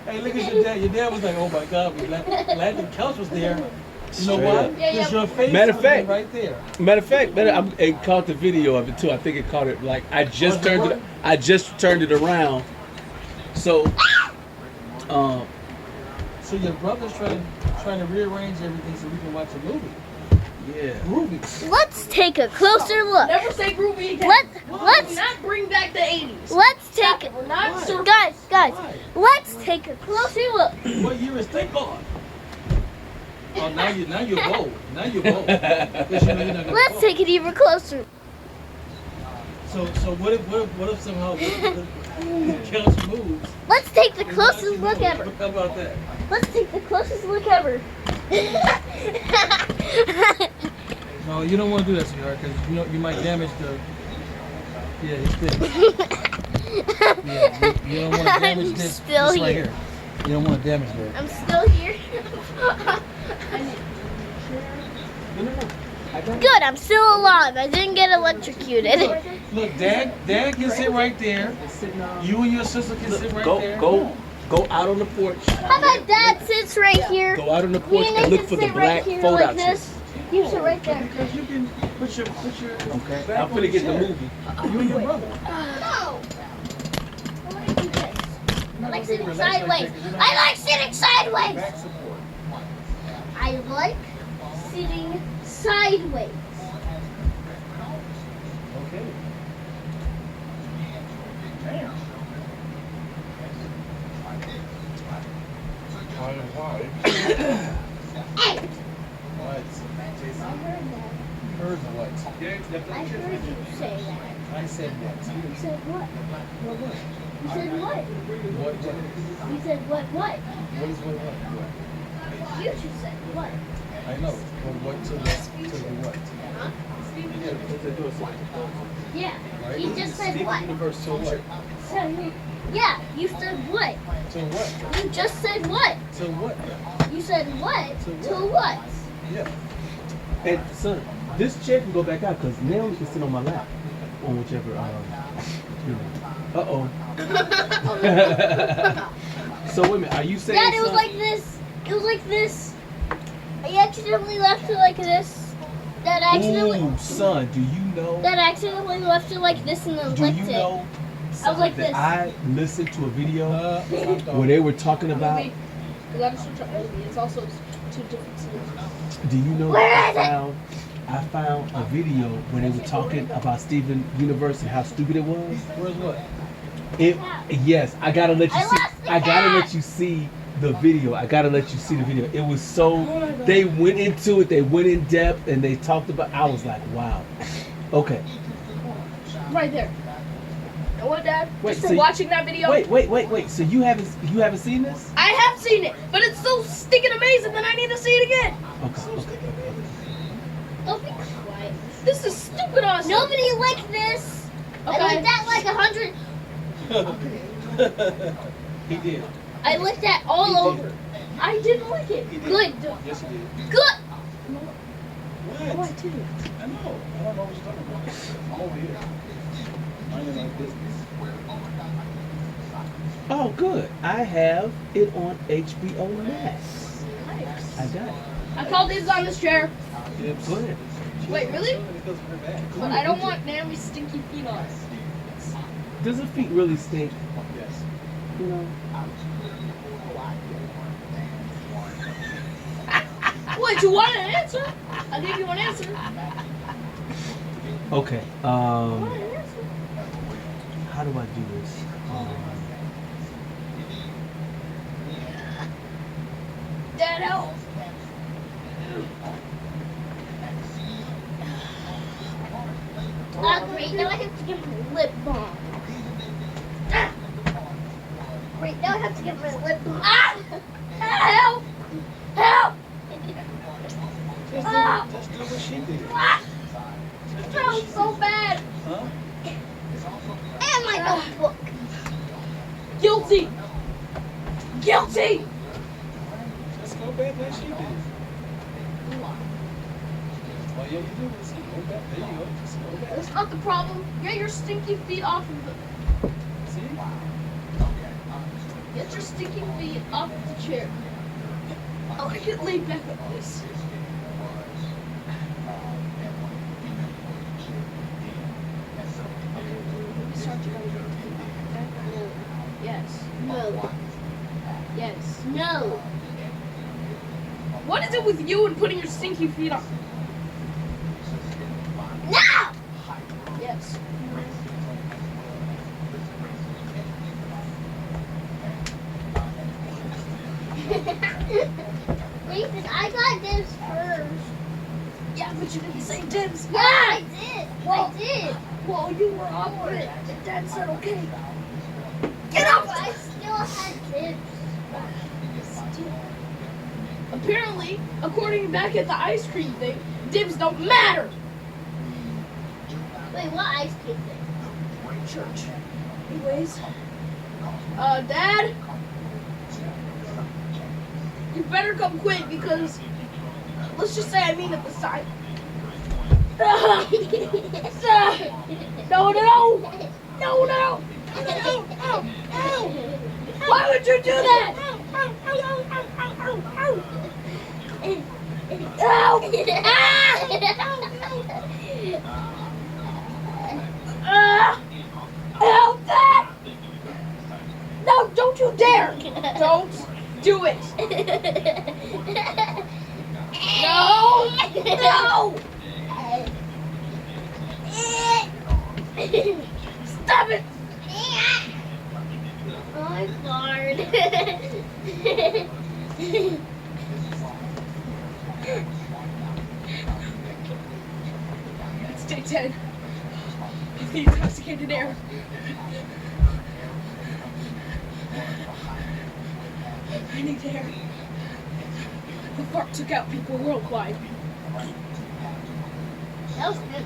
Hey, look at your dad. Your dad was like, oh my God, we're glad the couch was there. You know why? Yeah, Because yeah. your face Matter of was fact- right there. Matter of fact, it caught the video of it too. I think it caught it like I just turned it around. So So your brother's trying to rearrange everything so we can watch a movie. yeah. Groovy. Let's take a closer look. Never say groovy again. Let's Do not bring back the 80s. let's Stop take it. We're not Why? surfing. guys. Why? Let's take a closer look. What year is Think On? Oh, now you're bold. Now you're bold. 'Cause you know you're not gonna Let's fall. take it even closer. So what if somehow the couch moves? Let's take the and closest watch look you ever. move? How about that? Let's take the closest look ever. No, you don't want to do that, sweetheart, because you might damage the. Yeah, it's this. Yeah, you don't want to damage I'm this. still this right here. here. You don't want to damage that. I'm still here. Good, I'm still alive. I didn't get electrocuted. Look, Dad can sit right there. You and your sister can sit right there. Go out on the porch. How about Dad sits right here? Go out on the Me porch and and look Nathan for the sit right black here fold like out this. You sit right there. Because you can put your Okay. back I'm on finna get the chair. movie. You and your brother. No. I want to do this. I like sitting Relax right sideways. there, 'cause you're not- I like sitting sideways. Back support. I like sitting sideways. Okay. Hey, What? I heard that. Heard what? I heard you say that. I said what? You said what? What? You said what? What? You said what? What? What is what? You just said what? I know. But what to the what? Huh? Yeah. Right? You just said what? Universe to what? Yeah. You said what? To what? You just said what? To what? You said what? To To what? Yeah. And son, this chair can go back out because now you can sit on my lap on whichever. So wait a minute, are you saying? Dad, it was son- like this. It was like this. I accidentally left it like this. Dad accidentally. Ooh, son, do you know? Dad accidentally left it like this and then Do licked you it. know? I was like that this. I listened to a video Stop talking. where they were talking about. It's also two different solutions. Do you know Where that is they it? found I found a video where they were talking about Steven Universe and how stupid it was. Where's what? It yes, I gotta let you I see. lost the I gotta cat. let you see the video. I gotta let you see the video. It was so. They went into it. They went in depth and they talked about. I was like, wow. Okay. Right there. You know what, Dad? Wait, Just for so you- watching that video. Wait. So you haven't seen this? I have seen it, but it's so stinking amazing that I need to see it again. Okay. Don't be quiet. This is stupid awesome. Nobody liked this. I Okay. liked that like 100. He did. I licked that all over. I didn't like it. He did. Good. Yes, he did. Good. What? Oh, I did. I know. I don't know what you're talking about. I'm over here. Minding my business. Oh, good. I have it on HBO Max. Nice. I got it. I called dibs on this chair, Yep. Go ahead. Wait, really? Because of her back. but I don't want Naomi's stinky feet on it. Does her feet really stink? Yes. You know. What, you want an answer? I'll give you an answer. Okay. You want an answer? How do I do this? Dad, help. Great. Now I have to get my lip balm. Great. Now I have to get my lip balm. Help! Help! Just do what she did. That was so bad. Huh? And my notebook. Guilty. Guilty. Just go back like she did. All you have to do is go back. There you go. Just go back. That's not the problem. Get your stinky feet off of the. See? Get your stinky feet off of the chair. Oh, I can lay back like this. Start to go. Yes. No. Yes. No. What is it with you and putting your stinky feet on? No! Yes. Nathan, I got this first. Yeah, but you didn't say dibs. Yeah, I did. Well- I did. Well, you were up on it, and Dad said okay. Get up! I still had tips. Apparently, according back at the ice cream thing, dibs don't matter. Wait, what ice cream thing? Church. Anyways, Dad, you better come quick because let's just say I mean it this time. No, no. Why would you do that? Help that! No, don't you dare! Don't do it! No! No! Stop it! Oh, it's hard. It's day 10. The intoxicated air. I need air. The fart took out people worldwide. That was good.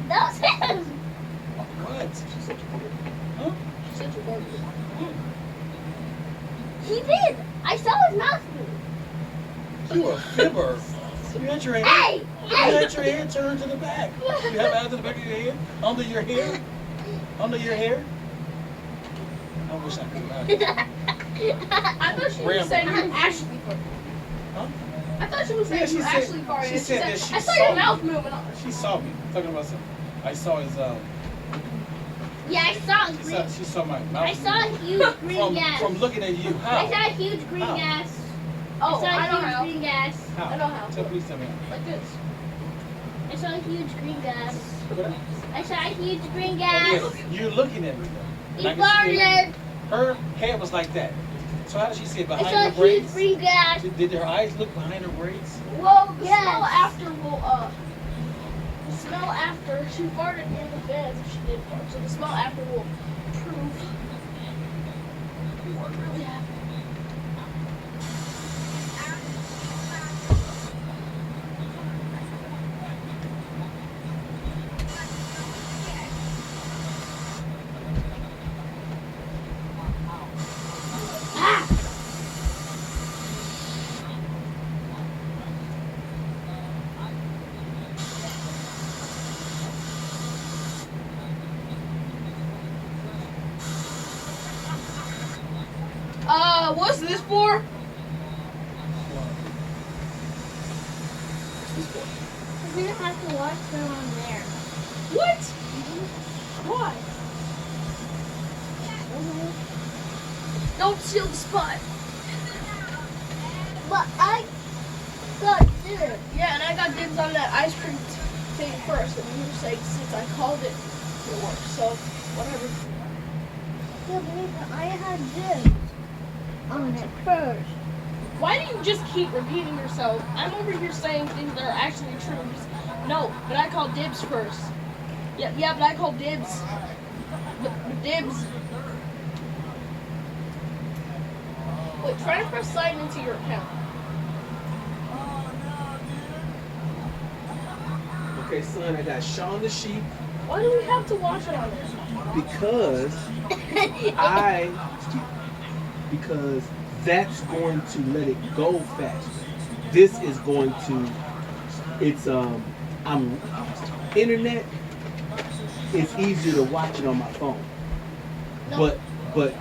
That was him. What? Huh? Such a garbage. He did. I saw his mouth move. You a fibber. You had your hand. Hey! You had your hand turned to the back. You have eyes to the back of your head? Under your hair? Under your hair? I wish I could laugh. I thought she was saying you're Ashley far. Huh? I thought she was saying Yeah, she you're said- Ashley far. she said that she I saw saw your me. mouth moving on. She saw me. Talking about something. I saw his Yeah, I saw a green. she saw my mouth. I saw a huge green from, gas. from looking at you. How? I saw a huge green How? gas. Oh, I I saw know a huge how. green gas. I know how. Please tell me. Like this. I saw a huge green gas. What? I saw a huge green Oh, gas. yes, you're looking at me though. He And I can see farted. her head was like that. So how did she see it I behind saw a her huge braids? green gas. Did her eyes look behind her braids? Well, the Yes. smell after will, the smell after, she farted in the bed, so she did fart. So the smell after will prove what really happened. What's this for? We're gonna have to watch them on there. What? Why? Don't steal the spot. But I got dinner. Yeah, and I got dibs on that ice cream thing first, and you were saying since I called it, it worked. So, whatever. Yeah, but I had dibs on it first. Why do you just keep repeating yourself? I'm over here saying things that are actually true. Just, no, but I called dibs first. Yeah, but I called dibs. But dibs. Wait, try to press sign into your account. Okay, son, I got Shaun the Sheep Why do we have to watch it on there? because because that's going to let it go faster. This is going to, it's I'm internet. It's easier to watch it on my phone. No. But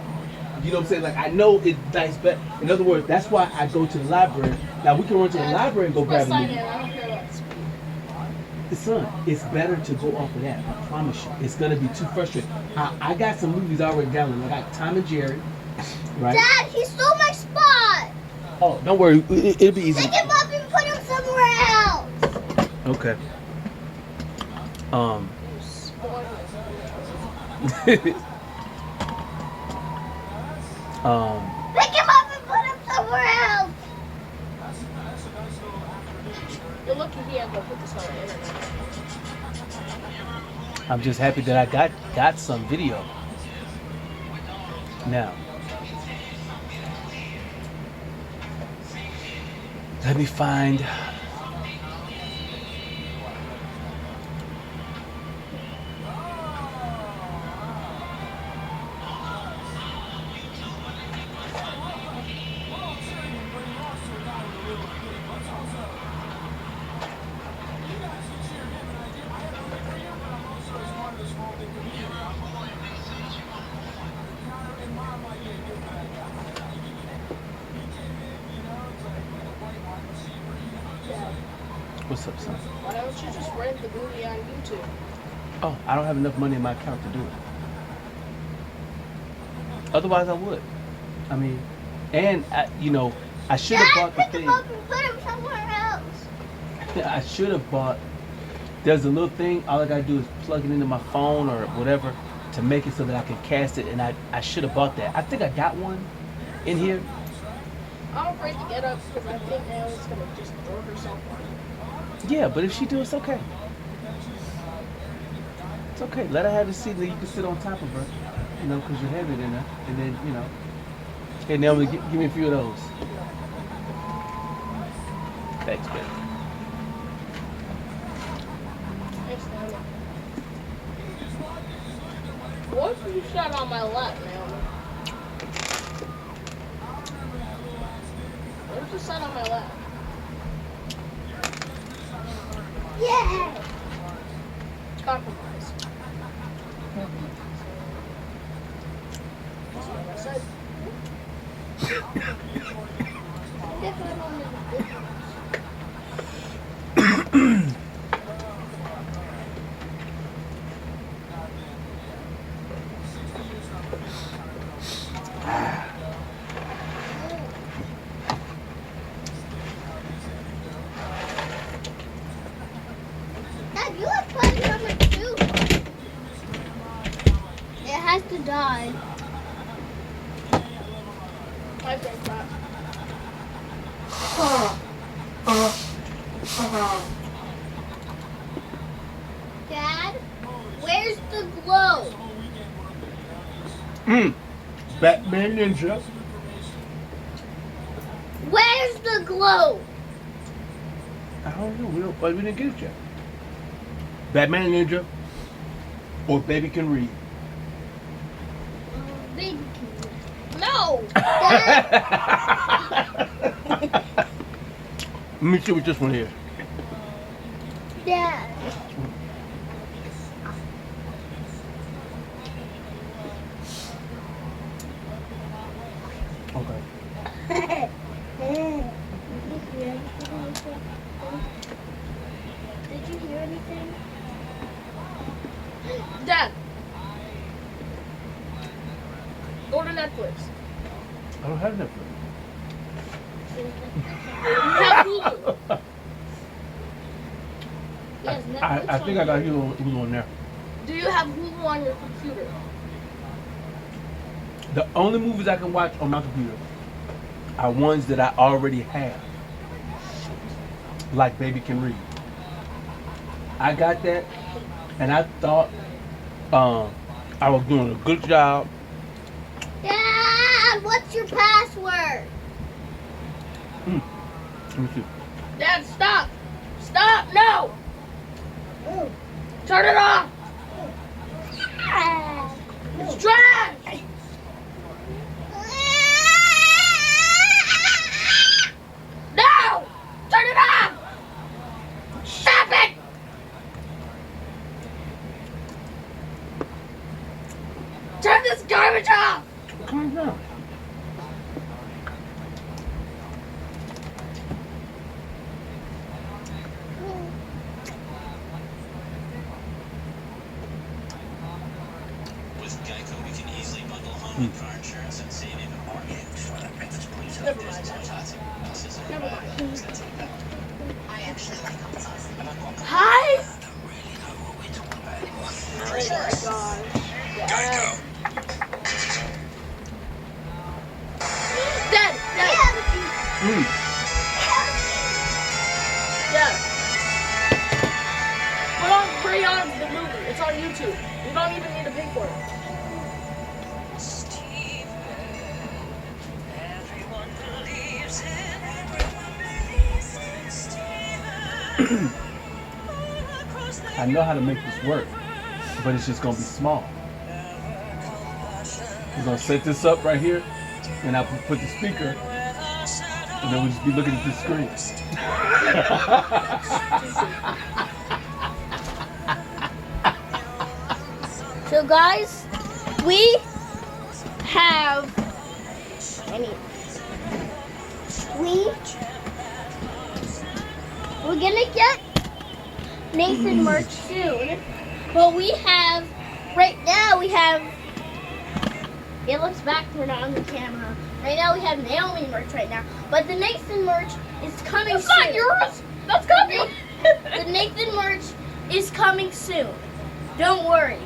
you know what I'm saying? Like I know it dies better. In other words, that's why I go to the library. Now we can run to the library and go Press grab a sign movie. in. I don't care about the speed. Son, it's better to go off of that. I promise you. It's gonna be too frustrating. I got some movies already downloaded. I got Tom and Jerry, right? Dad, he stole my spot. Oh, don't worry. It'll be easy. Pick him up and put him somewhere else. Okay. Pick him up and put him somewhere else. You're lucky he had to put this on the internet. I'm just happy that I got some video. Now, let me find. What's up, son? Why don't you just rent the movie on YouTube? Oh, I don't have enough money in my account to do it. Otherwise, I would. I mean, and I should have bought the Pick thing. him up and put him somewhere else. I should have bought. There's a little thing. All I gotta do is plug it into my phone or whatever to make it so that I can cast it. And I should have bought that. I think I got one in here. I'm afraid to get up because I think Naomi's gonna just throw herself on it. Yeah, but if she do, it's okay. It's okay. Let her have a seat that you can sit on top of her. Because you're heavier than her. And then, hey, Naomi, give me a few of those. Thanks, baby. Thanks, Naomi. What if you sat on my lap, Naomi? What if you sat on my lap? Yeah. Compromise. That's what I said. has to die. I think that. Dad, where's the glow? Batman Ninja. Where's the glow? I don't know. We didn't get it yet. Batman Ninja or Baby Can Read. Baby can. No! Dad, Let me see what this one is. Dad. Okay. Did you hear anything? Dad. Go to Netflix. I don't have Netflix. You have Hulu. Yes, Netflix. I think I got Hulu on there. Do you have Hulu on your computer? The only movies I can watch on my computer are ones that I already have. Like Baby Can Read. I got that, and I thought I was doing a good job. Dad, what's your password? Let me see. Dad, stop! Stop! No! Turn it off! It's trash! No! Turn it off! Stop it! Turn this garbage off! Calm down. With Geico, we can easily bundle home and car insurance and save even more. Never mind. Never mind. Hi? Oh my god. Geico. Dad! Dad! Dad! Put on Crayons the movie. It's on YouTube. You don't even need to pay for it. I know how to make this work, but it's just gonna be small. We're gonna set this up right here, and I'll put the speaker, and then we'll just be looking at the screen. So guys, we have we're gonna get Nathan merch soon, but we have right now we have it looks back, we're not on the camera. Right now we have Naomi merch right now, but the Nathan merch is coming soon. That's not yours! That's copyright! The Nathan merch is coming soon. Don't worry.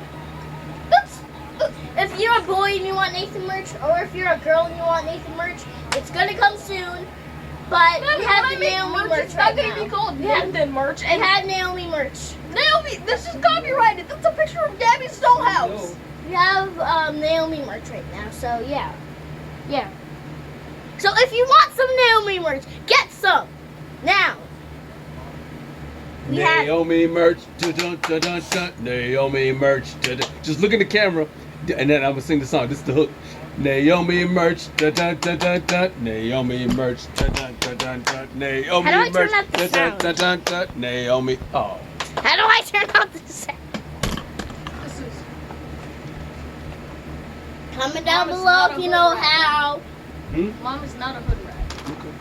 If you're a boy and you want Nathan merch, or if you're a girl and you want Nathan merch, it's gonna come soon. But we have the Naomi merch It's right not gonna now. be called Nathan merch. We have Naomi merch. Naomi, this is copyrighted. That's a picture of Gabby's dollhouse. We have Naomi merch right now, so yeah. So if you want some Naomi merch, get some now. We have Naomi merch, dun, dun, dun, dun, dun. Naomi merch, dun, dun. Just look in the camera, and then I'm gonna sing the song. This is the hook. Naomi merch, dun, dun, dun, dun, dun. Naomi merch, dun, dun, dun, dun, dun. Naomi How do I turn merch, up the dun, sound? dun, dun, dun, dun. Naomi. Oh, How do I turn off the sound? This is Comment down Mom is below not if a you know hood rat. how. Mom is not a hood rat. okay.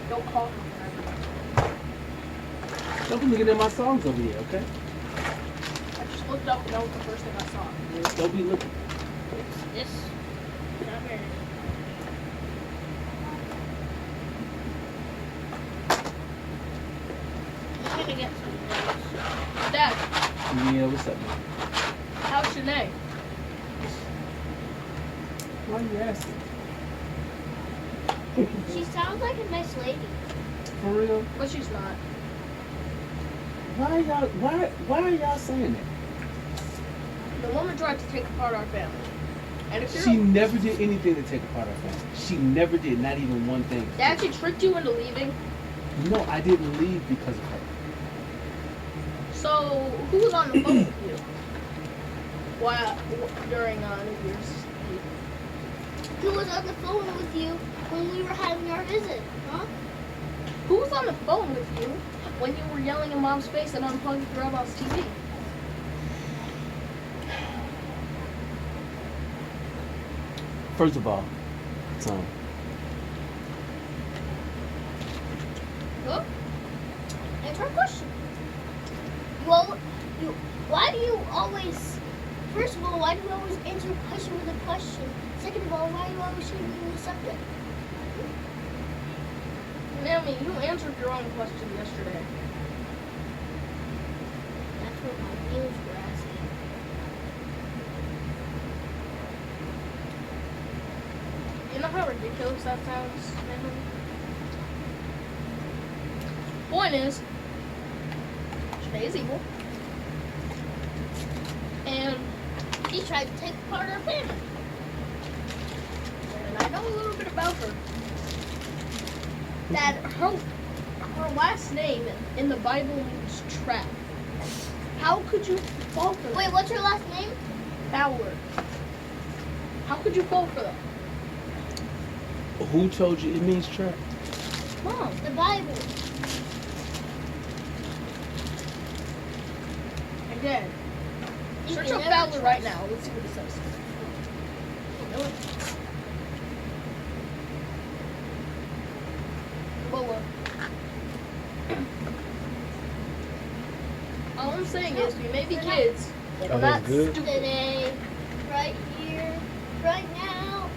Don't call her. Don't be looking at my songs over here, okay? I just looked up and that was the first thing I saw. Don't be looking. This. I'm gonna get some. Dad, Yeah, what's up, man? how's Shanae? Why you asking? She sounds like a nice lady. For real? But she's not. Why are y'all saying that? The woman tried to take apart our family. And if you're She never did anything to take apart our family. She never did, not even one thing. they actually tricked you into leaving. No, I didn't leave because of her. So who was on the phone with you? While during New Year's Eve? Who was on the phone with you when we were having our visit? Huh? Who was on the phone with you when you were yelling in Mom's face and unplugging Grandma's TV? First of all, son, Huh? Answer a question. Well, why do you always, first of all, why do you always answer a question with a question? Second of all, why do you always changing the subject? Mammy, you answered your own question yesterday. That's what my ears were asking. You know how ridiculous that sounds, Mammy? Point is, Janae is evil. And She tried to take apart our family. and I know a little bit about her. That her last name in the Bible means trap. How could you fall for that? Wait, what's her last name? Fowler. How could you fall for that? who told you it means trap? Mom, The Bible. again. You Search can up never Fowler right trust- now. Let's see what it says. Know it? Lola. All I'm saying is we may be kids, but Oh, we're that's not good. stupid. Today, right here, right now.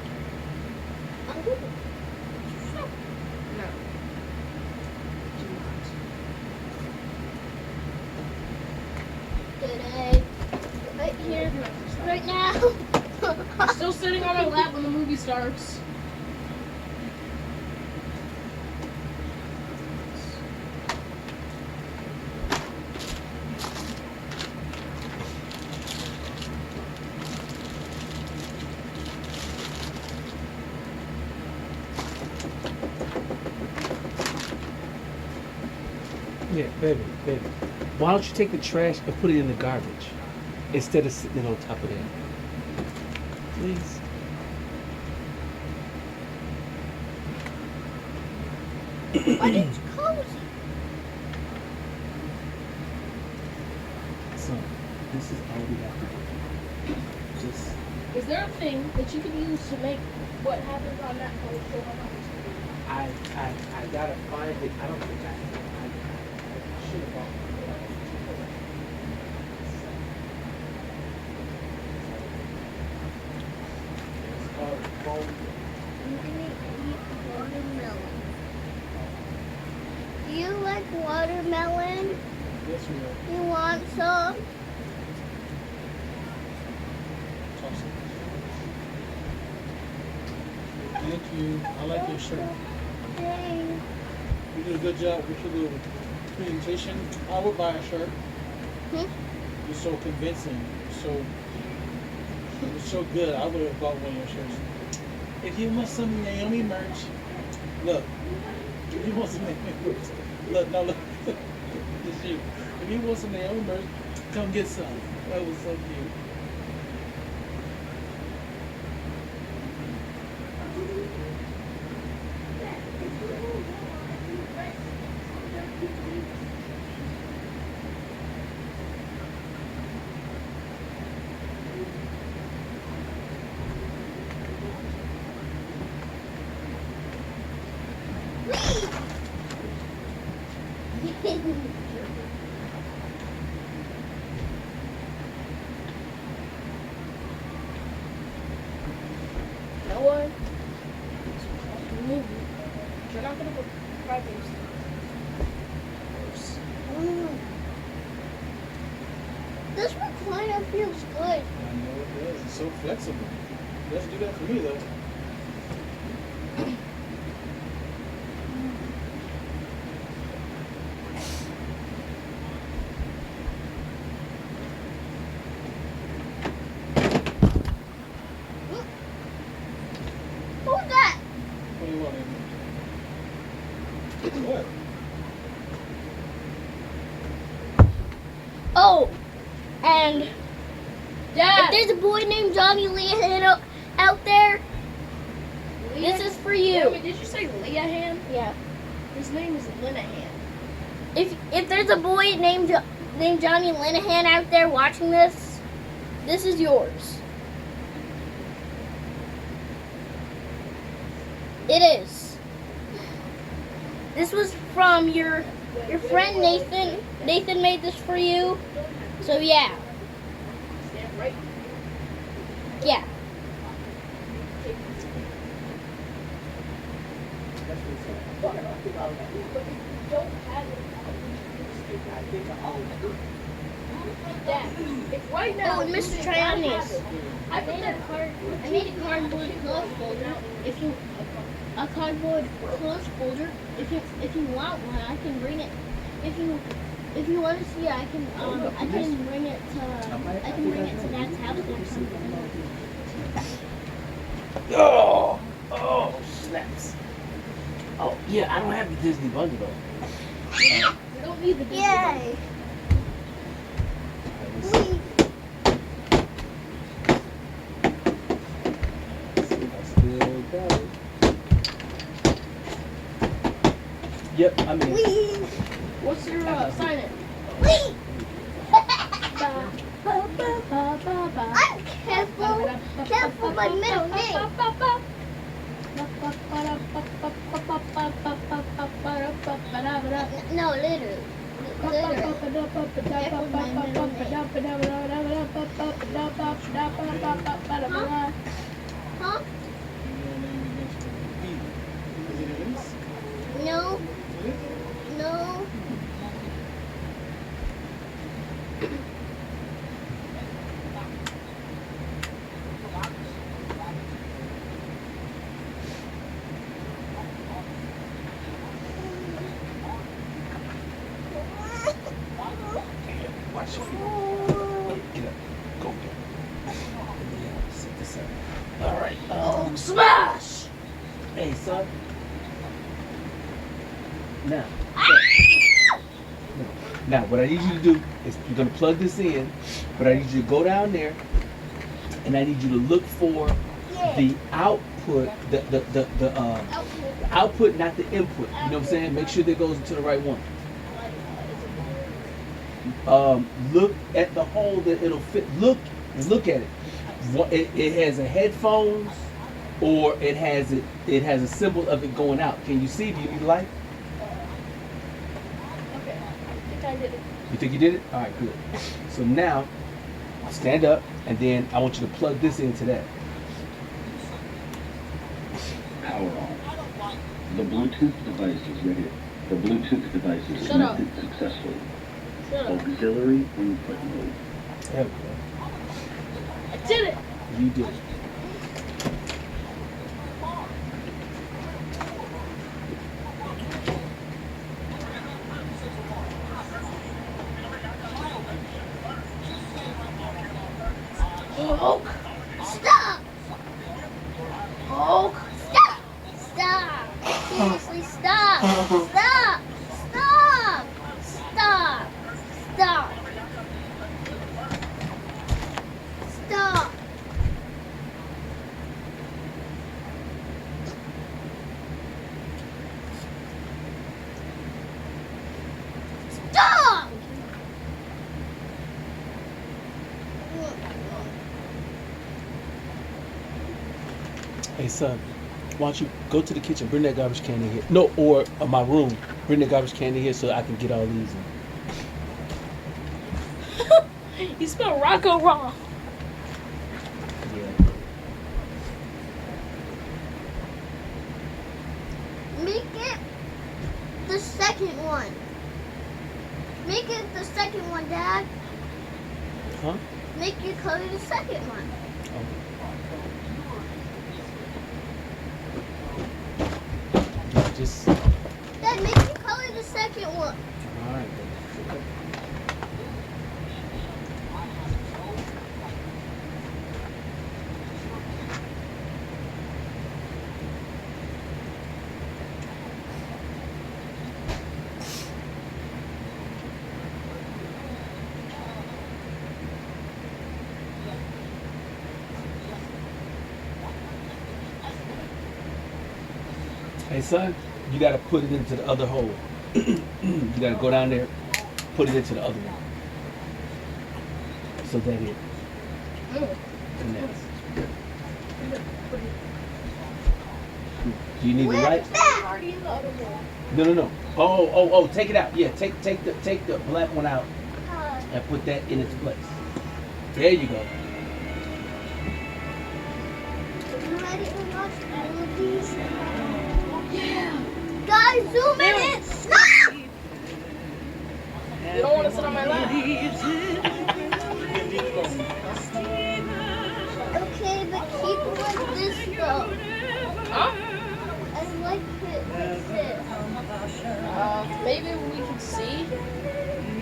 On Google. No. Today, right here, right now. I'm still sitting on my lap when the movie starts. Yeah, baby. Why don't you take the trash and put it in the garbage instead of sitting on top of that? Please. Why didn't you cozy? So, this is all we have to do. Just Is there a thing that you can use to make what happens on that post show on TV? I gotta find it. I don't think I should have bought It's called Bone. I'm gonna eat watermelon. Do you like watermelon? Yes, we are. You want some? Thank you. I like your shirt. Hey. You did a good job with your little presentation. I would buy a shirt. Hmm? You're so convincing. You're so good. I would have bought one of your shirts. If you want some Naomi merch, look. If you want some Naomi merch, look. It's you. If you want some Naomi merch, come get some. That was so cute. No one. You're not gonna go try things. This recliner feels good. I know it does. It's so flexible. Let's do that for me though. Who's that? What do you want, Amy? What? Oh, and Dad. if there's a boy named Johnny Leahan out there, Leah? this is for Wait, you. did you say Leahan? Yeah. His name is Linehan. If there's a boy named Johnny Linehan out there watching this is yours. It is. This was from your friend Nathan. Nathan made this for you. So yeah. Stand right. Yeah. Dad, if right now. Oh, and Mr. Trionius. I made a cardboard clothes folder. A cardboard clothes folder. If you want one, I can bring it. If you want to see it, I can bring it to Dad's house or something. Oh, snaps. Oh, yeah, I don't have the Disney bundle though. We don't need the Disney Yay! Still got it. Yep, I mean. Wee! What's your sign in? Wee! I'm careful my middle name. No, literally. Careful my middle name. Huh? No. No. Watch it. Get up. Go get it. Yeah, set this up. All right. Smash! Hey, son. Now. Now, what I need you to do is you're gonna plug this in, but I need you to go down there, and I need you to look for the output, the output, not the input. You know what I'm saying? Make sure that goes into the right one. Look at the hole that it'll fit. Look at it. It has a headphones, or it has a symbol of it going out. Can you see? Do you need light? Okay, I think I did it. You think you did it? All right, good. So now, stand up, and then I want you to plug this into that. Power on. The Bluetooth device is ready. The Bluetooth device is Shut up. connected successfully. Shut up. Auxiliary input mode. There we go. I did it! You did it. Hulk! Stop! Hulk! Stop! Stop! Seriously, stop! Stop! Stop! Stop! Stop! Stop! Stop! Hey, son, why don't you go to the kitchen, bring that garbage can in here. No, or my room. Bring the garbage can in here so I can get all these in. You spelled Rocco wrong. Yeah. Make it the second one. Make it the second one, Dad. Huh? Make your color the second one. Just. Dad, make me color the second one. All right. Hey son, you gotta put it into the other hole. You gotta go down there, put it into the other one. So that it connects. Do you need the light? Already in the other one. No. Oh, take it out. Yeah, take the black one out and put that in its place. There you go. You ready to watch all of these? Yeah. Guys, zoom in. You don't want to sit on my lap. Okay, but keep it like this though. Huh? I like it like this. Maybe we can see.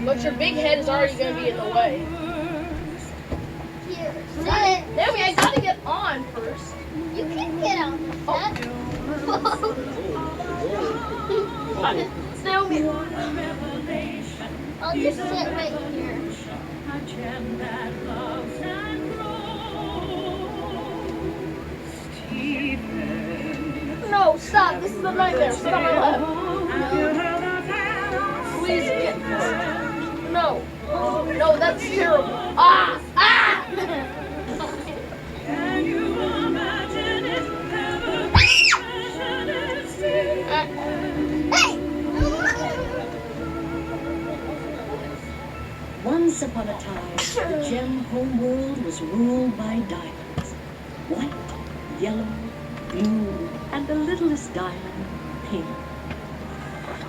But your big head is already going to be in the way. Here, sit. Naomi, I got to get on first. You can get on that. Naomi. I'll just sit right here. No, stop. This is a nightmare. Sit on my lap. Please get No. No, that's terrible. Ah! Ah! Once upon a time, the gem homeworld was ruled by diamonds. White, yellow, blue, and the littlest diamond, pink.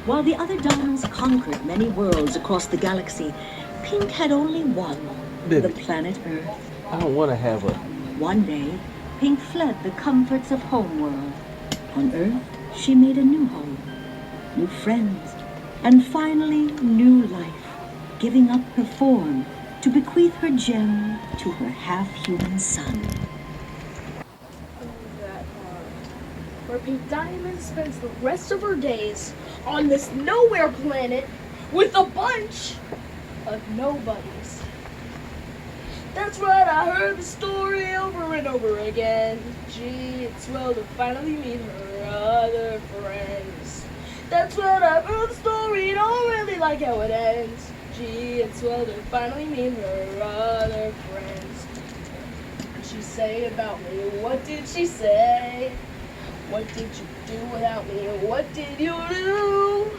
While the other diamonds conquered many worlds across the galaxy, Pink had only one, the planet Earth. I don't want to have a. One day, Pink fled the comforts of homeworld. On Earth, she made a new home, new friends, and finally, new life, giving up her form to bequeath her gem to her half-human son. Where Pink Diamond spends the rest of her days on this nowhere planet with a bunch of nobodies. That's right, I heard the story over and over again. Gee, it's swell to finally meet her other friends. That's right, I've heard the story, don't really like how it ends. Gee, it's swell to finally meet her other friends. What did she say about me? What did she say? What did you do without me? What did you do?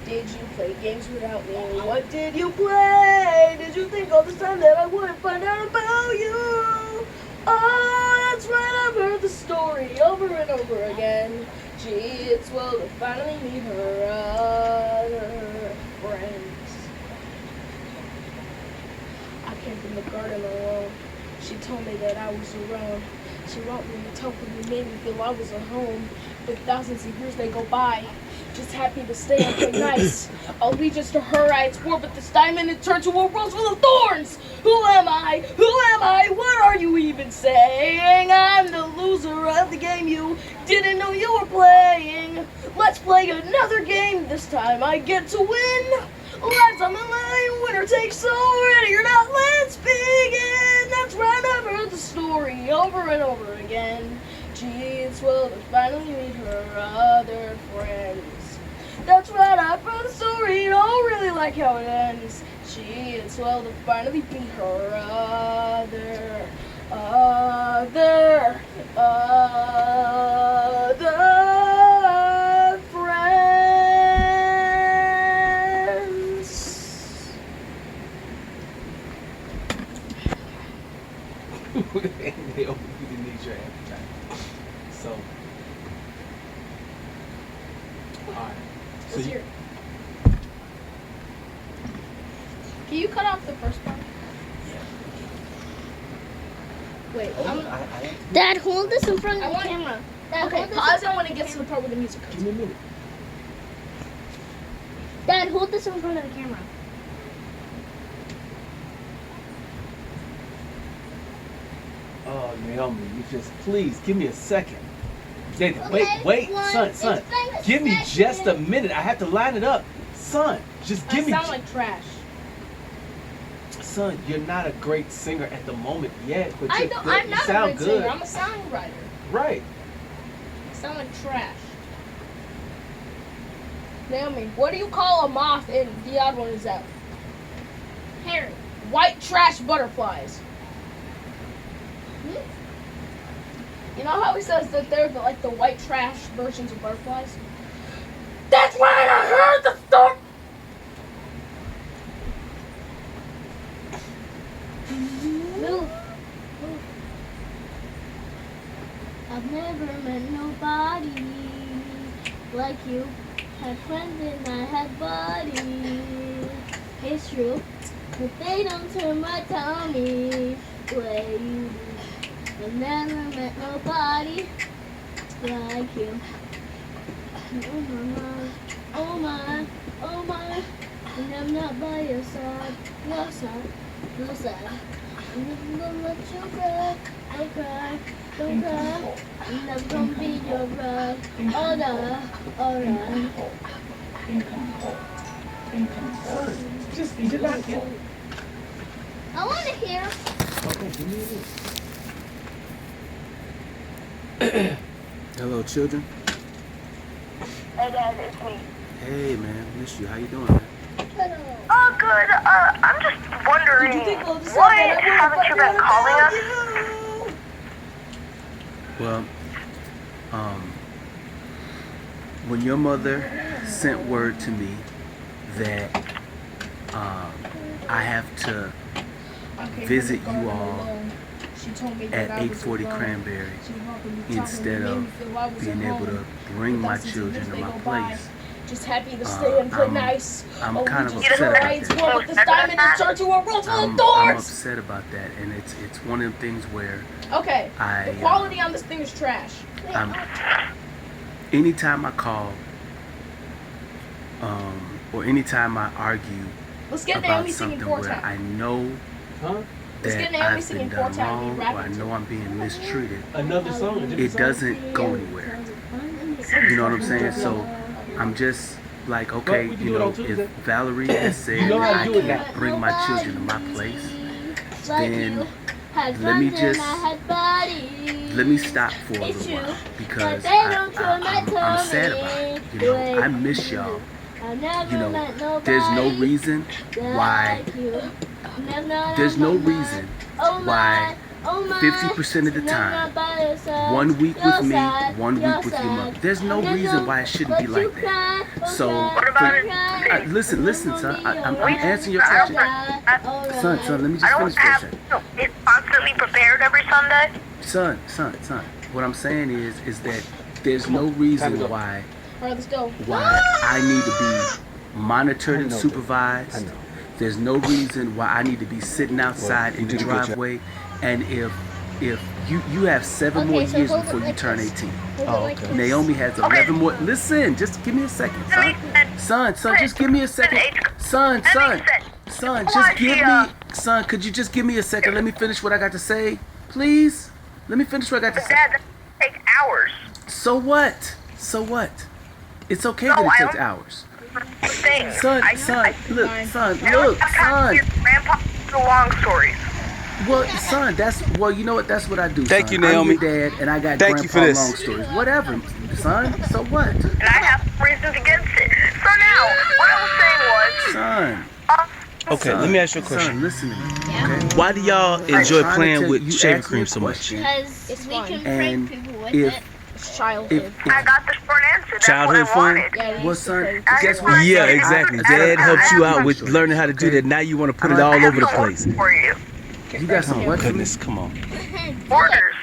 Did you play games without me? What did you play? Did you think all this time that I wouldn't find out about you? Oh, that's right, I've heard the story over and over again. Gee, it's well to finally meet her other friends. I came from the garden alone. She told me that I was around. She wrote me and told me, made me feel I was at home. But thousands of years they go by, just happy to stay up and nice. Allegiance to her I swore, but this diamond it turned to a rose full of thorns. Who am I? Who am I? What are you even saying? I'm the loser of the game you didn't know you were playing. Let's play another game. This time I get to win. Lives on the line, winner takes all, ready or not, let's begin. That's right, I've heard the story over and over again. Gee, it's well to finally meet her other friends. That's right, I've heard the story, don't really like how it ends. Gee, it's well to finally meet her other They open you the nature every time. So, alright. So What's you, here? Can you cut off the first part? Wait, Dad, hold this in front of I the want- camera. Dad, okay, hold this pause in it when front it gets to the part where the music comes. give me a minute. Dad, hold this in front of the camera. Oh, Naomi, you just please give me a second. Nathan, Okay, wait, one, son. explain the Give me just a second. minute. I have to line it up. Son, just give me. I sound like trash. Son, you're not a great singer at the moment yet, but I'm not you a sound great good. singer. I'm a songwriter. Right. I sound like trash. Naomi, what do you call a moth in The Odd One Is Out? Harry. White trash butterflies. You know how he says that they're like the white trash versions of butterflies? That's why I heard the story. Move. I've never met nobody like you. Had friends and I had buddies. It's true, but they don't turn my tummy way you do. I've never met nobody like you. Oh my, oh my, oh my. And I'm not by your side, your side. No sad. I'm never gonna let you cry. Don't cry, don't cry. I'm never gonna be your bride. Alright, alright. Just you're not get. I want to hear. Okay, give me this. Hello, children. Hey, Dad, it's me. Hey, man, miss you. How you doing, man? Oh, good. I'm just wondering, why haven't you been calling us? Well, when your mother sent word to me that I have to visit you all at 840 Cranberry instead of being able to bring my children to my place, Just happy to stay and play nice. I'm kind of just upset about rides that. one with this diamond and start to a roll full of I'm doors. upset about that, and it's one of the things where Okay, I the quality on this thing is trash. anytime I call, or anytime I argue Let's get about Naomi singing something four where time. I know Let's get that Naomi I've been singing done 4 time. wrong, We or I rap know I'm being mistreated, Another song. a different it song? doesn't go anywhere. You know what I'm saying? So I'm just like, okay, we can you do it know, on Tuesday. if Valerie has said You know how to I do it can't now. bring my children to my place, then Had let me friends and just- I had buddies. let me stop for a It's little while true, because but they don't turn my I'm sad about it. You know, I miss y'all. You know, there's no reason why. There's no reason why 50% of the time, 1 week with me, 1 week with your mother. There's no reason why it shouldn't be like that. So, listen, son. I'm answering your question. Son, let me just finish for a second. It's constantly prepared every Sunday. Son. What I'm saying is that there's no reason why Alright, let's go. I need to be monitored and supervised. There's no reason why I need to be sitting outside in the driveway. And if you have 7 more Okay, so years hold it before you like turn this. 18. Hold it like this. Naomi has 11 more. Listen, just give me a second, son. Son, just give me a second. Son, just give me. Son, could you just give me a second? Let me finish what I got to say, please. Let me finish what I got to say. Dad, that take hours. So what? It's okay that it takes hours. Son, look. Grandpa, the long stories. Well, son, you know what? That's what I do. Thank son. you, Naomi. I'm your dad, and I got Thank grandpa you for this. long stories. Whatever, son. So what? And I have reasons against it. So now, what I was saying was, Son. Okay, let me ask you a question. Son, listen to me. Okay? Why do y'all I'm enjoy trying to playing tell with you, shaving ask me cream a so much? question. Because we can And prank people with if it. Childhood. I got the short answer. That's Childhood what I fun? wanted. Yeah, Well, son, guess what? Yeah, exactly. Dad helped you out with learning how to do that. Now you want to put it all over the place. For you. You got some what for me? Goodness, come on. Orders.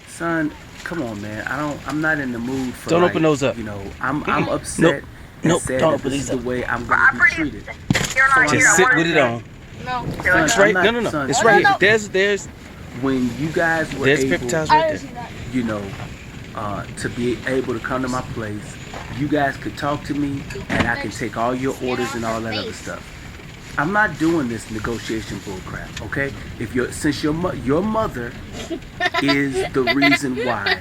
Son, come on, man. I'm not in the mood for. Don't like, open those up. You know, I'm upset. Nope, and sad don't that open this is these the up. way I'm I'm gonna be pretty. treated. You're not here. Just sit with it on. No. Son, It's right. I'm not- No. son, It's son, right here. There's When you guys were paper able, towels I right didn't there. see that. you know, to be able to come to my place you guys could talk to me and I can take all your orders and all that other stuff. I'm not doing this negotiation bullcrap, okay? Since your mother is the reason why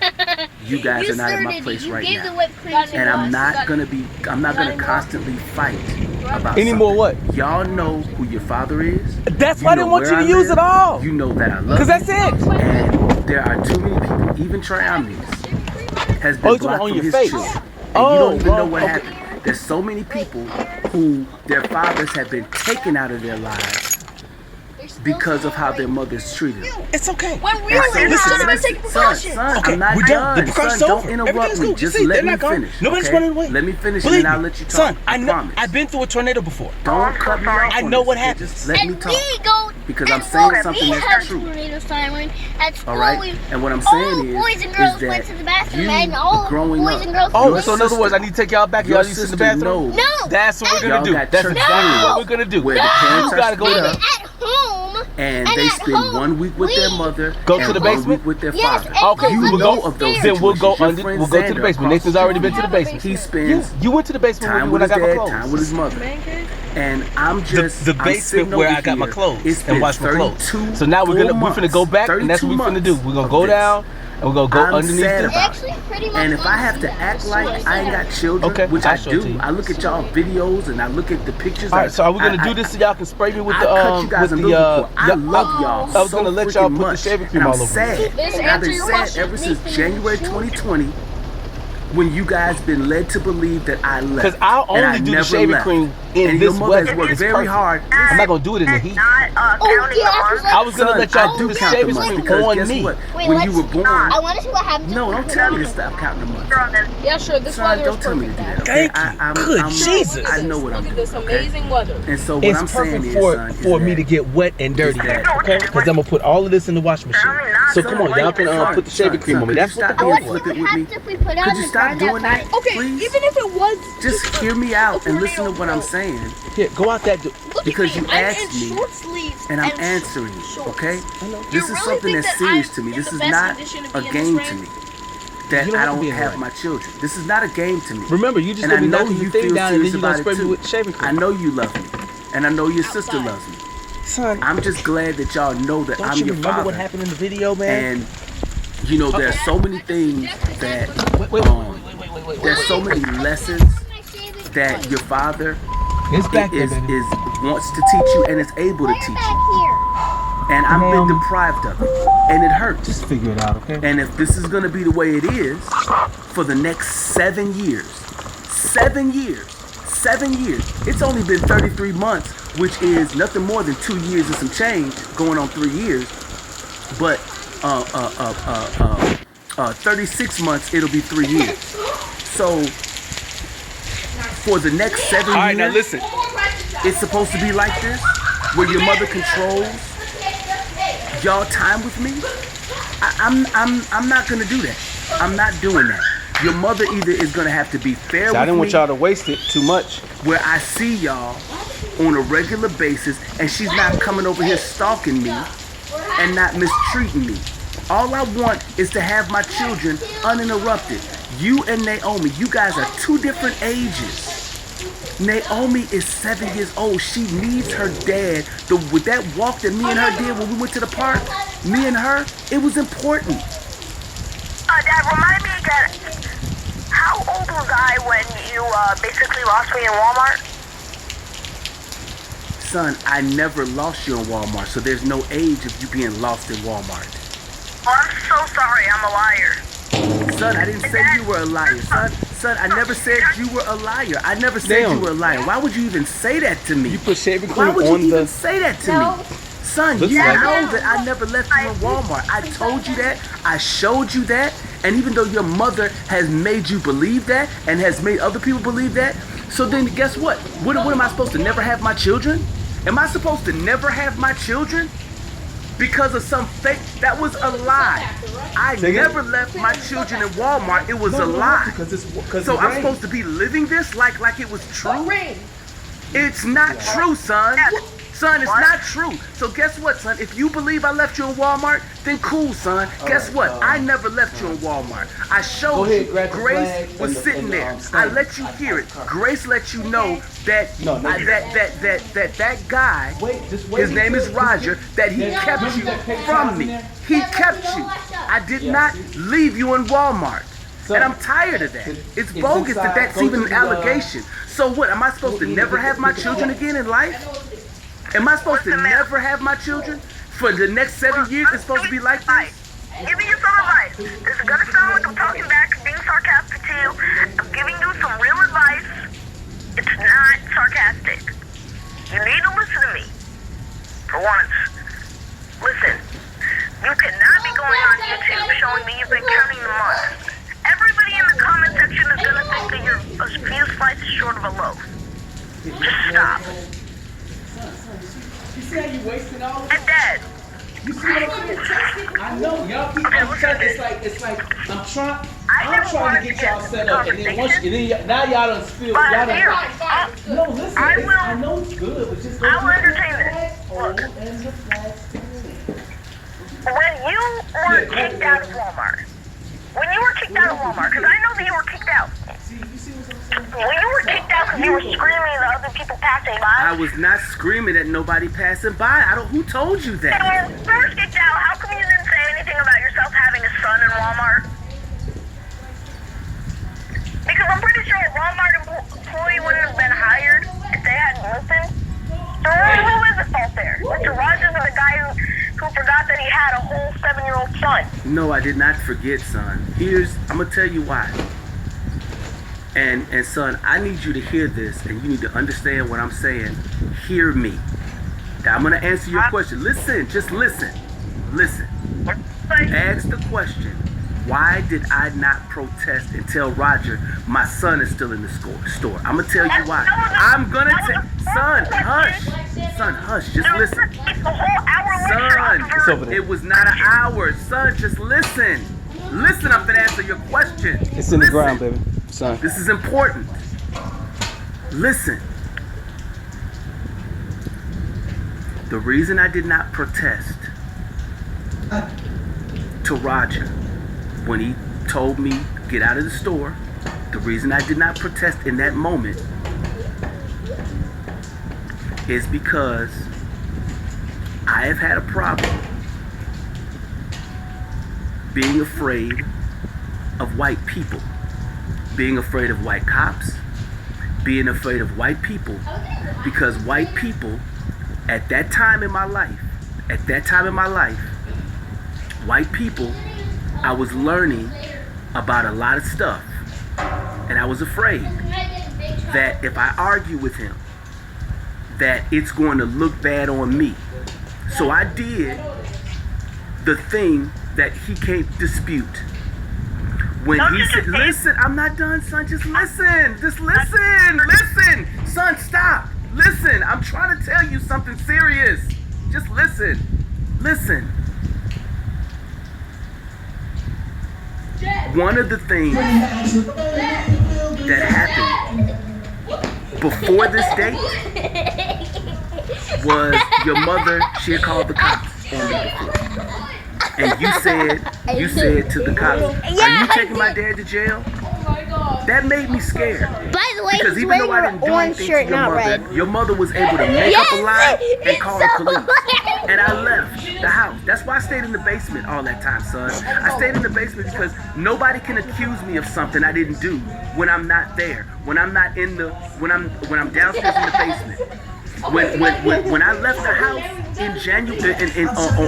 you guys are not at my place right now, and I'm not gonna constantly fight about Any more what? Y'all know who your father is. That's why I didn't want you to use it all. You know that I love you. Because that's it. And there are too many people, even Triomnius has been blocked on from your his face. children. And you don't even know what happened. There's so many people who their fathers have been taken out of their lives because of how their mothers treated them. It's okay. When we were in, we should have been taking precautions. Son, Okay, I'm not we're done. The done. precaution's Son, over. don't interrupt Everything's me. cool. Just See, let they're me not gone. finish. Nobody's okay? running away. Let me finish Believe and then I'll me. let you talk. Son, I promise. I've been through a tornado before. Don't cut me off. I on know this. what happens. Just let me And talk. we go Because I'm and saying we something had that's true. tornado siren at school. All right? And what I'm saying boys and girls went to the bathroom, and all growing boys up, and girls. Oh, Your so in other words, I need to take y'all back. your Y'all used to the sister bathroom. knows No. That's what we're Y'all gonna do. got That's church exactly friends what we're gonna do. where the parents You are gotta go split there. up, At home. and And they at spend home, 1 week with their we mother, Go to and the 1 basement? week with their Yes, father. and Okay, You we'll know go. of those Then we'll go situations. Your under. friend We'll go to the Xander basement. across Nathan's already the been to the street, basement. He spends You went to the basement time when with I his got my dad, clothes. time with his mother. And I'm just the I'm basement sitting where over I got my here. clothes It's and been washed my clothes. 32 So now we're full finna go months, back, and that's what we're 32 finna do. months We're gonna of go this. down and we're gonna go I'm underneath sad this. about it. And if I have to act like I ain't got children, Okay, which I'll I show it to do, you. I look at y'all videos and I look at the pictures. All right, so are we gonna I- do this so y'all can spray me with I the cut you guys with a the little before. I yeah, love y'all. I was so gonna let y'all freaking put the much. shaving cream And all I'm over sad. me. This And I've answer been your sad question. ever since January 2020, when you guys been led to believe that I left. Because I'll and I only do the never shaving left. cream in And this your mother weather. has worked It's very perfect. hard. I'm not gonna do it in the heat. I was gonna Son, let y'all I do do the count the shaving months cream because on guess me. what? Wait, When let's you were born, I want to see what happens. no, if don't we tell put me it to on. stop counting the months. Yeah, sure. This Son, weather is don't tell me to perfect. do that. Okay? Thank you. Good Jesus. I know what I'm Look at doing. this Okay? amazing weather. And so what It's I'm saying perfect is, for son, is for me that to get wet and dirty, that- okay? Because I'm gonna put all of this in the washing machine. So come on, y'all can put the shaving cream on me. That's what the Son, I want bill to flip see it what with me. happens if we put it Could on you the stop ground doing outside. that? Okay, Please? even if it was Just hear me out and tornado listen to what I'm drill. saying. Here, go out that door. Look Because at me. you I'm asked in me, short sleeves and I'm and answering you, shorts. okay? I know. This You is really something think that's that serious I'm to me. in This the is best not condition to a be in game this to rain? me. That You don't I have to don't be in the have rain. my children. This is not a game to me. Remember, you just And gonna I be know knocking you the thing feel down and then serious you're gonna about spray it me too. with shaving cream. I know you love me, and I know your sister Outside. loves me. Son, I'm just glad that y'all know that don't I'm you your remember father. what happened in the video, man? And you know, there's so many things that there's so many lessons that your father It's back there, is baby. wants to teach you and is able to teach you. Here. And I've been Ma'am. deprived of it, and it hurts. Just figure it out, okay? And if this is gonna be the way it is for the next 7 years, 7 years, 7 years, it's only been 33 months, which is nothing more than 2 years and some change, going on 3 years. But 36 months, it'll be 3 years. So for the next 7 years, All right, now listen. it's supposed to be like this, where your mother controls y'all time with me. I'm not gonna do that. I'm not doing that. Your mother either is gonna have to be fair So I with didn't me, want y'all to waste it too much. where I see y'all on a regular basis, and she's not coming over here stalking me and not mistreating me. All I want is to have my children uninterrupted. You and Naomi, you guys are 2 different ages. Naomi is 7 years old. She needs her dad. With that walk that me and her did when we went to the park, me and her, it was important. Dad, remind me again, how old was I when you basically lost me in Walmart? Son, I never lost you in Walmart, so there's no age of you being lost in Walmart. Oh, I'm so sorry, I'm a liar. Son, I didn't say you were a liar. Son, I never said you were a liar. I never said Damn. you were a liar. Why would you even say that to me? You put shaving Why cream would you on even the. say that to me? Son, Looks you like know that I never left you in Walmart. I told you that. I showed you that. And even though your mother has made you believe that and has made other people believe that, so then guess what? What am I supposed to never have my children? Am I supposed to never have my children? Because of some fake, that was a lie. I never left my children in Walmart. It was a lie. So I'm supposed to be living this like it was true? It's not true, son. Son, it's not true. So guess what, son? If you believe I left you in Walmart, then cool, son. Guess what? I never left you in Walmart. I showed you. Grace was sitting there. I let you hear it. Grace let you know that that guy, his name is Roger, that he kept you from me. He kept you. I did not leave you in Walmart. And I'm tired of that. It's bogus that that's even an allegation. So what? Am I supposed to never have my children again in life? Am I supposed to never have my children? For the next 7 years, it's supposed to be like this? Giving you some advice. This is gonna sound like I'm talking back, being sarcastic to you. I'm giving you some real advice. It's not sarcastic. You need to listen to me. For once. Listen. You cannot be going on YouTube showing me you've been counting the months. Everybody in the comment section is gonna think that you're a few slices short of a loaf. Just stop. You see how you wasting all of it? And Dad. You see what I'm saying? I know y'all keep it's like I'm trying to get y'all set up, and then now y'all done spill. Y'all done. No, listen. I know it's good, but just I will entertain this. Look. When you were kicked out of Walmart, because I know that you were kicked out. When you were kicked out because you were screaming at other people passing by. I was not screaming at nobody passing by. Who told you that? And when you first kicked out, how come you didn't say anything about yourself having a son in Walmart? Because I'm pretty sure a Walmart employee wouldn't have been hired if they hadn't listened. So who is at fault there? Mr. Rogers or the guy who forgot that he had a whole 7-year-old son? No, I did not forget, son. I'm gonna tell you why. And son, I need you to hear this, and you need to understand what I'm saying. Hear me. Now, I'm gonna answer your question. Listen, just listen. Listen. Ask the question. Why did I not protest and tell Roger my son is still in the store? I'm gonna tell you why. I'm gonna tell. Son, hush. Son, hush. Just listen. Son, it was not an hour. Son, just listen. Listen, I'm gonna answer your question. It's in the ground, baby. Son. This is important. Listen. The reason I did not protest to Roger when he told me get out of the store, the reason I did not protest in that moment is because I have had a problem being afraid of white people. Being afraid of white cops, being afraid of white people, because white people, at that time in my life, white people, I was learning about a lot of stuff, and I was afraid that if I argue with him, that it's going to look bad on me. So I did the thing that he can't dispute. When he said, listen, I'm not done, son, just listen. Just listen. Listen. Son, stop. Listen, I'm trying to tell you something serious. Just listen. Listen. One of the things that happened before this date was your mother, she had called the cops on me before. And you said to the cops, are you taking my dad to jail? That made me scared. By the way, because he's wearing an orange shirt, not red. Your mother was able to make up a lie and call the police. And I left the house. That's why I stayed in the basement all that time, son. I stayed in the basement because nobody can accuse me of something I didn't do when I'm not there. When I'm not when I'm downstairs in the basement. When I left the house in January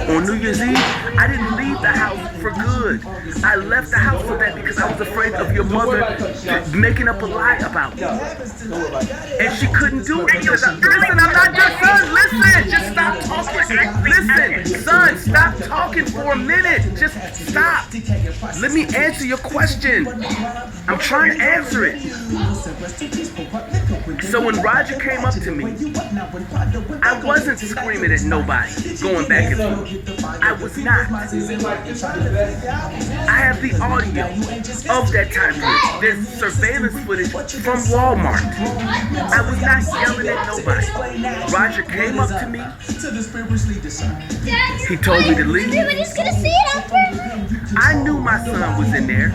on New Year's Eve, I didn't leave the house for good. I left the house for that because I was afraid of your mother making up a lie about me. And she couldn't do it because listen, I'm not your son. Listen, just stop talking. Listen, son, stop talking for a minute. Just stop. Let me answer your question. I'm trying to answer it. So when Roger came up to me, I wasn't screaming at nobody, going back and forth. I was not. I have the audio of that time period. There's surveillance footage from Walmart. I was not yelling at nobody. Roger came up to me. He told me to leave. Everybody's gonna see it after. I knew my son was in there.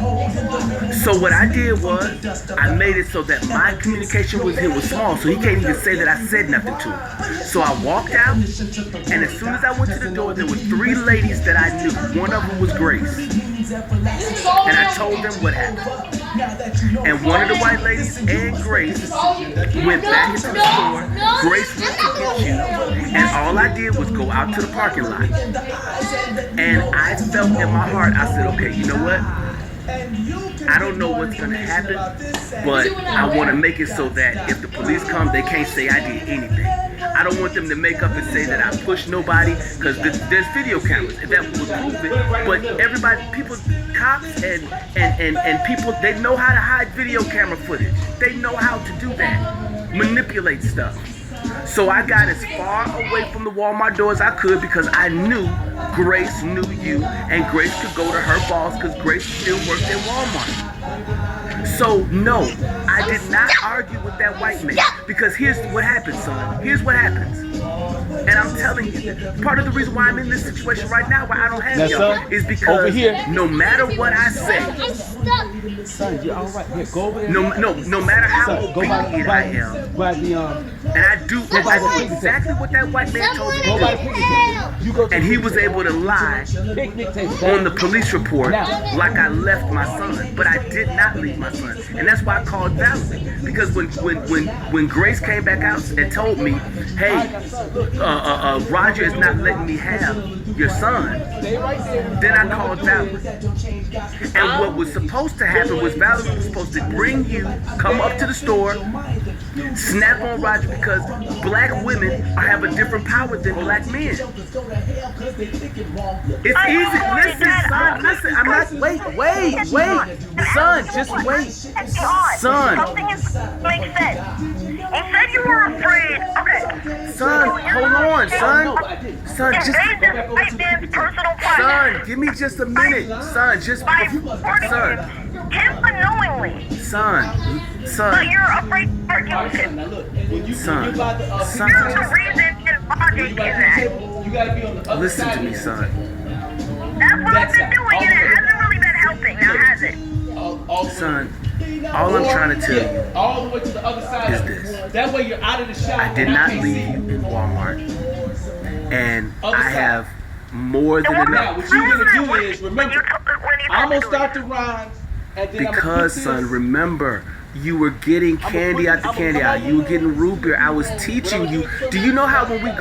So what I did was, I made it so that my communication with him was small, so he can't even say that I said nothing to him. So I walked out, and as soon as I went to the door, there were 3 ladies that I knew. One of them was Grace. And I told them what happened. And one of the white ladies and Grace went back into the store. Grace went to get you. And all I did was go out to the parking lot. And I felt in my heart, I said, okay, you know what? I don't know what's going to happen, but I want to make it so that if the police come, they can't say I did anything. I don't want them to make up and say that I pushed nobody, because there's video cameras and that would prove it. But everybody, people, cops and people, they know how to hide video camera footage. They know how to do that, manipulate stuff. So I got as far away from the Walmart door as I could, because I knew Grace knew you, and Grace could go to her boss, because Grace still worked at Walmart. So no, I did not argue with that white man, because here's what happens, son. Here's what happens. And I'm telling you, part of the reason why I'm in this situation right now, why I don't have y'all, is because no matter what I say, son, you're all right. Yeah, go over there. no matter how obedient I am, and I do exactly what that white man told me to do. And he was able to lie on the police report like I left my son, but I did not leave my son. And that's why I called Valerie, because when Grace came back out and told me, hey, Roger is not letting me have your son, then I called Valerie. And what was supposed to happen was Valerie was supposed to bring you, come up to the store, snap on Roger, because black women have a different power than black men. It's easy. Listen, son, listen. I'm not, wait. Son, just wait. Son. Something makes sense. You said you were afraid. Okay. Son, hold on, son. Son, just. Son, give me just a minute. Son, just. Son. Him unknowingly. Son. But you're afraid to argue with him. Son. There's no reason and logic in that. Listen to me, son. That's what I've been doing, and it hasn't really been helping. Now, has it? Son, all I'm trying to tell you all the way to the other side is this. That way you're out of the shop. I did not leave you in Walmart. And I have more than enough. What you're going to do is, remember, I'm going to start the rhymes. Because, son, remember, you were getting candy out the candy aisle. You were getting root beer. I was teaching you. Do you know how when we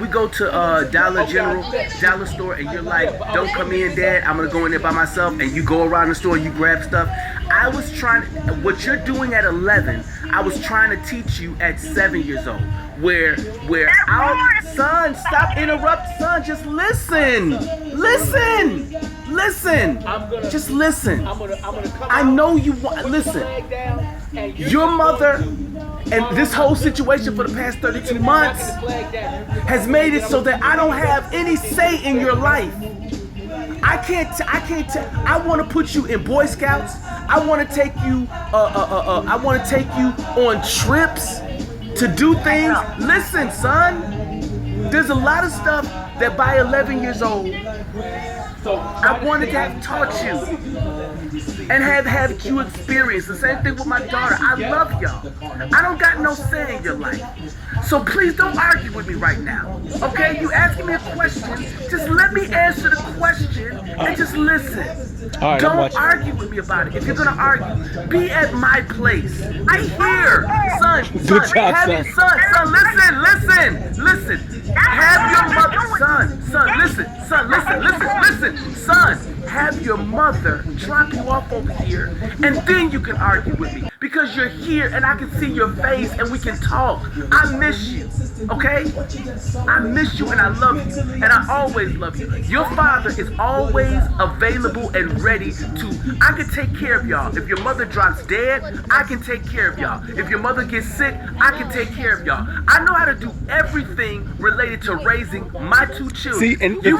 go to Dollar General, Dollar Store, and you're like, don't come in, Dad, I'm gonna go in there by myself, and you go around the store and you grab stuff? I was trying. What you're doing at 11, I was trying to teach you at 7 years old. Where our son, stop interrupting, son. Just listen. Just listen. I know you want. Listen. Your mother and this whole situation for the past 32 months has made it so that I don't have any say in your life. I can't. I want to put you in Boy Scouts. I want to take you. I want to take you on trips to do things. Listen, son. There's a lot of stuff that by 11 years old, I wanted to have taught you and have had you experience. The same thing with my daughter. I love y'all. I don't got no say in your life. So please don't argue with me right now. Okay? You asking me a question, just let me answer the question and just listen. Right, don't argue with me about it. If you're gonna argue, be at my place. I hear, son, listen. Have your mother, son, have your mother drop you off over here, and then you can argue with me, because you're here and I can see your face and we can talk. I miss you. Okay? I miss you and I love you. And I always love you. Your father is always available and ready to. I can take care of y'all. If your mother drops dead, I can take care of y'all. If your mother gets sick, I can take care of y'all. I know how to do everything related to raising my 2 children. See, and the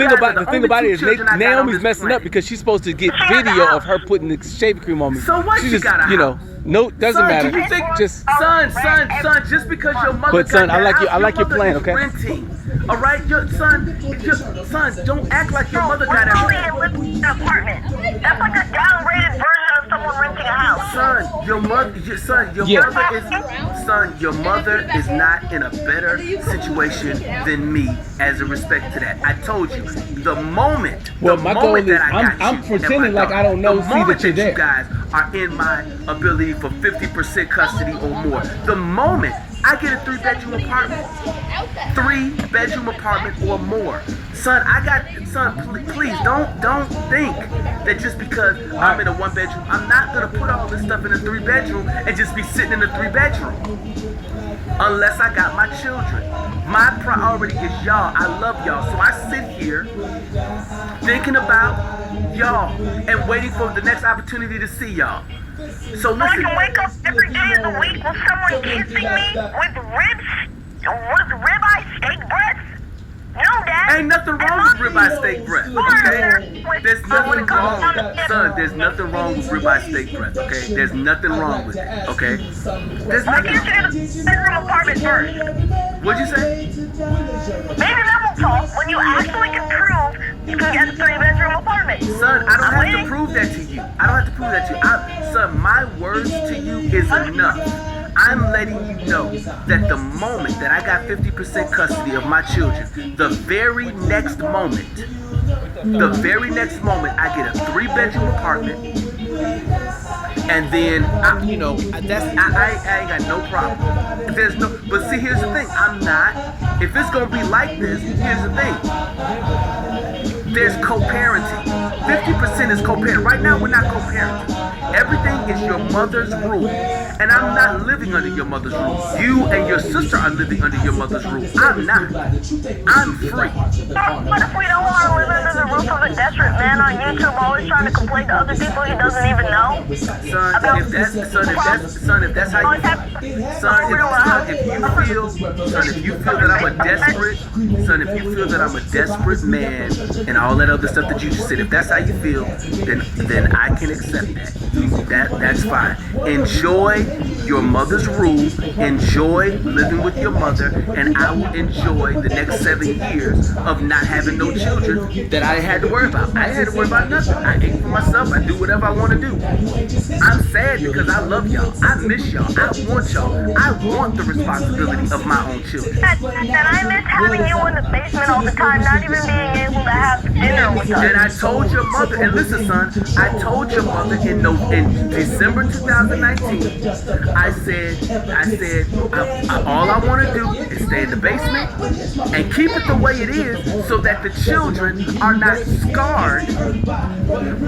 thing about it is Naomi's messing up because she's supposed to get video of her putting the shaving cream on me. So what? She She just, got a you know, no, doesn't matter. Do you think, Just, son, just because your mother But son, got I that like you. house, I like your mother plan. is Okay. renting. All right, your son, don't act like your mother got Only a. lives in an apartment. That's like a downgraded version of someone renting a house. Son, your mother is not in a better situation than me as a respect to that. I told you, the moment Well, my goal is that I got I'm you pretending and my like I don't know. the See moment that you're that you there. guys are in my ability for 50% custody or more, the moment I get a 3-bedroom apartment, 3-bedroom apartment or more, son, please don't think that just because I'm in a 1-bedroom, I'm not gonna put all this stuff in a 3-bedroom and just be sitting in a 3-bedroom. Unless I got my children. My priority is y'all. I love y'all. So I sit here thinking about y'all and waiting for the next opportunity to see y'all. So listen. I can wake up every day of the week with someone kissing me with ribeye steak breasts? No, Dad. Ain't nothing wrong with ribeye steak breast, okay? There's nothing wrong, son. There's nothing wrong with ribeye steak breast, okay? There's nothing wrong with it, okay? There's Why nothing. can't you get a bedroom apartment first? What'd you say? Maybe then we'll talk when you actually can prove you can get a 3-bedroom apartment. Son, I don't have to prove that to you. I don't have to prove that to you. Son, my words to you is enough. I'm letting you know that the moment that I got 50% custody of my children, the very next moment I get a 3-bedroom apartment, and then I ain't got no problem. But see, here's the thing. If it's gonna be like this, here's the thing. There's co-parenting. 50% is co-parenting. Right now, we're not co-parenting. Everything is your mother's rule. And I'm not living under your mother's rule. You and your sister are living under your mother's rule. I'm not. I'm free. What if we don't want to live under the roof of a desperate man on YouTube always trying to complain to other people he doesn't even know? If you feel that I'm a desperate man and all that other stuff that you just said, if that's how you feel, then I can accept that. That's fine. Enjoy your mother's rule. Enjoy living with your mother, and I will enjoy the next 7 years of not having no children that I had to worry about. I had to worry about nothing. I ate for myself. I do whatever I want to do. I'm sad because I love y'all. I miss y'all. I want y'all. I want the responsibility of my own children. And I miss having you in the basement all the time, not even being able to have dinner with us. And I told your mother, and listen, son, I told your mother in December 2019, I said, all I want to do is stay in the basement and keep it the way it is so that the children are not scarred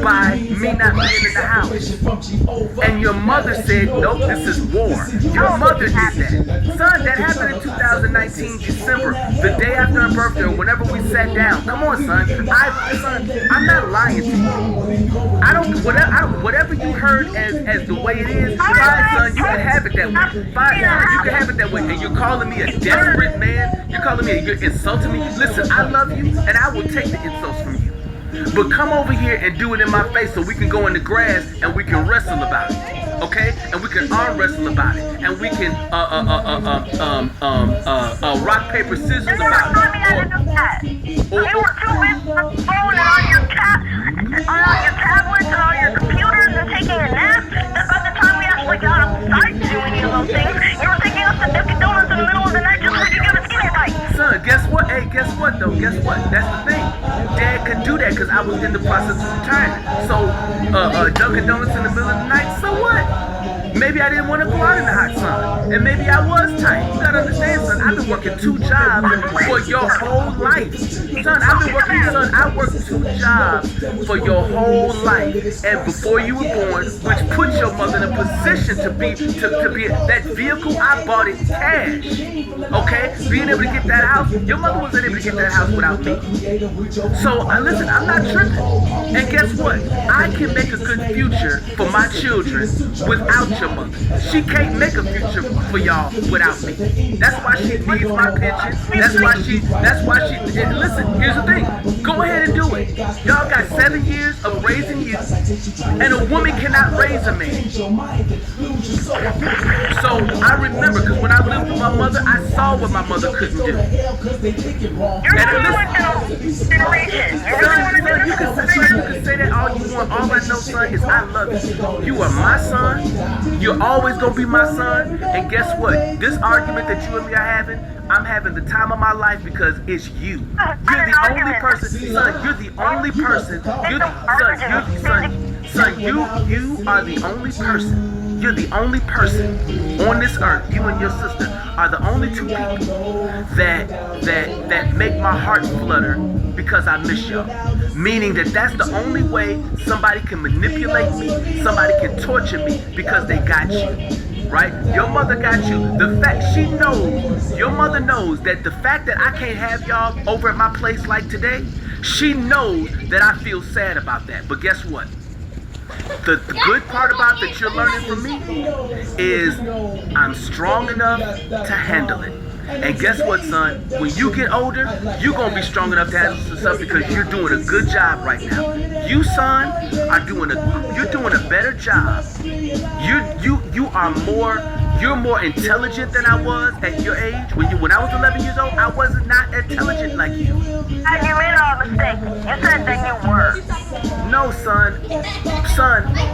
by me not being in the house. And your mother said, nope, this is war. Your mother did that. Son, that happened in 2019, December, the day after her birthday, or whenever we sat down. Come on, son. I'm not lying to you. Whatever you heard as the way it is, fine, son, you can have it that way. Fine, son, you can have it that way. And you're calling me a desperate man? You're insulting me? Listen, I love you, and I will take the insults from you. But come over here and do it in my face so we can go in the grass and we can wrestle about it, okay? And we can arm wrestle about it, and we can rock paper scissors about it. You were too busy on the phone and on your tablets and on your computers and taking a nap that by the time we actually got outside to do any of those things, you were taking us to Dunkin' Donuts in the middle of the night just so you could give us skinny bites. Son, guess what? Hey, guess what though? Guess what? That's the thing. Dad could do that because I was in the process of retirement. So, Dunkin' Donuts in the middle of the night, so what? Maybe I didn't want to go out in the hot sun. And maybe I was tight. You gotta understand, son, I've been working 2 jobs for your whole life. Son, I worked 2 jobs for your whole life. And before you were born, which put your mother in a position to be that vehicle, I bought it cash. Okay? Being able to get that house, your mother wasn't able to get that house without me. So, listen, I'm not tripping. And guess what? I can make a good future for my children without your mother. She can't make a future for y'all without me. That's why she needs my pension. That's why she, and listen, here's the thing. Go ahead and do it. Y'all got 7 years of raising you, and a woman cannot raise a man. So I remember, because when I lived with my mother, I saw what my mother couldn't do. And listen, you can say that all you want. All I know, son, is I love you. You are my son. You're always gonna be my son. And guess what? This argument that you and me are having, I'm having the time of my life because it's you. You're the only person, son. You're the only person. You are the only person. You're the only person on this earth. You and your sister are the only 2 people that make my heart flutter because I miss y'all. Meaning that's the only way somebody can manipulate me, somebody can torture me because they got you. Right? Your mother got you. The fact your mother knows that the fact that I can't have y'all over at my place like today, she knows that I feel sad about that. But guess what? The good part about that you're learning from me is I'm strong enough to handle it. And guess what, son? When you get older, you're going to be strong enough to handle some stuff because you're doing a good job right now. You, son, you're doing a better job. You're more intelligent than I was at your age. When I was 11 years old, I was not intelligent like you. And you made a mistake. You said that you were. No, son,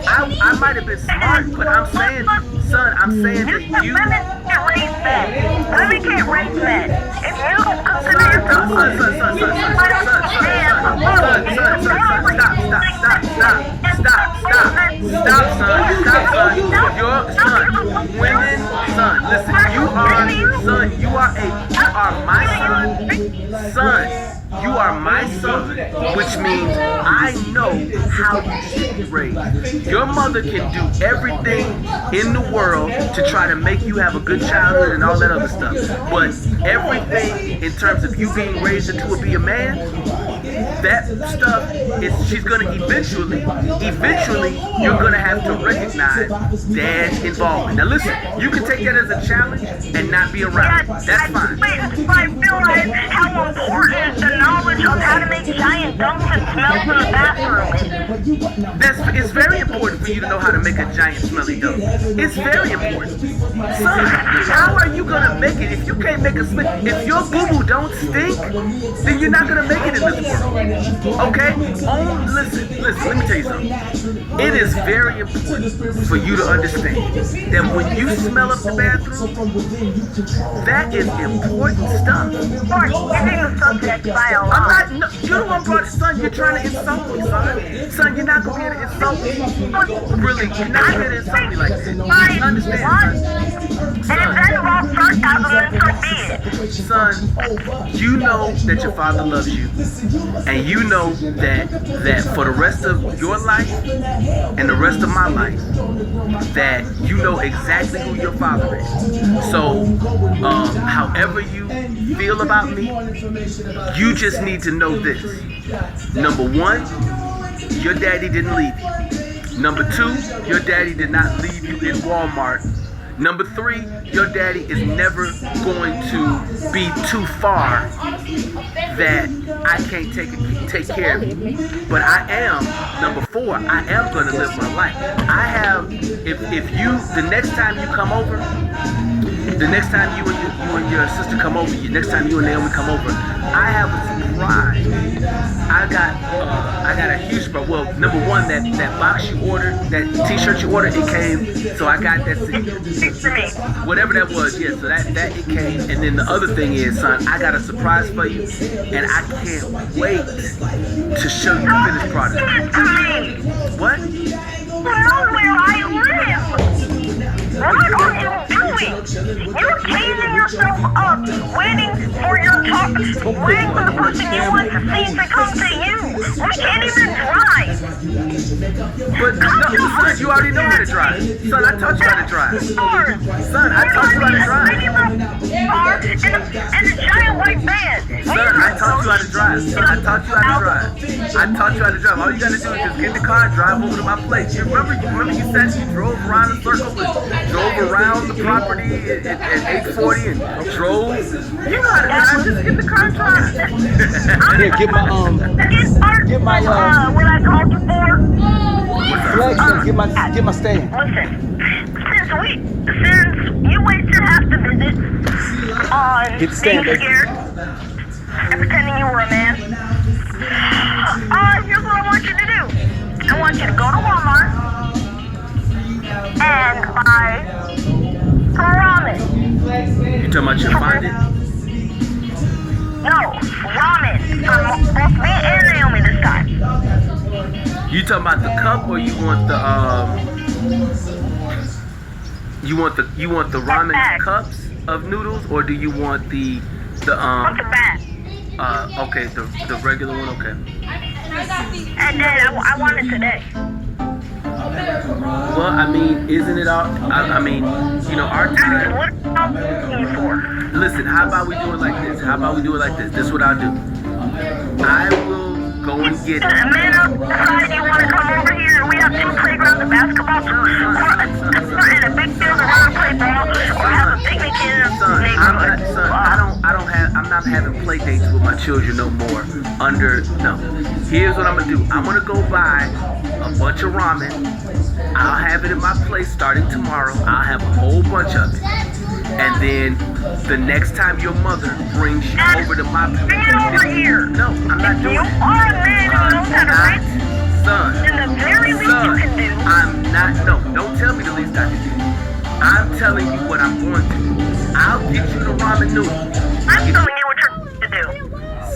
I might have been smart, but I'm saying that you. Women can't raise men. Women can't raise men. If you consider yourself Stop, son. Your son, women, son, listen, you are my son. You are my son, which means I know how you should be raised. Your mother can do everything in the world to try to make you have a good childhood and all that other stuff. But everything in terms of you being raised into be a man, that stuff she's gonna eventually you're gonna have to recognize dad's involvement. Now listen, you can take that as a challenge and not be around. That's fine. I realize how important the knowledge of how to make giant dumps and smells in the bathroom is. It's very important for you to know how to make a giant smelly dump. It's very important. Son, how are you gonna make it if you can't make a smell? If your boo-boo don't stink, then you're not gonna make it in this world. Okay? Listen, let me tell you something. It is very important for you to understand that when you smell up the bathroom, that is important stuff. You're the one brought it, son. You're trying to insult me, son. Son, you're not going to be able to insult me. Really, you're not going to insult me like that. Understand, son. Son, you know that your father loves you. And you know that for the rest of your life and the rest of my life, that you know exactly who your father is. So, however you feel about me, you just need to know this. Number 1, your daddy didn't leave you. Number 2, your daddy did not leave you in Walmart. Number 3, your daddy is never going to be too far that I can't take care of you. But I am, number 4, I am going to live my life. I have, if you, the next time you come over, the next time you and your sister come over, next time you and Naomi come over, I have a surprise. I got a huge surprise. Well, number 1, that box you ordered, that t-shirt you ordered, it came. So I got that, whatever that was, yeah. So that it came. And then the other thing is, son, I got a surprise for you, and I can't wait to show you the finished product. What? Where I live. What are you doing? You're changing yourself up, waiting for your talk, waiting for the person you want to see to come to you. We can't even drive. But no, son, you already know how to drive. Son, I taught you how to drive. Son, I taught you how to drive. Car and a giant white van. Son, I taught you how to drive. Son, I taught you how to drive. I taught you how to drive. All you gotta do is just get in the car and drive over to my place. You remember you said you drove around the circle, drove around the property at 840 and drove. You know how to drive. Just get in the car and drive. Here, get my what I called you for. flex, get my stand. Listen, since you wasted half the visit on Get the stand, being baby. scared and pretending you were a man, here's what I want you to do. I want you to go to Walmart and buy some ramen. You talking about you find it? No, ramen for both me and Naomi this time. You talking about the cup or you want the you want the ramen cups of noodles, or do you want the bag? Okay, the regular one, okay. And then I want it today. Well, I mean, isn't it all? I mean, you know, our time. What are you looking for? Listen, how about we do it like this? This is what I'll do. I will go and get it. Amanda, decide you want to come over here. We have 2 playgrounds, a basketball court, and a big field around to play ball, or have a picnic in the neighborhood. I'm not having play dates with my children no more. No. Here's what I'm gonna do. I'm gonna go buy a bunch of ramen. I'll have it in my place starting tomorrow. I'll have a whole bunch of it. And then the next time your mother brings you over to my place. Bring it over here. No, I'm not doing it. You are a man who knows how to write. Son. And the very least you can do. I'm not, no, don't tell me the least I can do. I'm telling you what I'm going to do. I'll get you the ramen noodles. I'm telling you what you're going to do.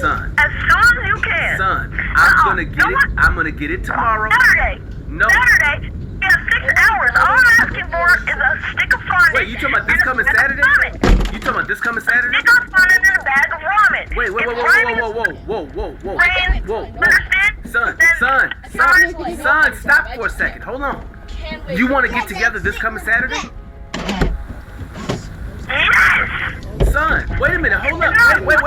Son. As soon as you can. Son, I'm gonna get it tomorrow. Saturday. No. Saturday. You have 6 hours. All I'm asking for is a stick of fondant. Wait, you talking about this coming Saturday? You talking about this coming Saturday? Stick of fondant and a bag of ramen. Wait, whoa. Son, stop for a second. Hold on. You want to get together this coming Saturday? Yes. Son, wait a minute. Hold up. Wait.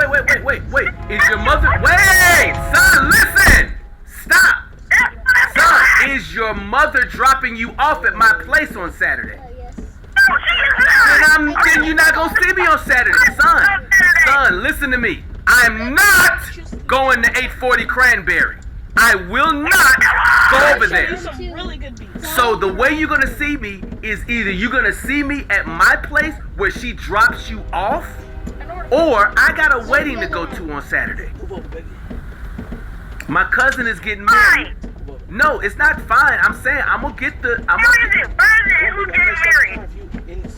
Is your mother? Wait, son, listen. Stop. Son, is your mother dropping you off at my place on Saturday? Then you're not gonna see me on Saturday, son. Son, listen to me. I'm not going to 840 Cranberry. I will not go over there. So the way you're gonna see me is either you're gonna see me at my place where she drops you off, or I got a wedding to go to on Saturday. My cousin is getting married. No, it's not fine. I'm saying I'm gonna get the. Who's getting married?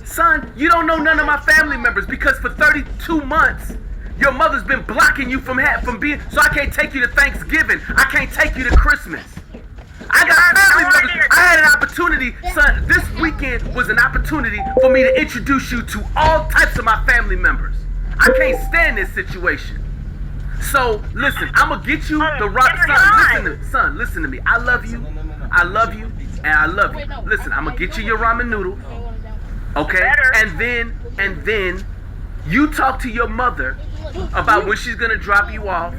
Son, you don't know none of my family members because for 32 months, your mother's been blocking you from being. So I can't take you to Thanksgiving. I can't take you to Christmas. I got family members. I had an opportunity, son. This weekend was an opportunity for me to introduce you to all types of my family members. I can't stand this situation. So listen, I'm gonna get you the rock. Son, listen to me. I love you, and I love you. Listen, I'm gonna get you your ramen noodles, okay? And then you talk to your mother about when she's gonna drop you off.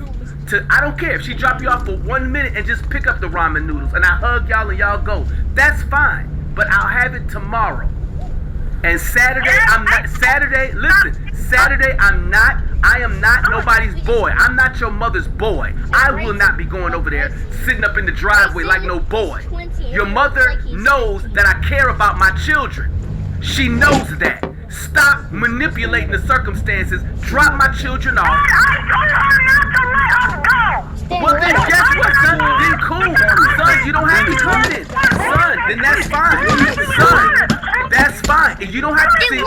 I don't care if she drop you off for 1 minute and just pick up the ramen noodles, and I hug y'all and y'all go. That's fine, but I'll have it tomorrow. And Saturday, I am not nobody's boy. I'm not your mother's boy. I will not be going over there sitting up in the driveway like no boy. Your mother knows that I care about my children. She knows that. Stop manipulating the circumstances. Drop my children off. Well, then guess what, son? Then cool. Son, you don't have to come in. Son, then that's fine. Son, that's fine. And you don't have to see you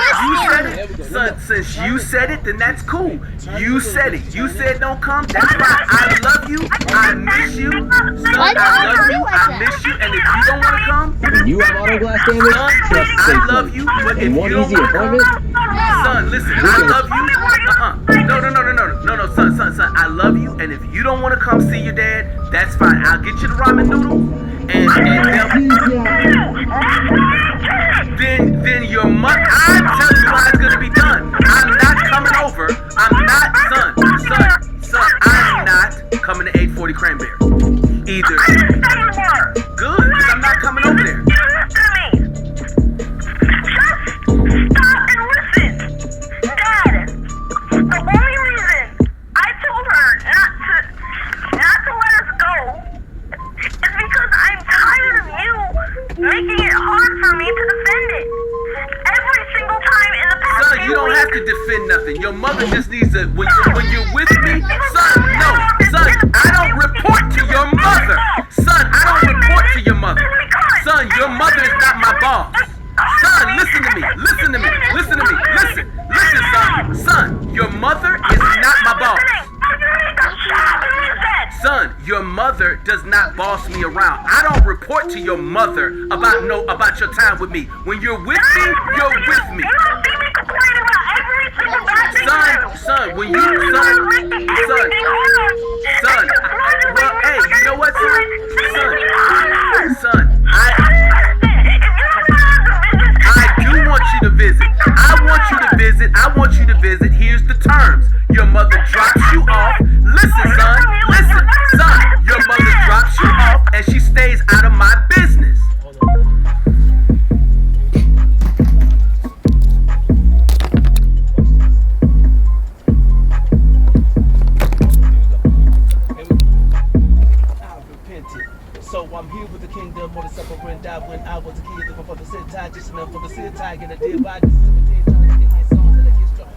said it. Son, since you said it, then that's cool. You said it. You said don't come. That's fine. I love you. I miss you. Son, I love you. I miss you. And if you don't want to come, When you have auto glass damage, trust I Safe love Lane. you, but if In one you don't easy want to appointment, son, listen, I love you. No, son. I love you, and if you don't want to come see your dad, that's fine. I'll get you the ramen noodles, and then your mother. I'm telling you how it's gonna be done. I'm not coming over. I'm not, son. I'm not coming to 840 Cranberry. Either. Good, because I'm not coming over there. The only reason I told her not to let us go is because I'm tired of you making it hard for me to defend it. Every single time in the past Son, you don't have to defend nothing. Your mother just needs to when you're with me, son, I don't report to your mother. Son, I don't report to your mother. Son, your mother is not my boss. Son, listen to me. Son, your mother is not my boss. Son, your mother does not boss me around. I don't report to your mother about your time with me. When you're with me, you're with me. Son, when you well, hey, you know what, son, I do want you to visit. I want you to visit. Here's the terms. Your mother drops you off. Listen, son. Your mother drops you off and she stays out of my business. So I'm here with the kingdom on the supper and die when I was a kid. Looking for the sit tie, just enough for the sit tie. Get a deal by this is a dead trying to get songs that I get strong.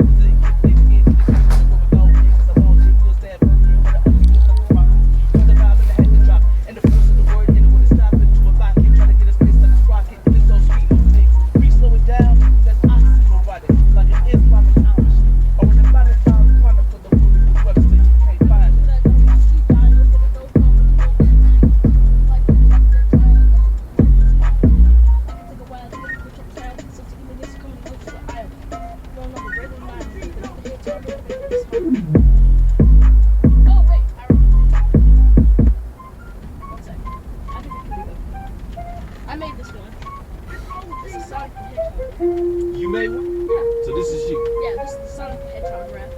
And the force of the word in it when it stop it to a vibe. Keep trying to get a space like a sprocket. It's so sweet on mix. We slow it down, that's oxymotic. Like an Islamic Amish. Or when the body sounds quantum for the Webster, you can't find it. I made this one. This is Sonic the Hedgehog. You made one? Yeah. So this is you? Yeah, this is the Sonic the Hedgehog rap.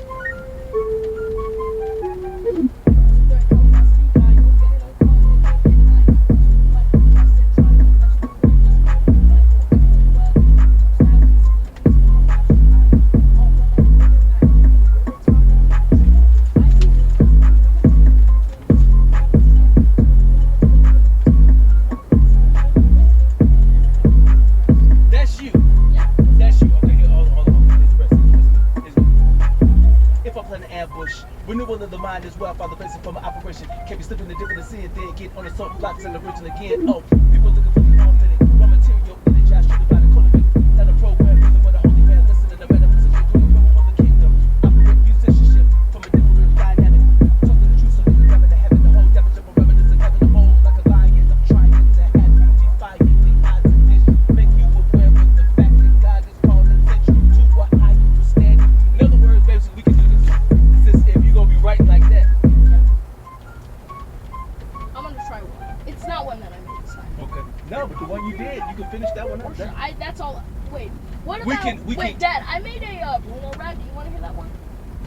Renewal of the mind is well, Father, facing from an operation. Can't be slipping the dip in the sea and then get on the salt blocks and the original again. Oh, people looking for the authentic raw material, energy, I shoot about a cultivate. Not a program, rhythm with a holy man, listen to the metaphysical, doing something for the kingdom. Operate musicianship from a different dynamic. Talk to the truth so we can remember the heaven, the whole temperature parameters and heaven, the whole like a lion. I'm trying to have you defy the odds of this. Make you aware of the fact that God is called attention to what I understand. In other words, baby, we can do this. Writing like that. I'm gonna try one. It's not one that I made this time. Okay. No, but the one you did, you can finish that one up. Sure, that's all. Wait. What about? Dad, I made a Bruno rap. Do you want to hear that one?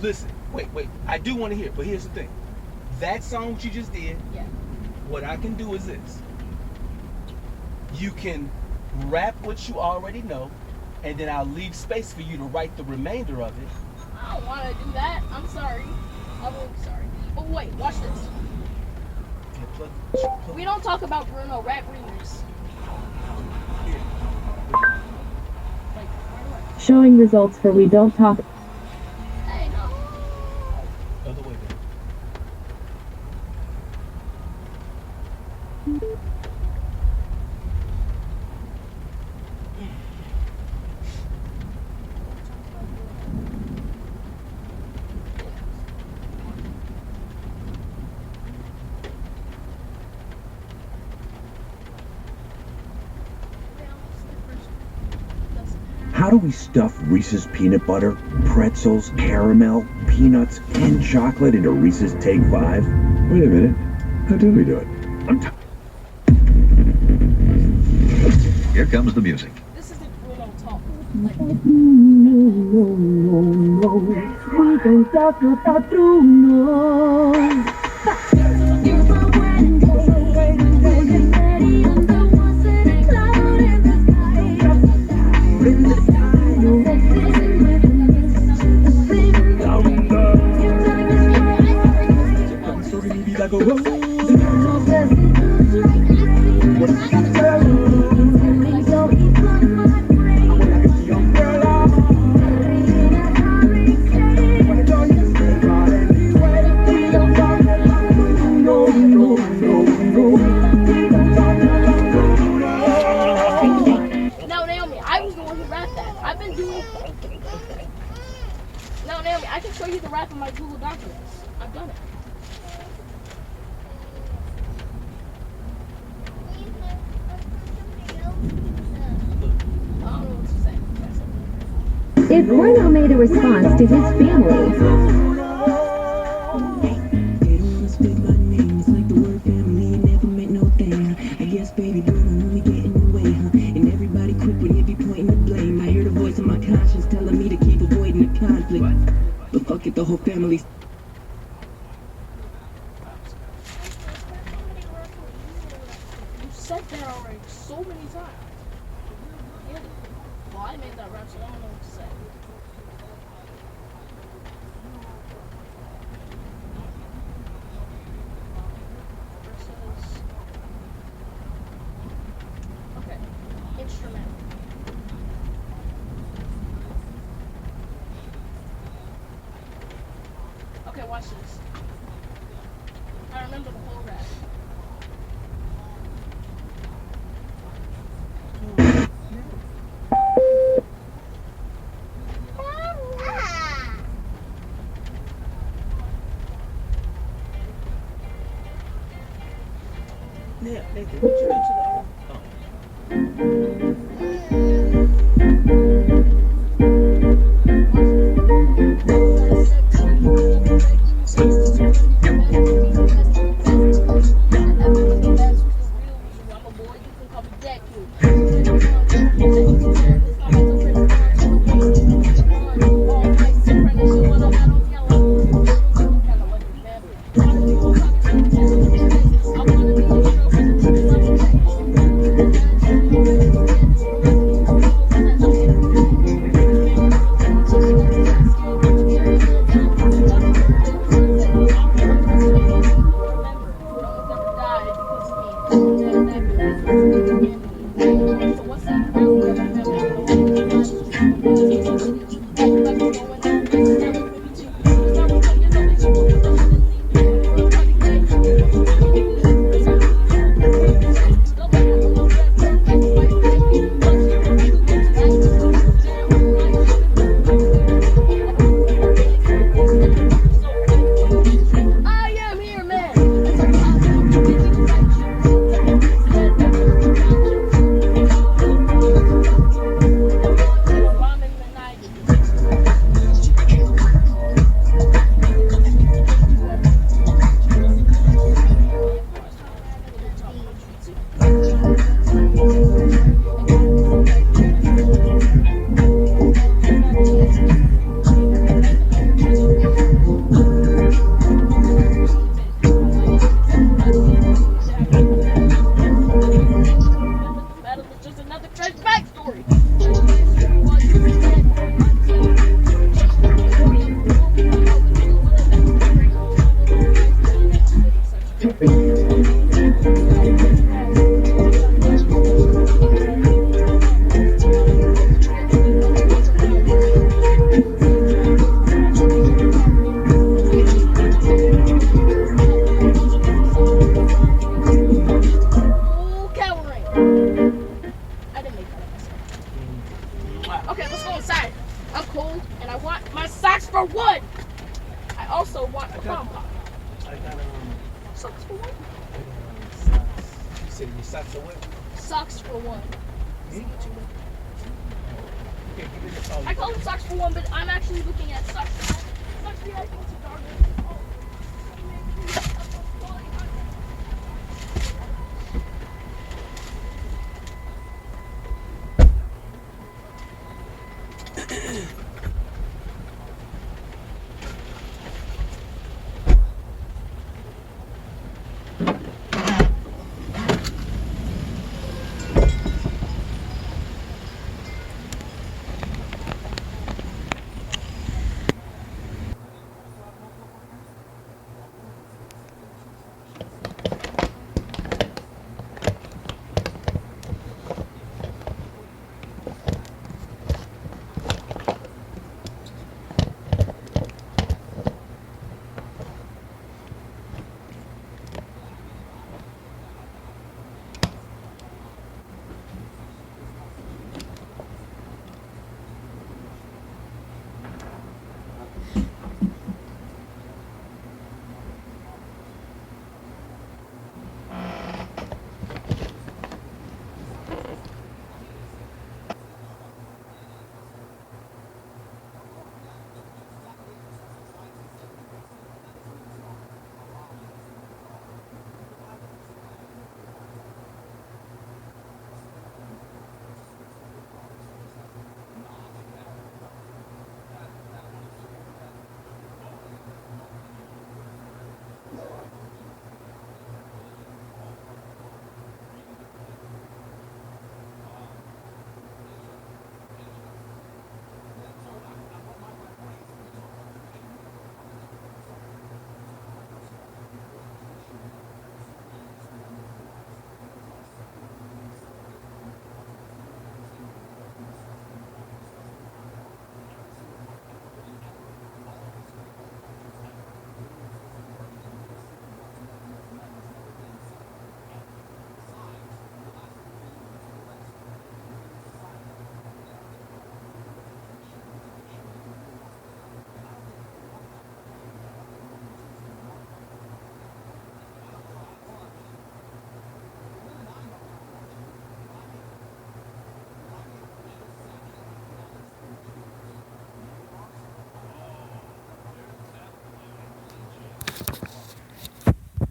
Listen. Wait. I do want to hear it, but here's the thing. That song you just did. Yeah. What I can do is this. You can rap what you already know, and then I'll leave space for you to write the remainder of it. I don't want to do that. I'm sorry. I'm really sorry. But wait, watch this. We don't talk about Bruno rap remix. Showing results for We Don't Talk. Hey, no. Other way, how do we stuff Reese's peanut butter, pretzels, caramel, peanuts, and chocolate into Reese's Take 5? Wait a minute. How do we do it? Here comes the music. This is the Bruno talk. Now, Naomi, I was the one who rapped that. I've been doing. Now, Naomi, I can show you the rap in my Google Documents. I've done it. I don't know what to say. If Bruno made a response to his family, but fuck it, the whole family's. You said that already so many times. Yeah. Well, I made that rap, so I don't know what to say. Okay. Instrumental. Okay, watch this. I remember the whole rap. Yeah, Nathan, what you do to the Okay, give me the. Oh, I call it sucks for one, but I'm actually looking at sucks. Sucks for